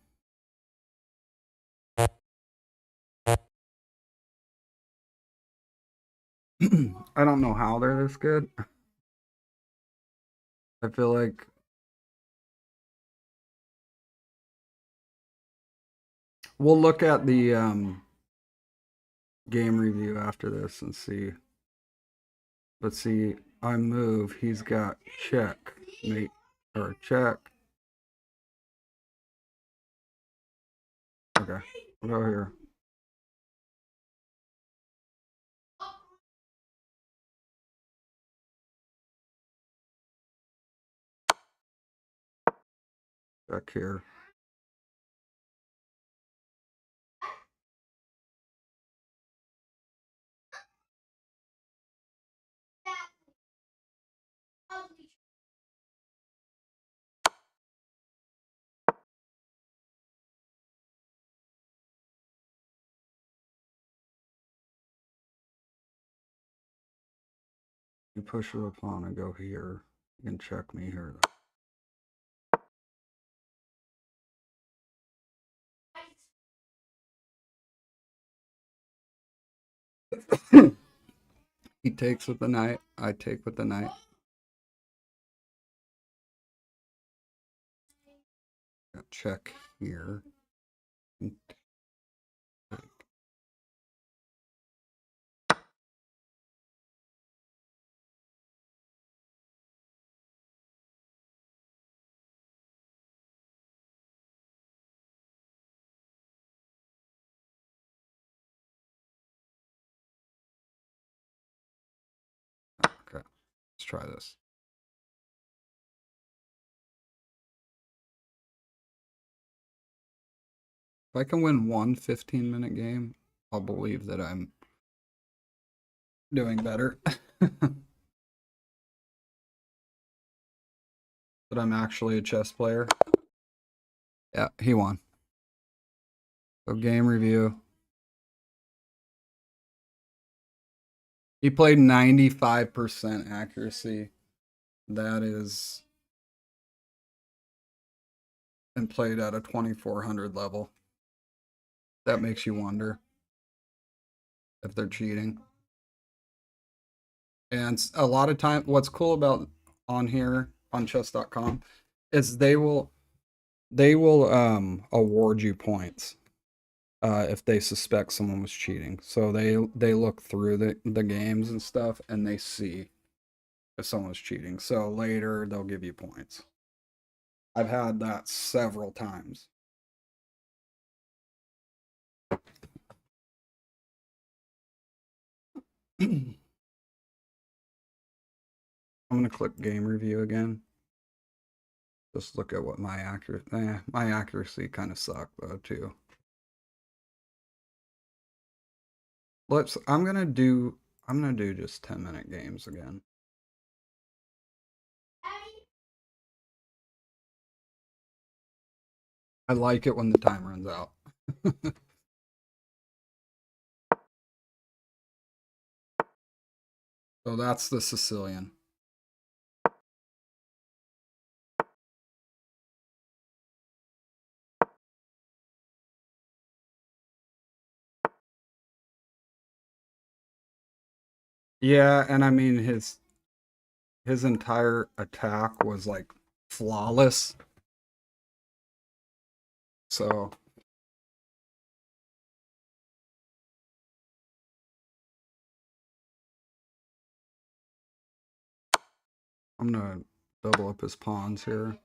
I don't know how they're this good. I feel like we'll look at the game review after this and see. But see, I move, he's got check, mate, or check. Okay, we'll go here. Check here. You push the pawn and go here. You can check me here. He takes with the knight. I take with the knight. Check here. Okay, let's try this. If I can win one 15-minute game, I'll believe that I'm doing better. That I'm actually a chess player. Yeah, he won. So game review. He played 95% accuracy. That is, and played at a 2400 level. That makes you wonder if they're cheating. And a lot of time, what's cool about on here on chess.com is they will award you points if they suspect someone was cheating. So they look through the games and stuff and they see if someone's cheating. So later they'll give you points. I've had that several times. I'm gonna click game review again. Just look at what my accuracy kind of sucked though too. I'm gonna do just 10-minute games again. I like it when the time runs out. So that's the Sicilian. Yeah, and I mean his entire attack was like flawless. So I'm gonna double up his pawns here.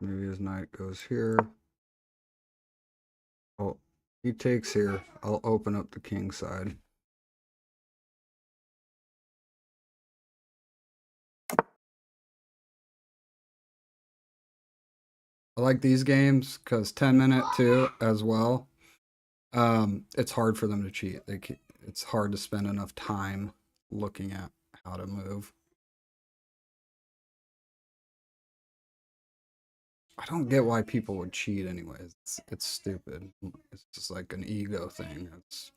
Maybe his knight goes here. Oh, he takes here. I'll open up the king side. I like these games because 10-minute too as well. It's hard for them to cheat. It's hard to spend enough time looking at how to move. I don't get why people would cheat anyways. It's stupid. It's just like an ego thing. It's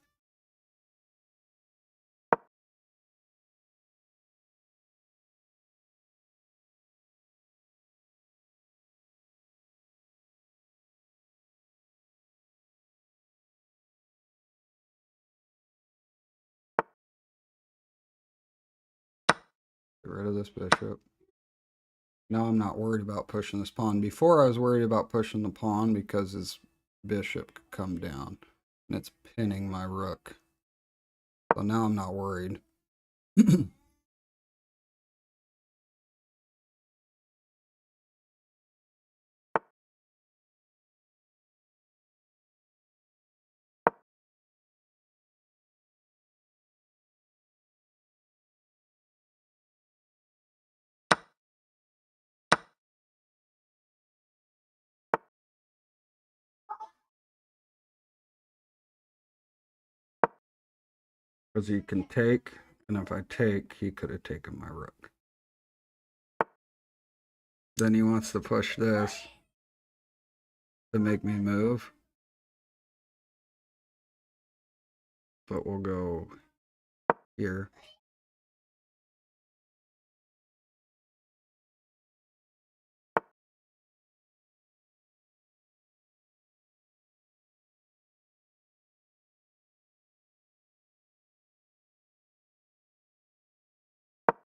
get rid of this bishop. Now I'm not worried about pushing this pawn. Before I was worried about pushing the pawn because his bishop could come down and it's pinning my rook. So now I'm not worried. Because he can take, and if I take, he could have taken my rook. Then he wants to push this to make me move. But we'll go here.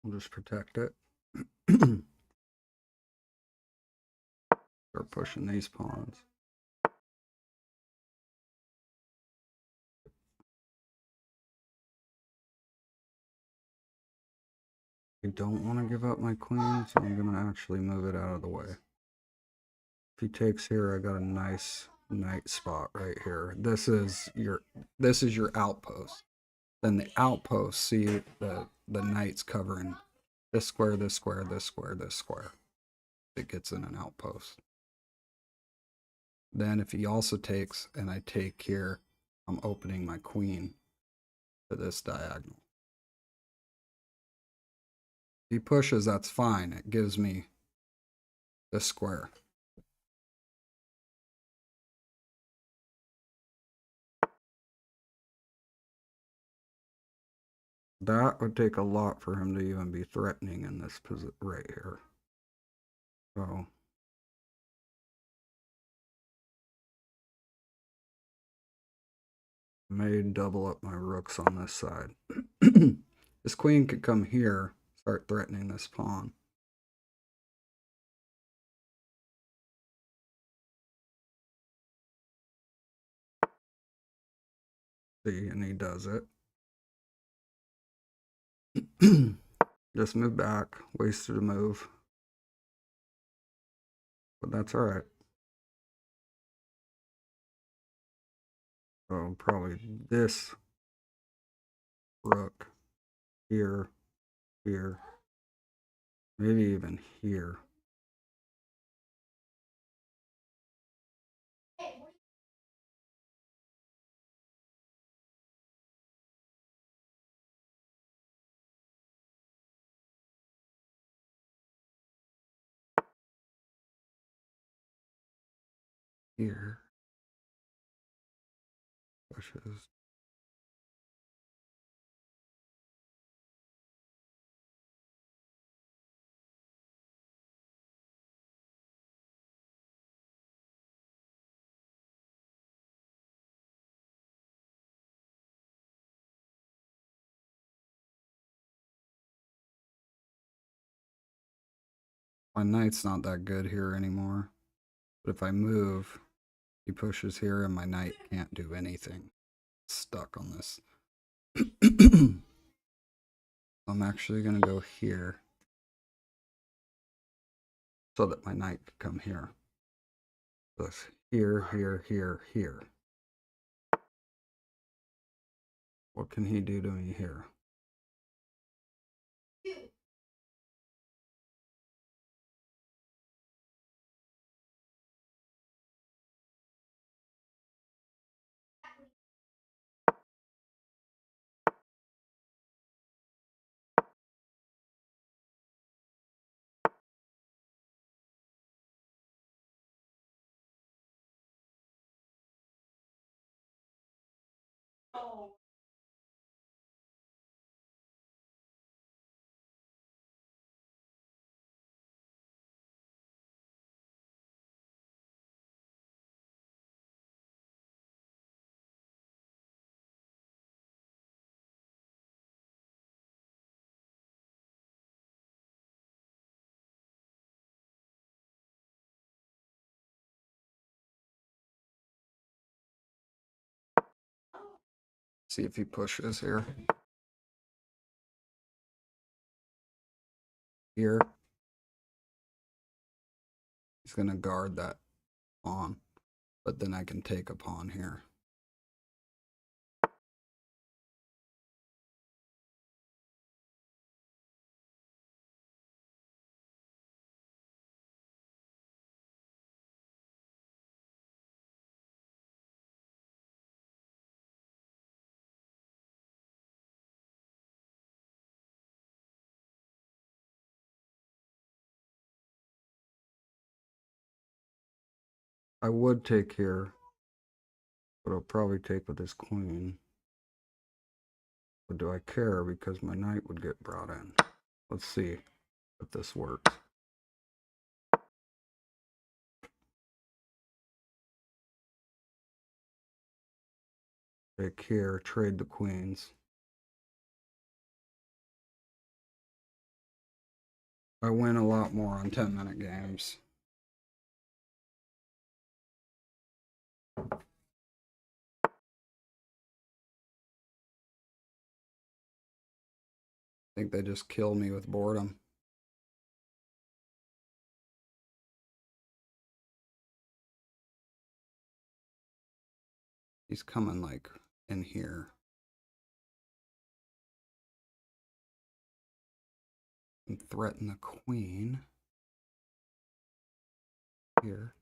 We'll just protect it. Start pushing these pawns. I don't want to give up my queen, so I'm going to actually move it out of the way. If he takes here, I got a nice knight spot right here. This is your outpost. Then the outpost, see the knight's covering this square, this square, this square, this square. It gets in an outpost. Then if he also takes and I take here, I'm opening my queen to this diagonal. If he pushes, that's fine. It gives me this square. That would take a lot for him to even be threatening in this position right here. So I may double up my rooks on this side. This queen could come here, start threatening this pawn. See, and he does it. Just move back, wasted a move. But that's alright. So probably this rook here, here, maybe even here. Here. Pushes. My knight's not that good here anymore. But if I move, he pushes here and my knight can't do anything. It's stuck on this. I'm actually going to go here so that my knight can come here. So it's here, here, here, here. What can he do to me here? See if he pushes here. Here. He's going to guard that pawn, but then I can take a pawn here. I would take here, but I'll probably take with his queen. But do I care because my knight would get brought in? Let's see if this works. Take here, trade the queens. I win a lot more on 10-minute games. I think they just kill me with boredom. He's coming like in here. And threaten the queen. Here.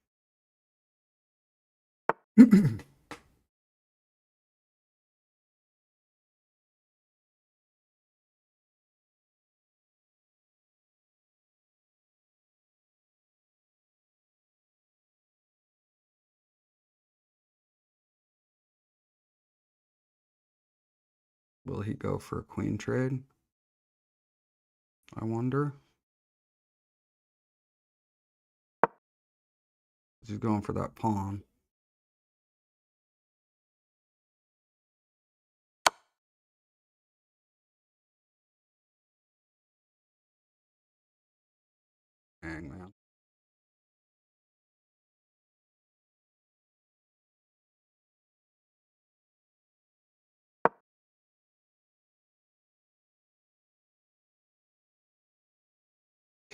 Will he go for a queen trade? I wonder. He's going for that pawn. Dang, man.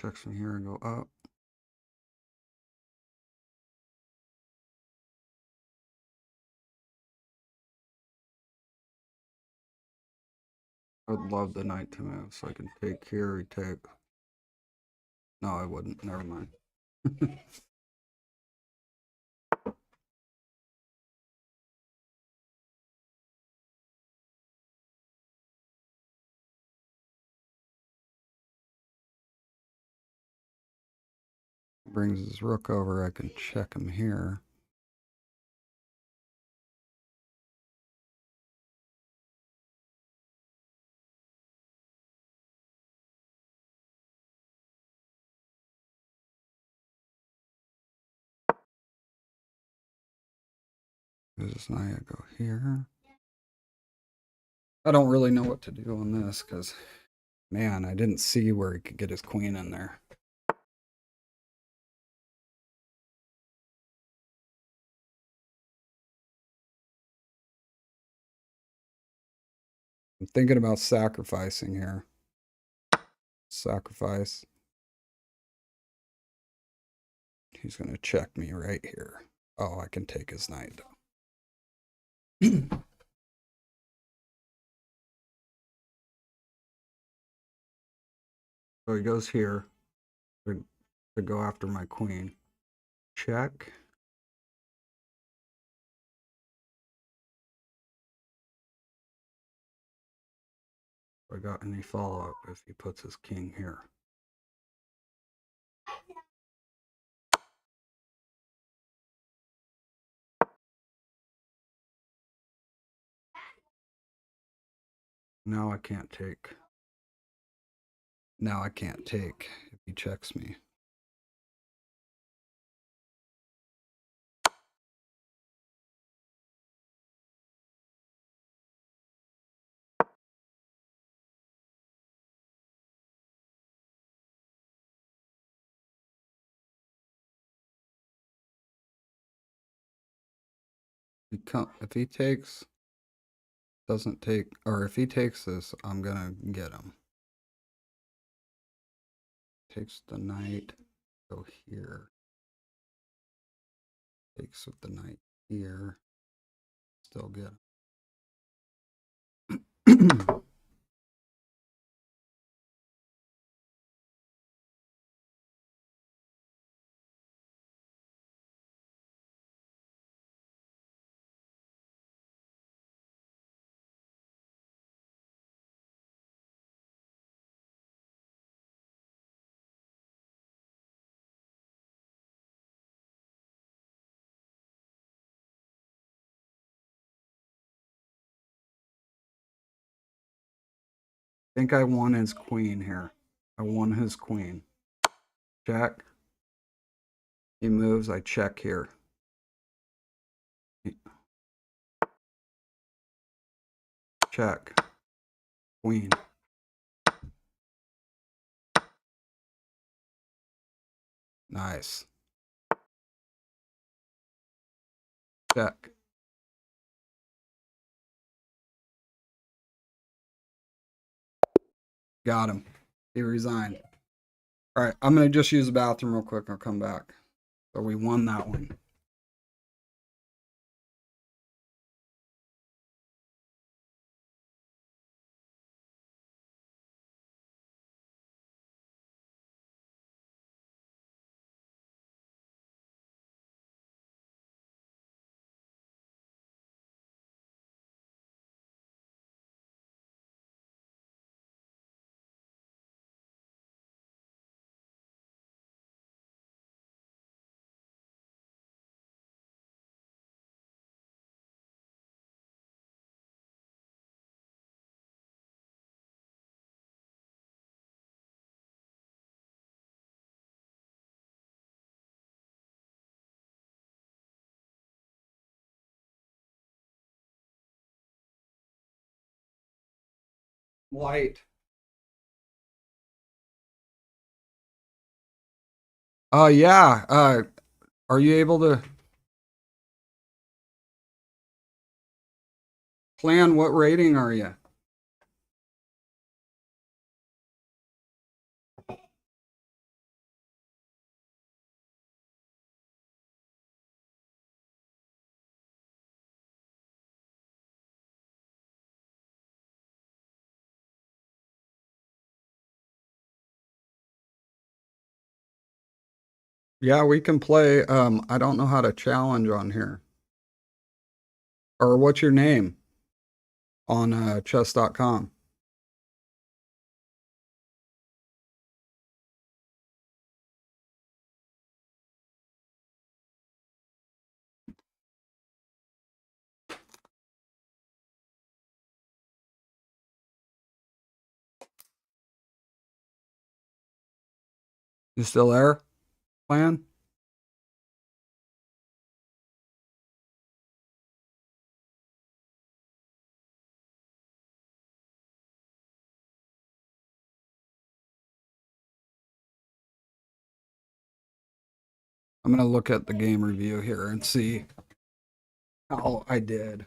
Checks from here and go up. I would love the knight to move so I can take here, retake. No, I wouldn't. Never mind. Brings his rook over. I can check him here. This knight, I go here. I don't really know what to do on this because, man, I didn't see where he could get his queen in there. I'm thinking about sacrificing here. Sacrifice. He's going to check me right here. Oh, I can take his knight though. So he goes here to go after my queen. Check. I got any follow-up if he puts his king here. Now I can't take. Now I can't take if he checks me. If he takes, doesn't take, or if he takes this, I'm gonna get him. Takes the knight, go here. Takes with the knight here. Still get him. I think I won his queen here. I won his queen. Check. He moves, I check here. Check. Queen. Nice. Check. Got him. He resigned. All right, I'm going to just use the bathroom real quick. I'll come back. So we won that one. White. Yeah. Are you able to plan what rating are you? Yeah, we can play. I don't know how to challenge on here. Or what's your name on chess.com? You still there? Plan? I'm going to look at the game review here and see how I did.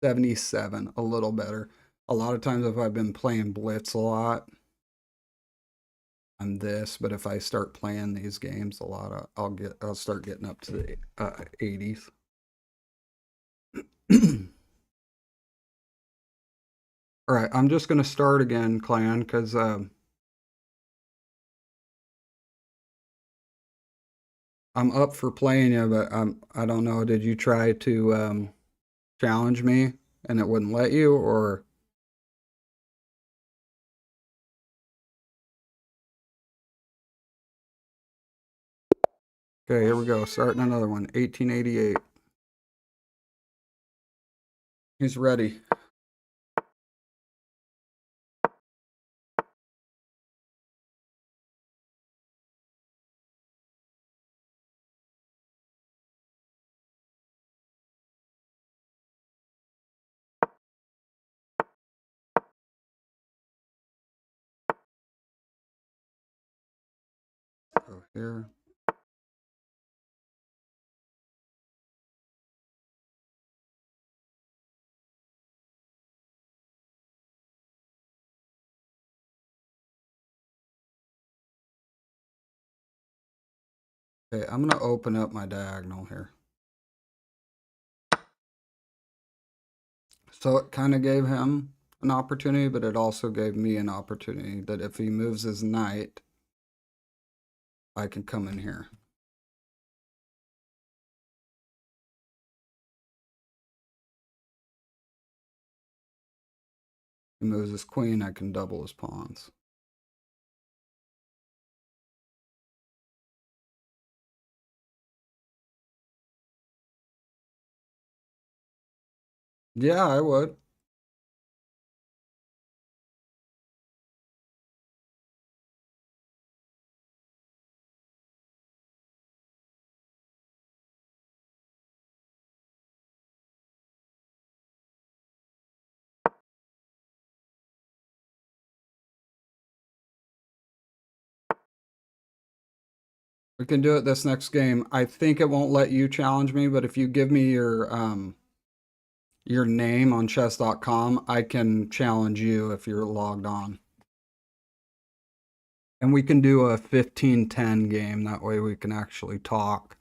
77, a little better. A lot of times if I've been playing Blitz a lot, I'm this, but if I start playing these games a lot, I'll start getting up to the 80s. All right, I'm just gonna start again, clan, because I'm up for playing you, but I don't know. Did you try to challenge me and it wouldn't let you, or? Okay, here we go. Starting another one. 1888. He's ready. Go here. Okay, I'm gonna open up my diagonal here. So it kind of gave him an opportunity, but it also gave me an opportunity that if he moves his knight, I can come in here. He moves his queen, I can double his pawns. Yeah, I would. We can do it this next game. I think it won't let you challenge me, but if you give me your name on chess.com, I can challenge you if you're logged on. And we can do a 15-10 game. That way we can actually talk.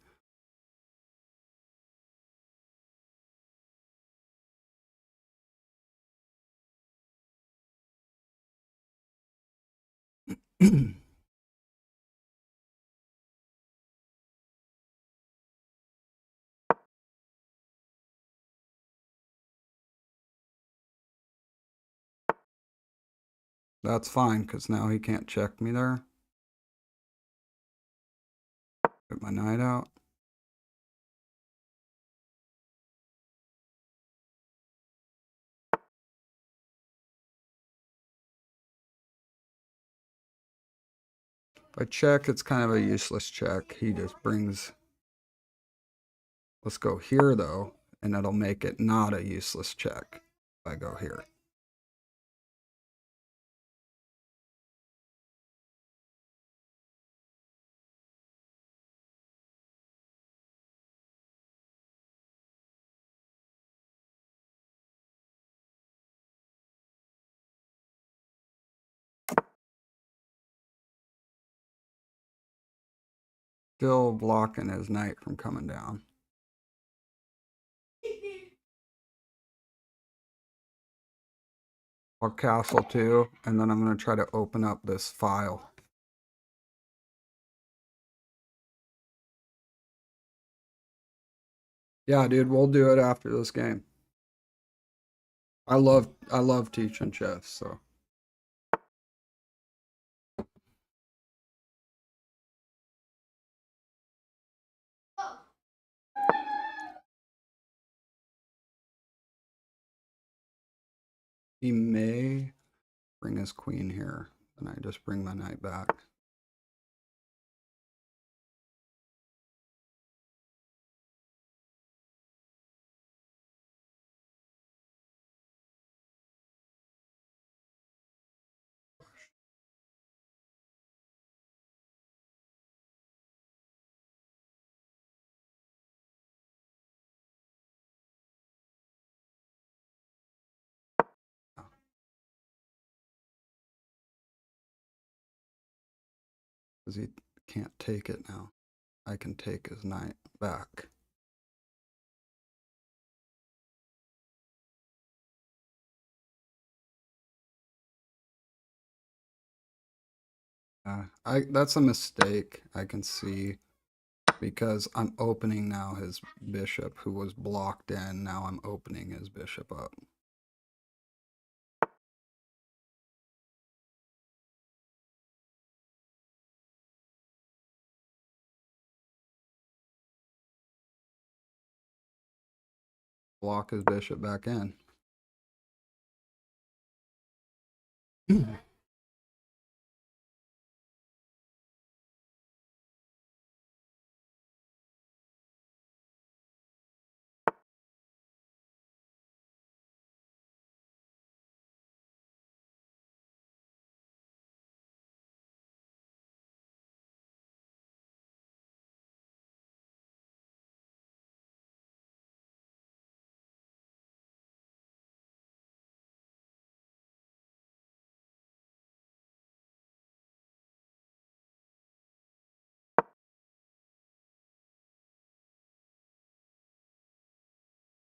That's fine, because now he can't check me there. Get my knight out. If I check, it's kind of a useless check. He just brings... Let's go here, though, and it'll make it not a useless check if I go here. Still blocking his knight from coming down. I'll castle too, and then I'm going to try to open up this file. Yeah, dude, we'll do it after this game. I love teaching chess, so. He may bring his queen here, and I just bring my knight back. Because he can't take it now. I can take his knight back. That's a mistake I can see because I'm opening now his bishop who was blocked in. Now I'm opening his bishop up. Block his bishop back in.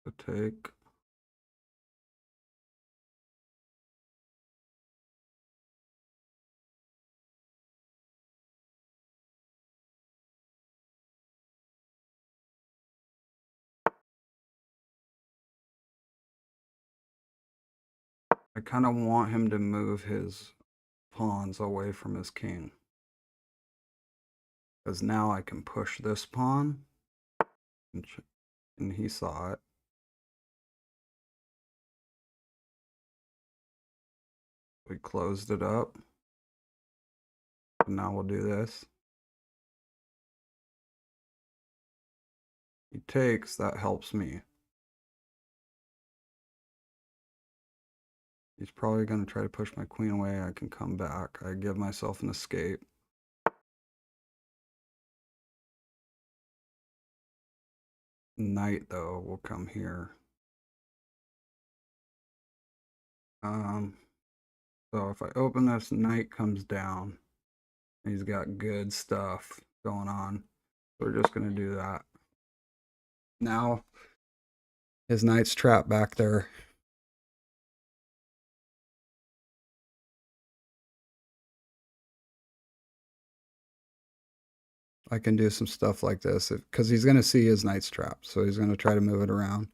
To take. I kind of want him to move his pawns away from his king. Because now I can push this pawn. And he saw it. We closed it up. And now we'll do this. He takes, that helps me. He's probably going to try to push my queen away. I can come back. I give myself an escape. Knight, though, will come here. So if I open this, knight comes down. He's got good stuff going on. We're just going to do that. Now, his knight's trapped back there. I can do some stuff like this because he's going to see his knight's trapped. So he's going to try to move it around.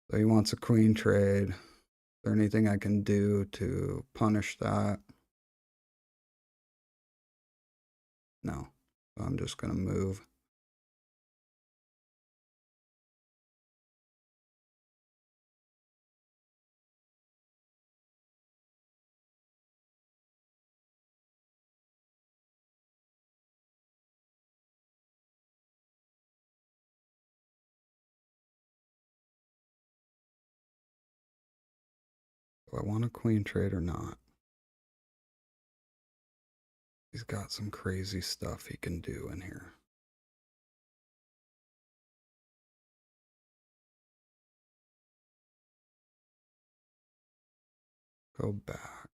So he wants a queen trade. Is there anything I can do to punish that? No. So I'm just going to move. Do I want a queen trade or not? He's got some crazy stuff he can do in here. Go back.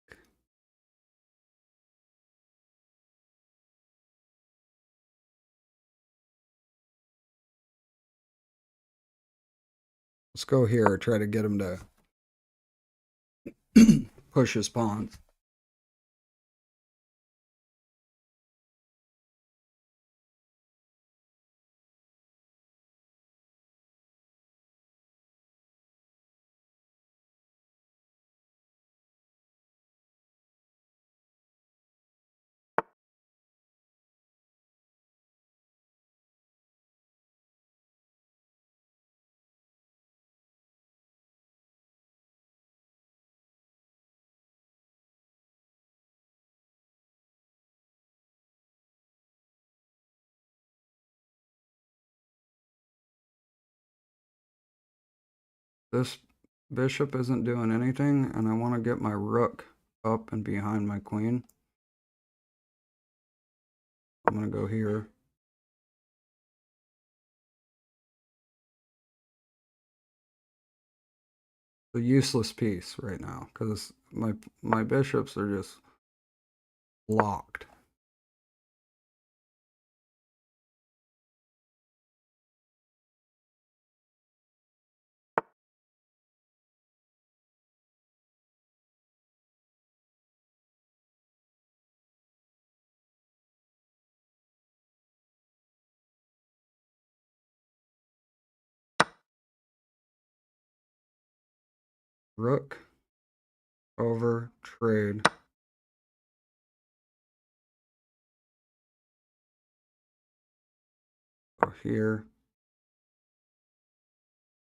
Let's go here, try to get him to push his pawns. This bishop isn't doing anything, and I want to get my rook up and behind my queen. I'm going to go here. The useless piece right now, because my bishops are just locked. Rook over trade. Go here.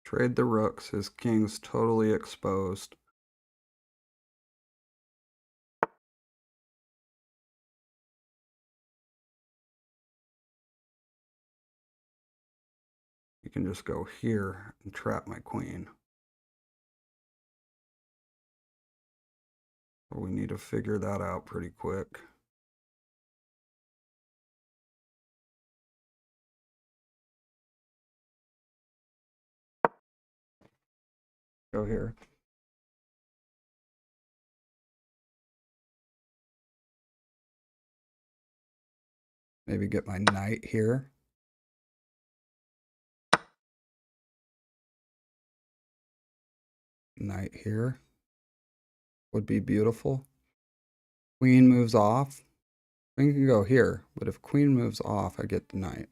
Trade the rooks. His king's totally exposed. You can just go here and trap my queen. But we need to figure that out pretty quick. Go here. Maybe get my knight here. Knight here would be beautiful. Queen moves off. Queen can go here, but if queen moves off, I get the knight.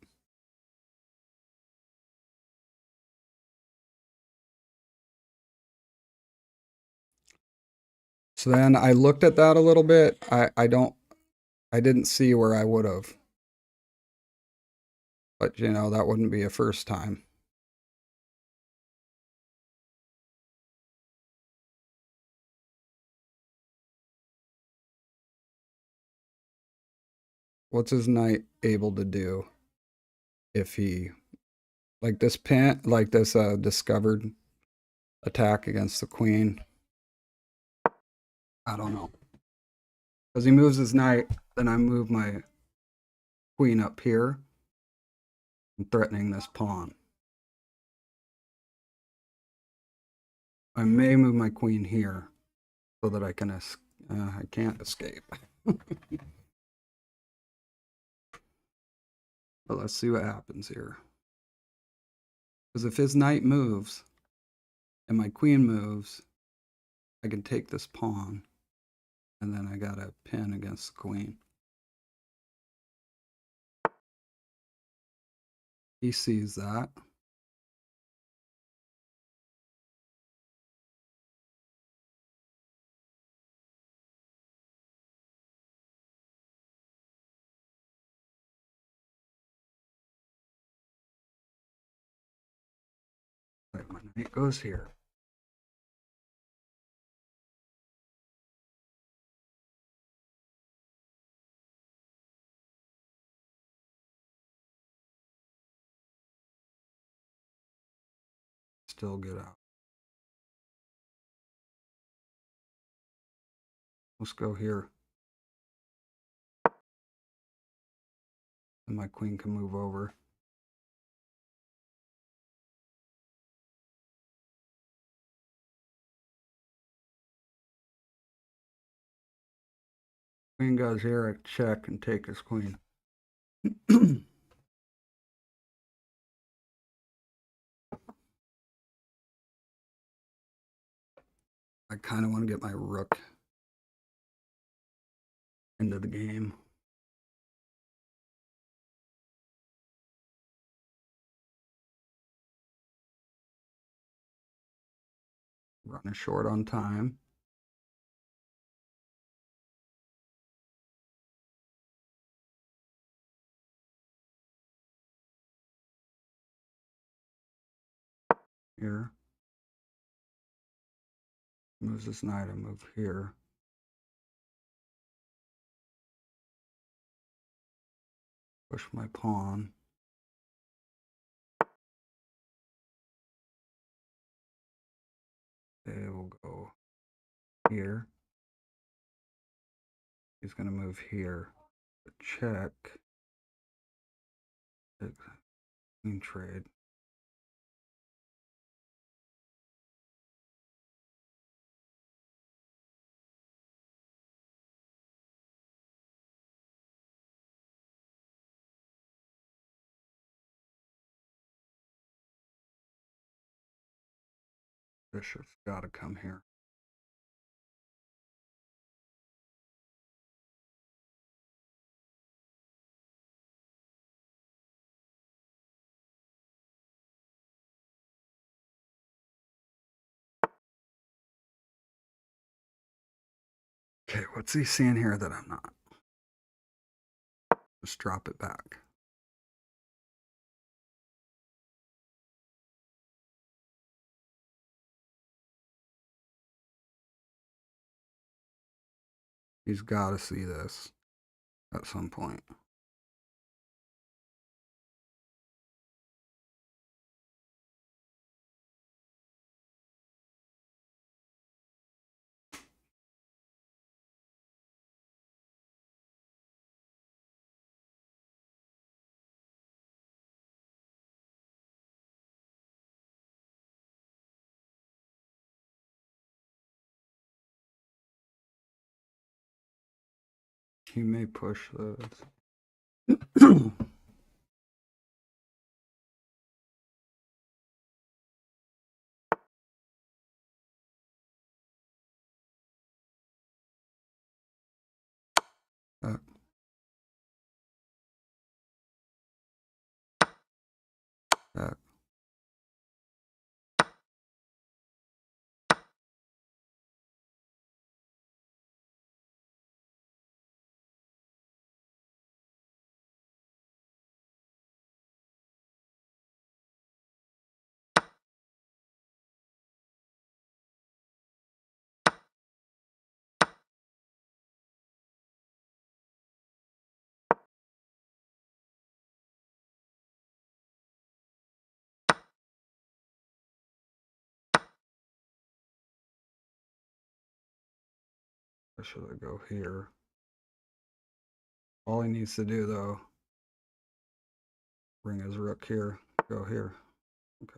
So then I looked at that a little bit. I didn't see where I would have. But you know, that wouldn't be a first time. What's his knight able to do if he, like this pin, like this discovered attack against the queen? I don't know. Because he moves his knight, then I move my queen up here. I'm threatening this pawn. I may move my queen here so that I can I can't escape. But let's see what happens here. Because if his knight moves and my queen moves, I can take this pawn, and then I got a pin against the queen. He sees that. Right, my knight goes here. Still get out. Let's go here. And my queen can move over. Queen goes here, I check and take his queen. I kind of want to get my rook into the game. Running short on time. Here. Moves this knight, I move here. Push my pawn. They will go here. He's going to move here. Check. Queen trade. Bishop's got to come here. Okay, what's he seeing here that I'm not? Just drop it back. He's got to see this at some point. He may push this. Back. Back. Or should I go here? All he needs to do, though, bring his rook here, go here. Okay.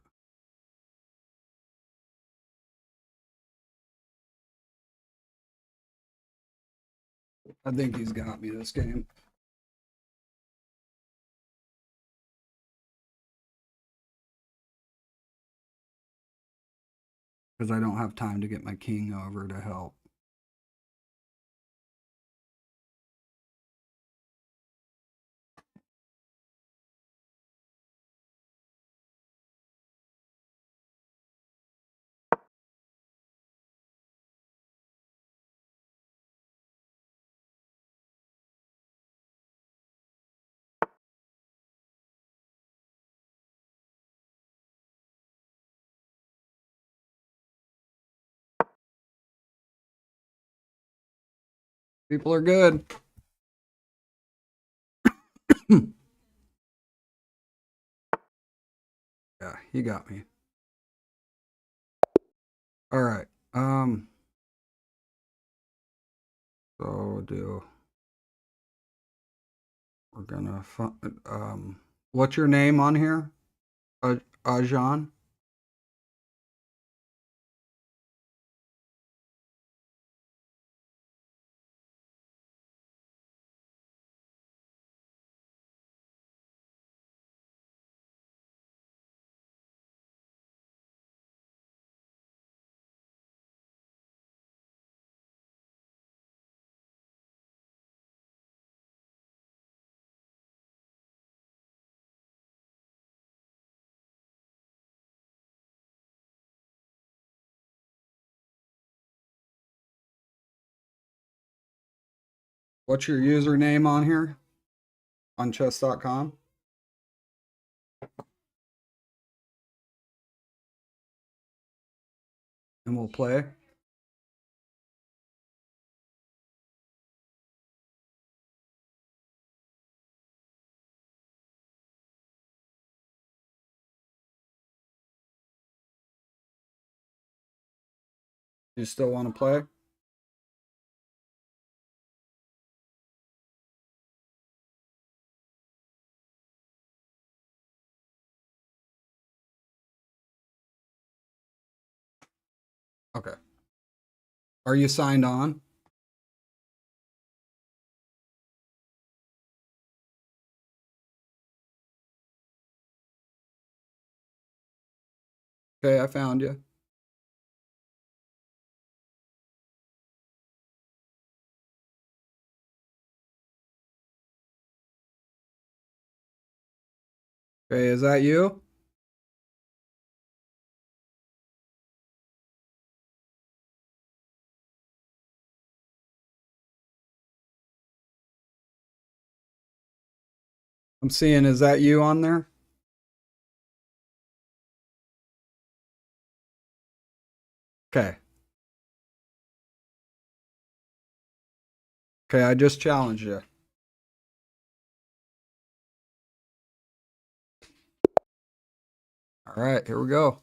I think he's got me this game. Because I don't have time to get my king over to help. People are good. Yeah, he got me. All right. So we're gonna what's your name on here? Ajan? What's your username on here? On chess.com? And we'll play. You still want to play? Okay. Are you signed on? Okay, I found you. Okay, is that you? I'm seeing, is that you on there? Okay. Okay, I just challenged you. All right, here we go.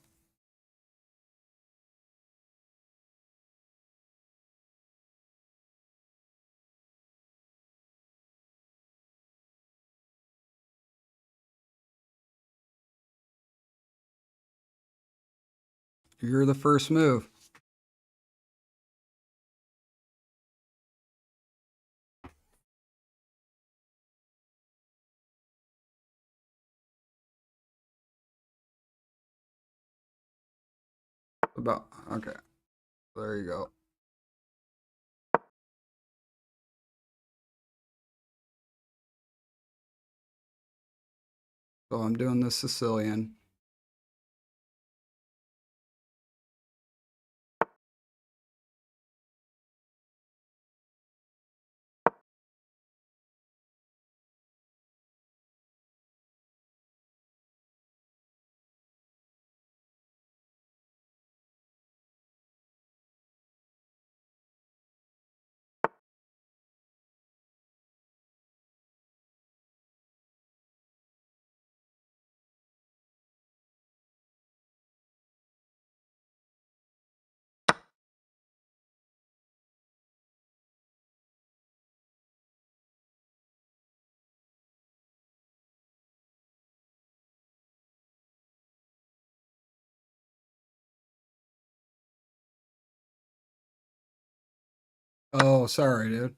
You're the first move. About, okay, there you go. So I'm doing the Sicilian. Oh, sorry, dude.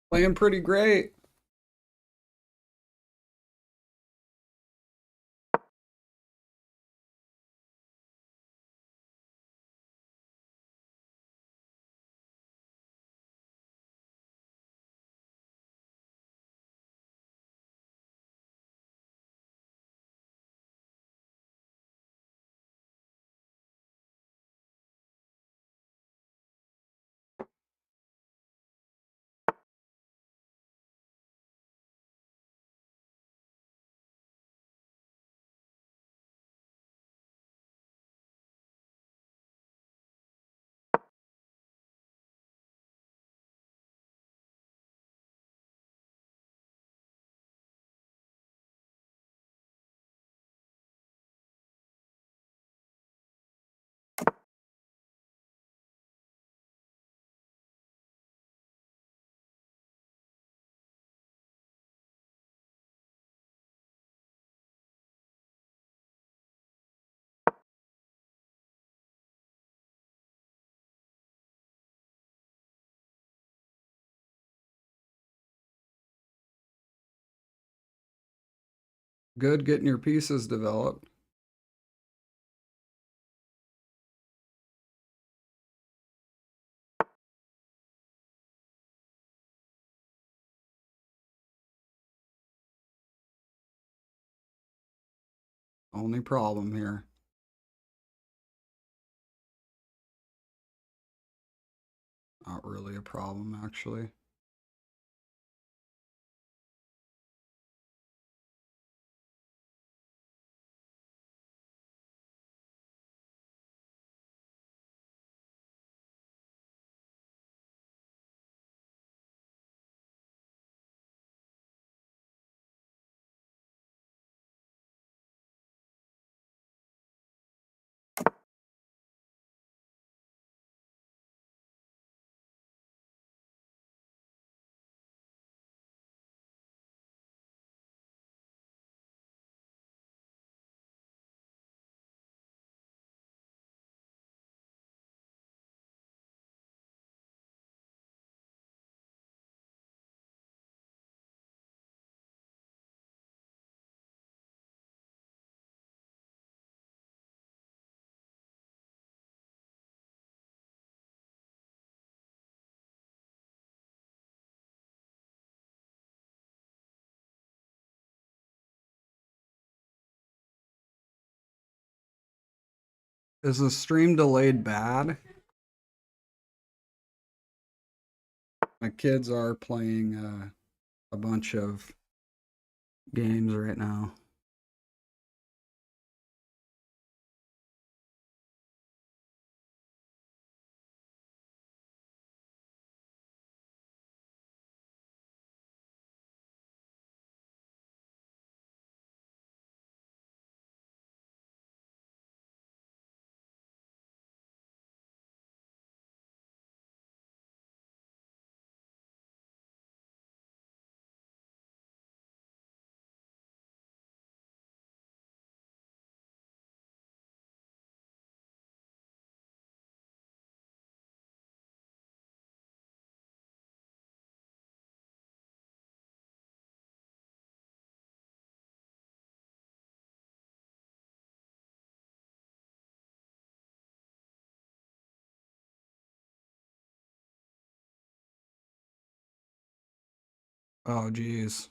Playing pretty great. Good getting your pieces developed. Only problem here. Not really a problem, actually. Is the stream delayed bad? My kids are playing a bunch of games right now. Oh, geez.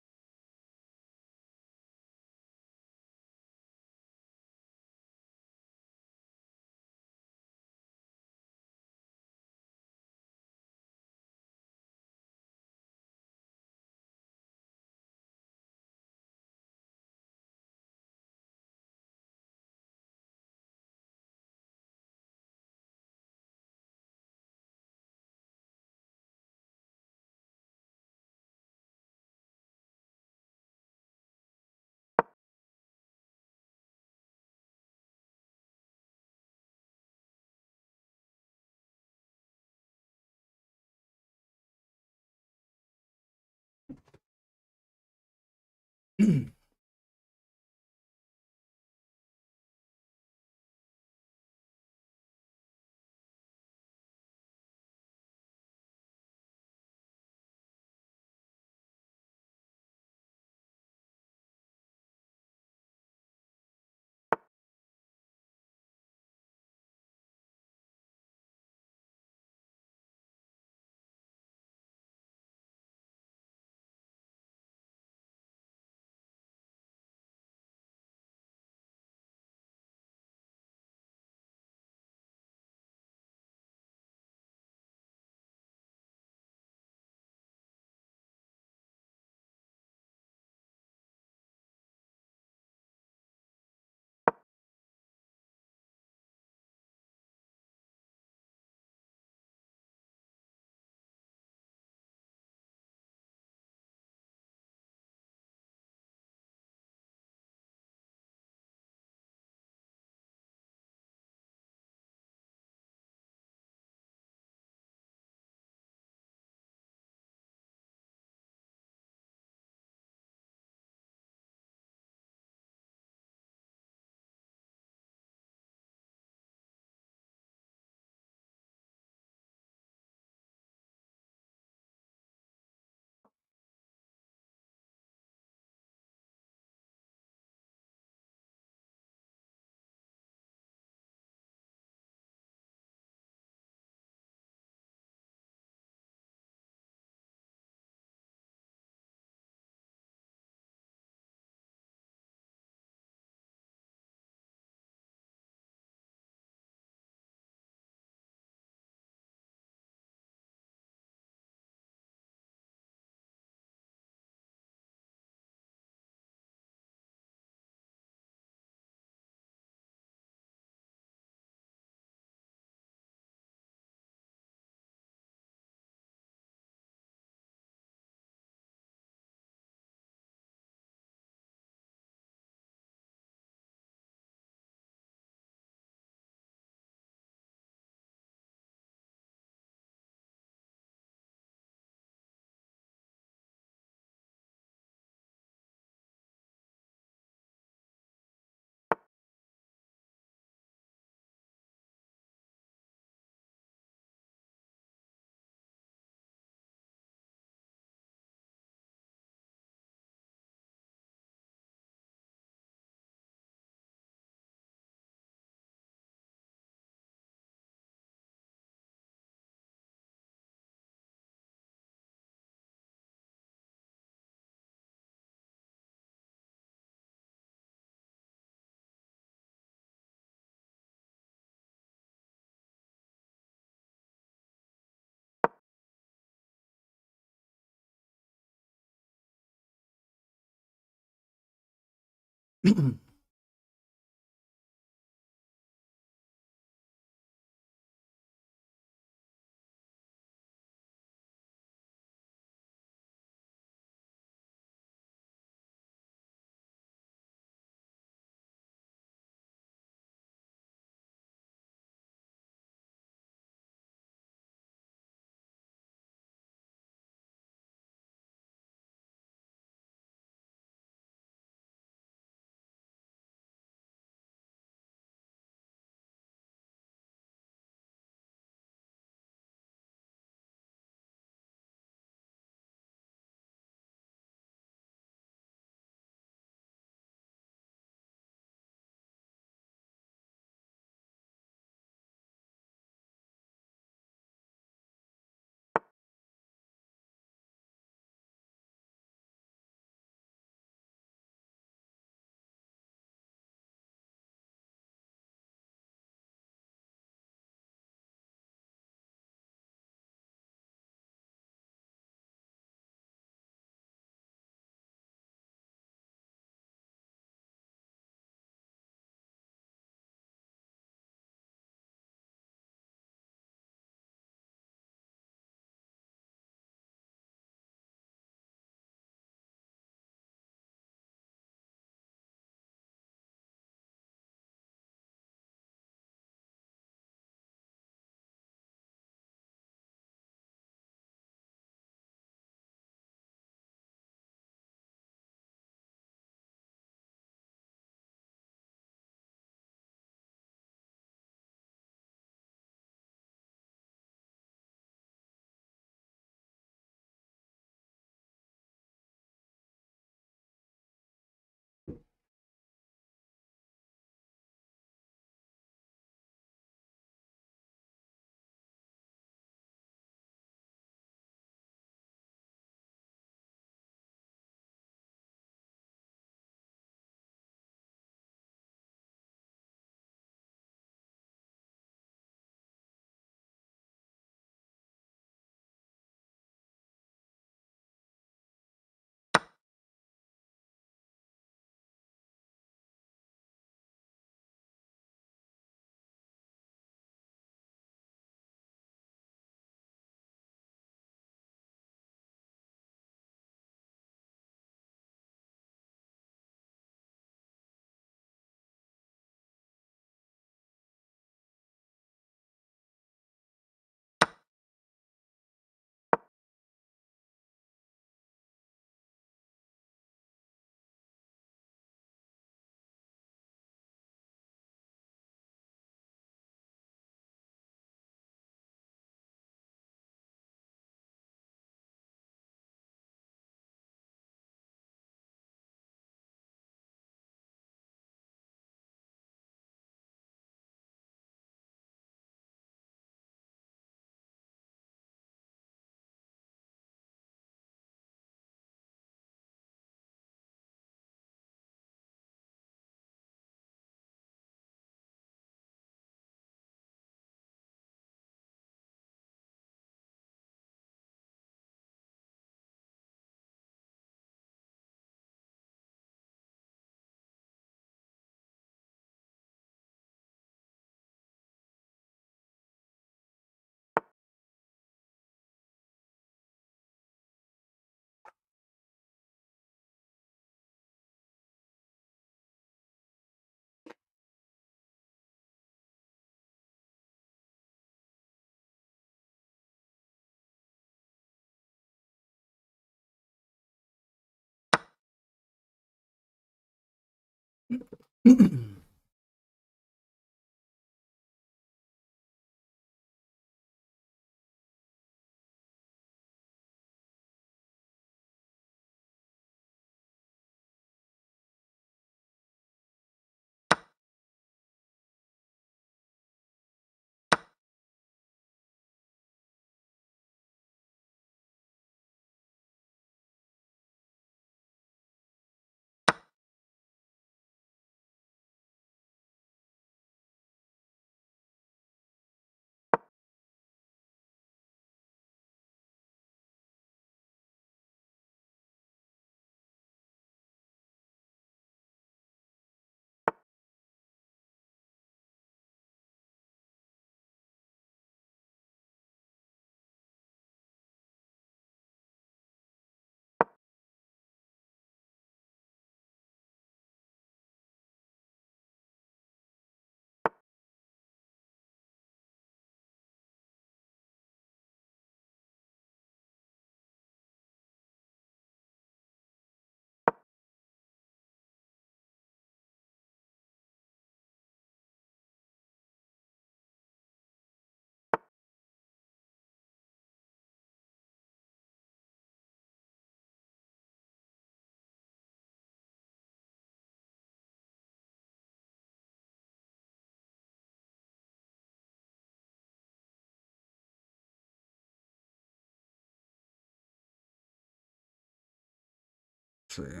see.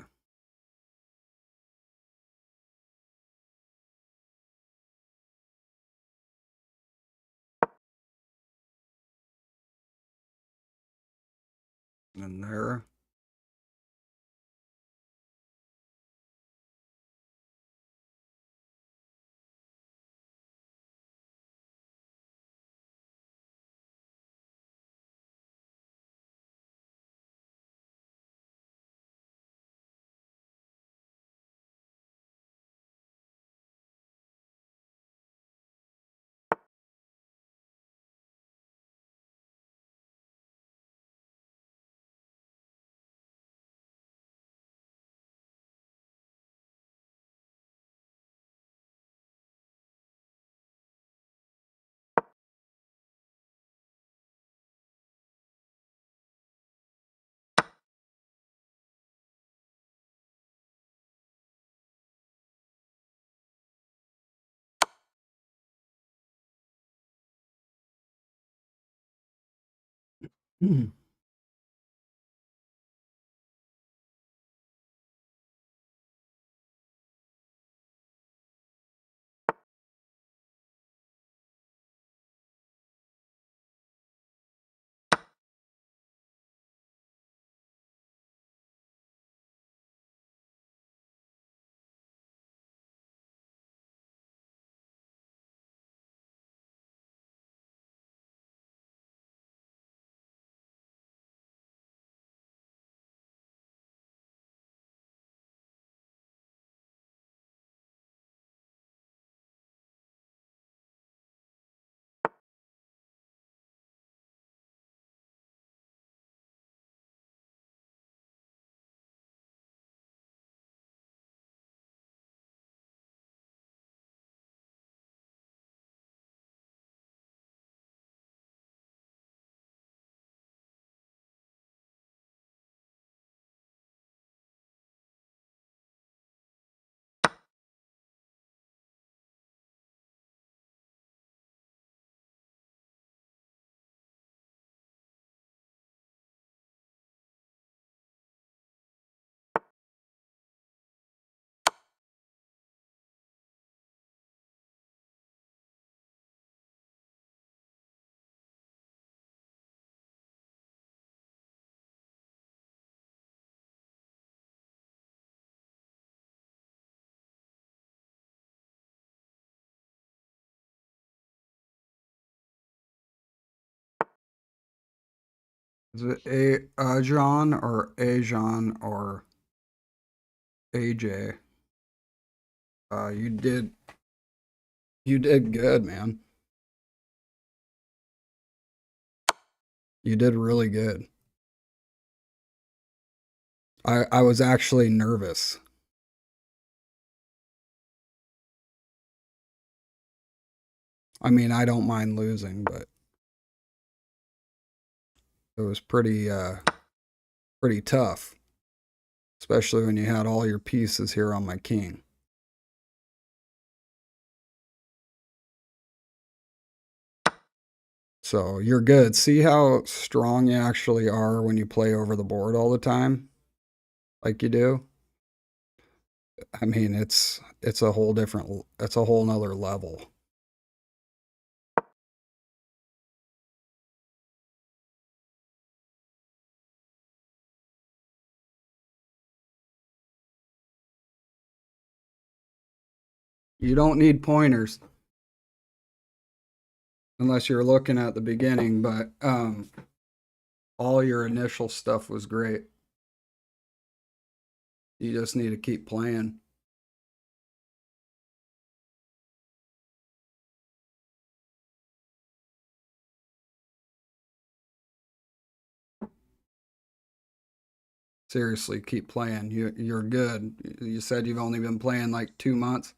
And there. Is it Ajon or Ajon or AJ? You did good, man. You did really good. I was actually nervous. I mean, I don't mind losing, but it was pretty tough, especially when you had all your pieces here on my king. So you're good. See how strong you actually are when you play over the board all the time, like you do? I mean, it's a whole different, it's a whole nother level. You don't need pointers unless you're looking at the beginning, but all your initial stuff was great. You just need to keep playing. Seriously, keep playing. You're good. You said you've only been playing like 2 months.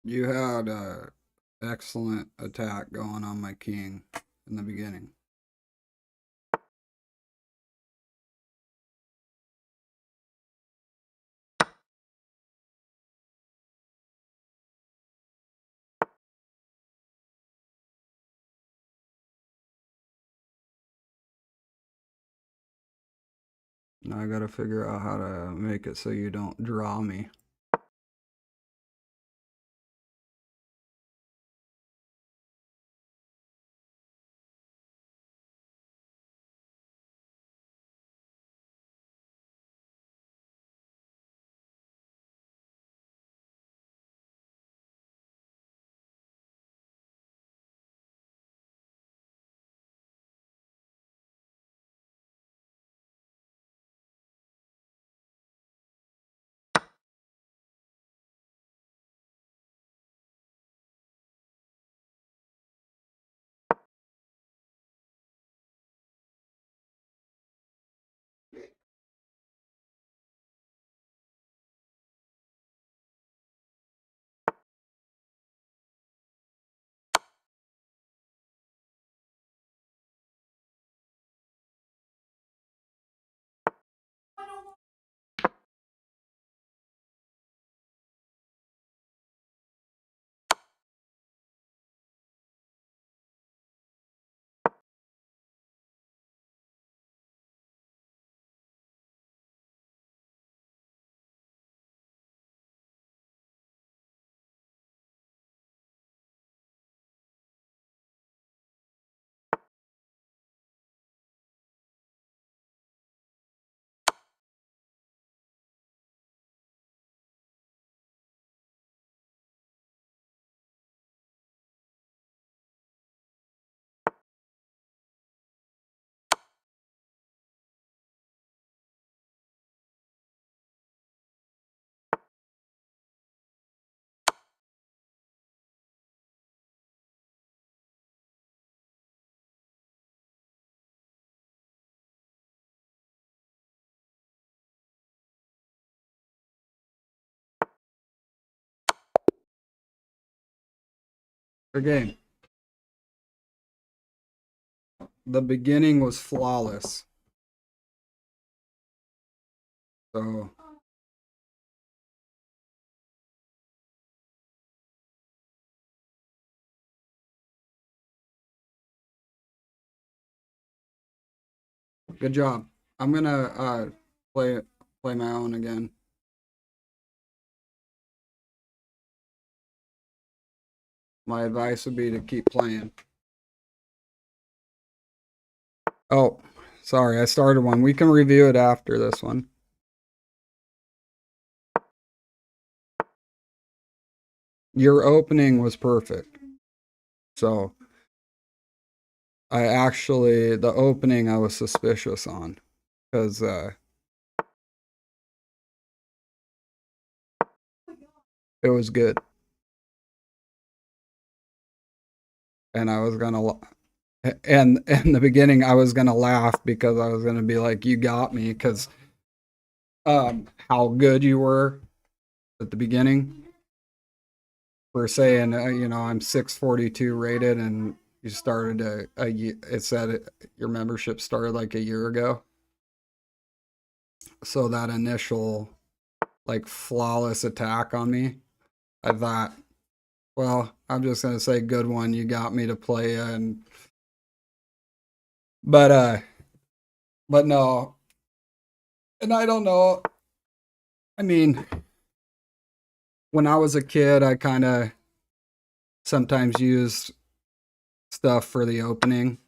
You had a excellent attack going on my king in the beginning. Now I gotta figure out how to make it so you don't draw me. Okay. The beginning was flawless. So good job. I'm gonna play my own again. My advice would be to keep playing. Oh, sorry, I started one. We can review it after this one. Your opening was perfect. So I actually, the opening I was suspicious on because it was good. And I was gonna, and in the beginning I was gonna laugh because I was gonna be like, you got me because how good you were at the beginning for saying, I'm 642 rated and you started it said your membership started like a year ago. So that initial like flawless attack on me, I thought, well, I'm just gonna say good one. You got me to play and but but no. And I don't know. I mean, when I was a kid, I kind of sometimes used stuff for the opening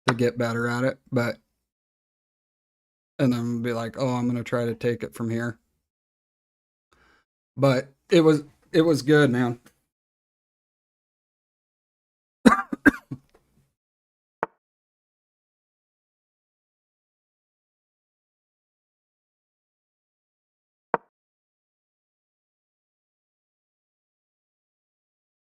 to get better at it, but and then be like, "Oh, I'm going to try to take it from here." But it was good, man.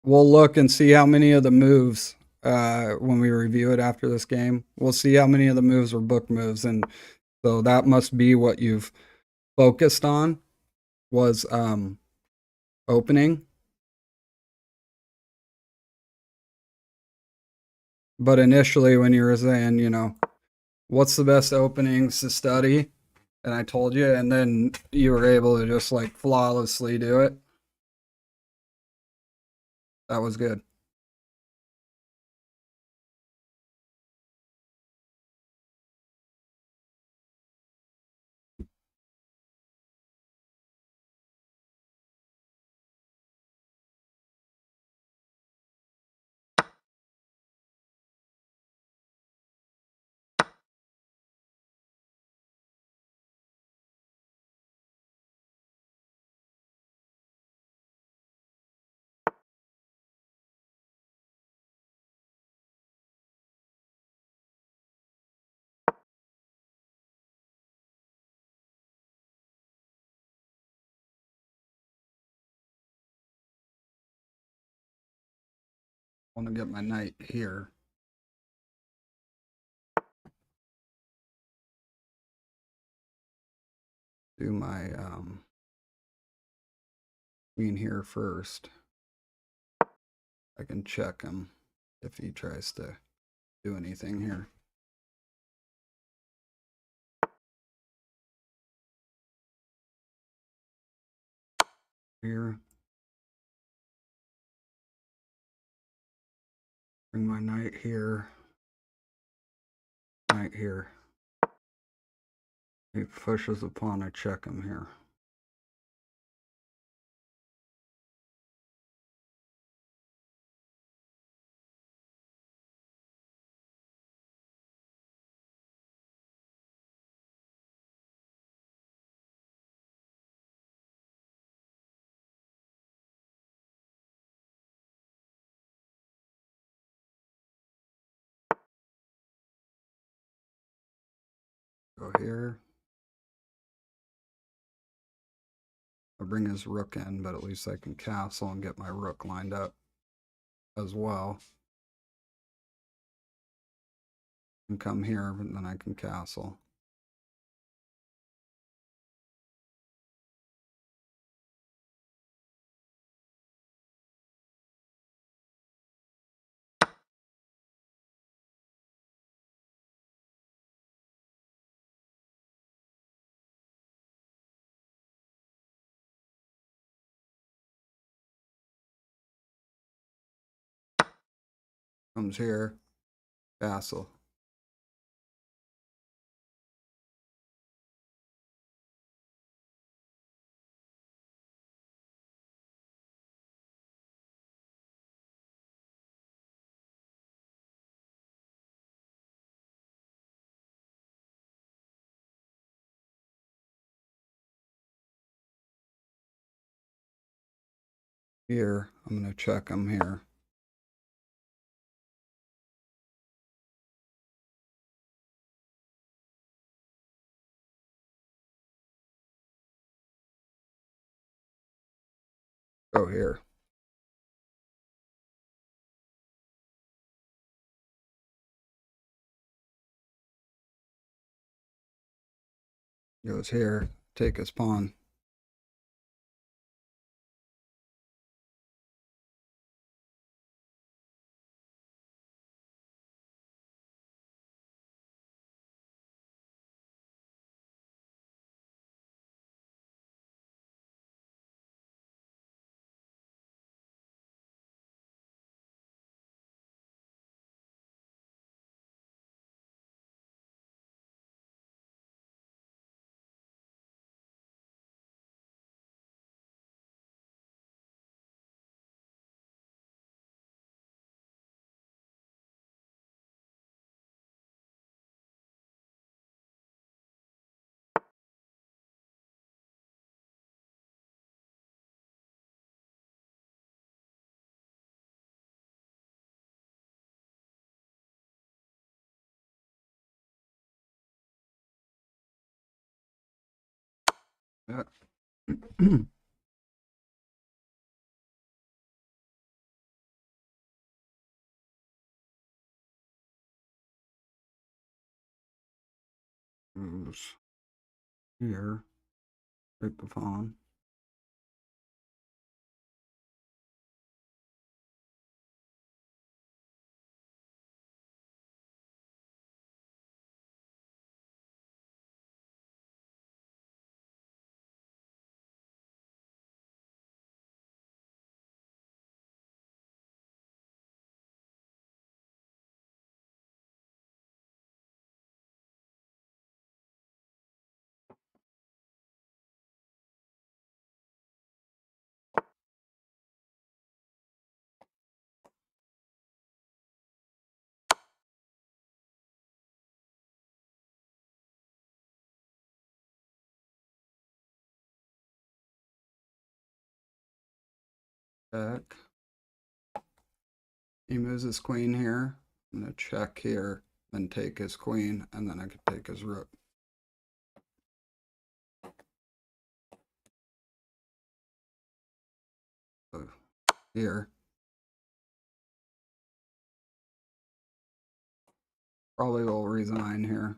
We'll look and see how many of the moves when we review it after this game. We'll see how many of the moves were book moves, and so that must be what you've focused on was opening. But initially, when you were saying, you know, what's the best openings to study, and I told you, and then you were able to just like flawlessly do it. That was good. I want to get my knight here. Do my queen here first. I can check him if he tries to do anything here. Here. Bring my knight here. Knight here. He pushes the pawn, I check him here. Go here. I'll bring his rook in, but at least I can castle and get my rook lined up as well. And come here, but then I can castle. Comes here, castle. Here, I'm going to check him here. Go here. Goes here, take his pawn. Yeah. Moves here, take the pawn. Check. He moves his queen here. I'm going to check here, then take his queen, and then I could take his rook. So here. Probably will resign here.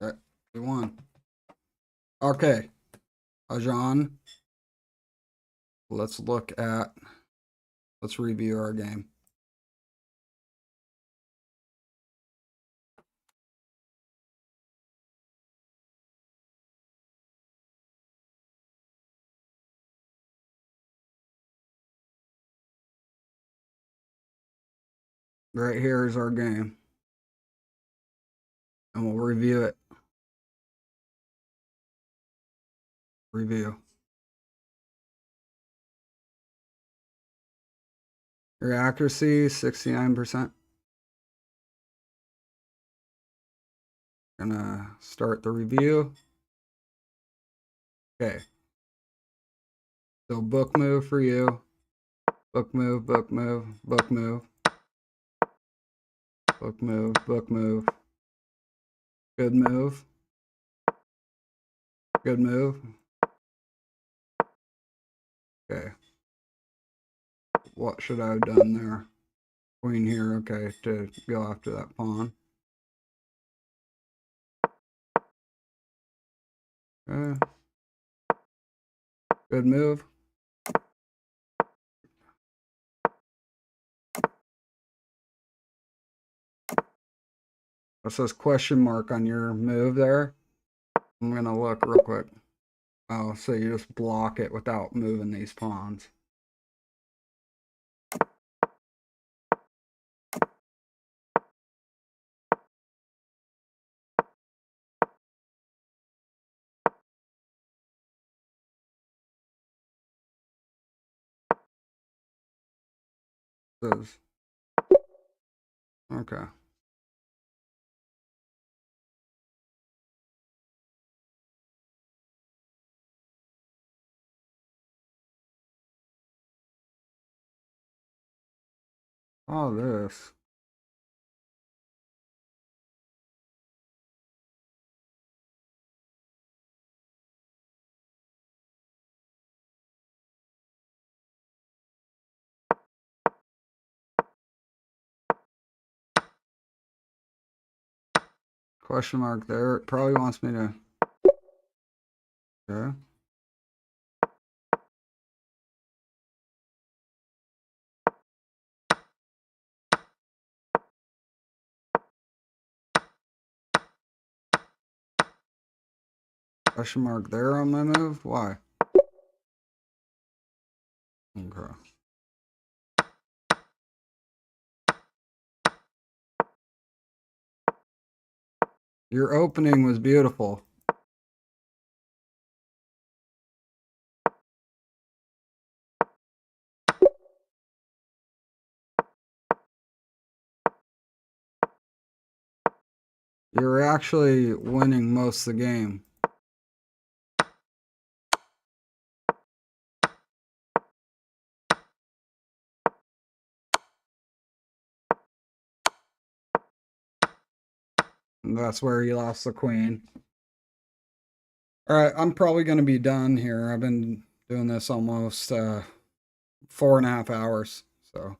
Okay, we won. Okay, Ajan. Let's review our game. Right here is our game. And we'll review it. Review. Your accuracy, 69%. Gonna start the review. Okay. So book move for you. Book move, book move, book move. Book move, book move. Good move. Good move. Okay. What should I have done there? Queen here, okay, to go after that pawn. Okay. Good move. It says question mark on your move there. I'm gonna look real quick. Oh, so you just block it without moving these pawns. Says, okay. Oh, this. Question mark there. It probably wants me to. Okay. Question mark there on my move? Why? Okay. Your opening was beautiful. You're actually winning most of the game. And that's where you lost the queen. Alright, I'm probably going to be done here. I've been doing this almost 4.5 hours. So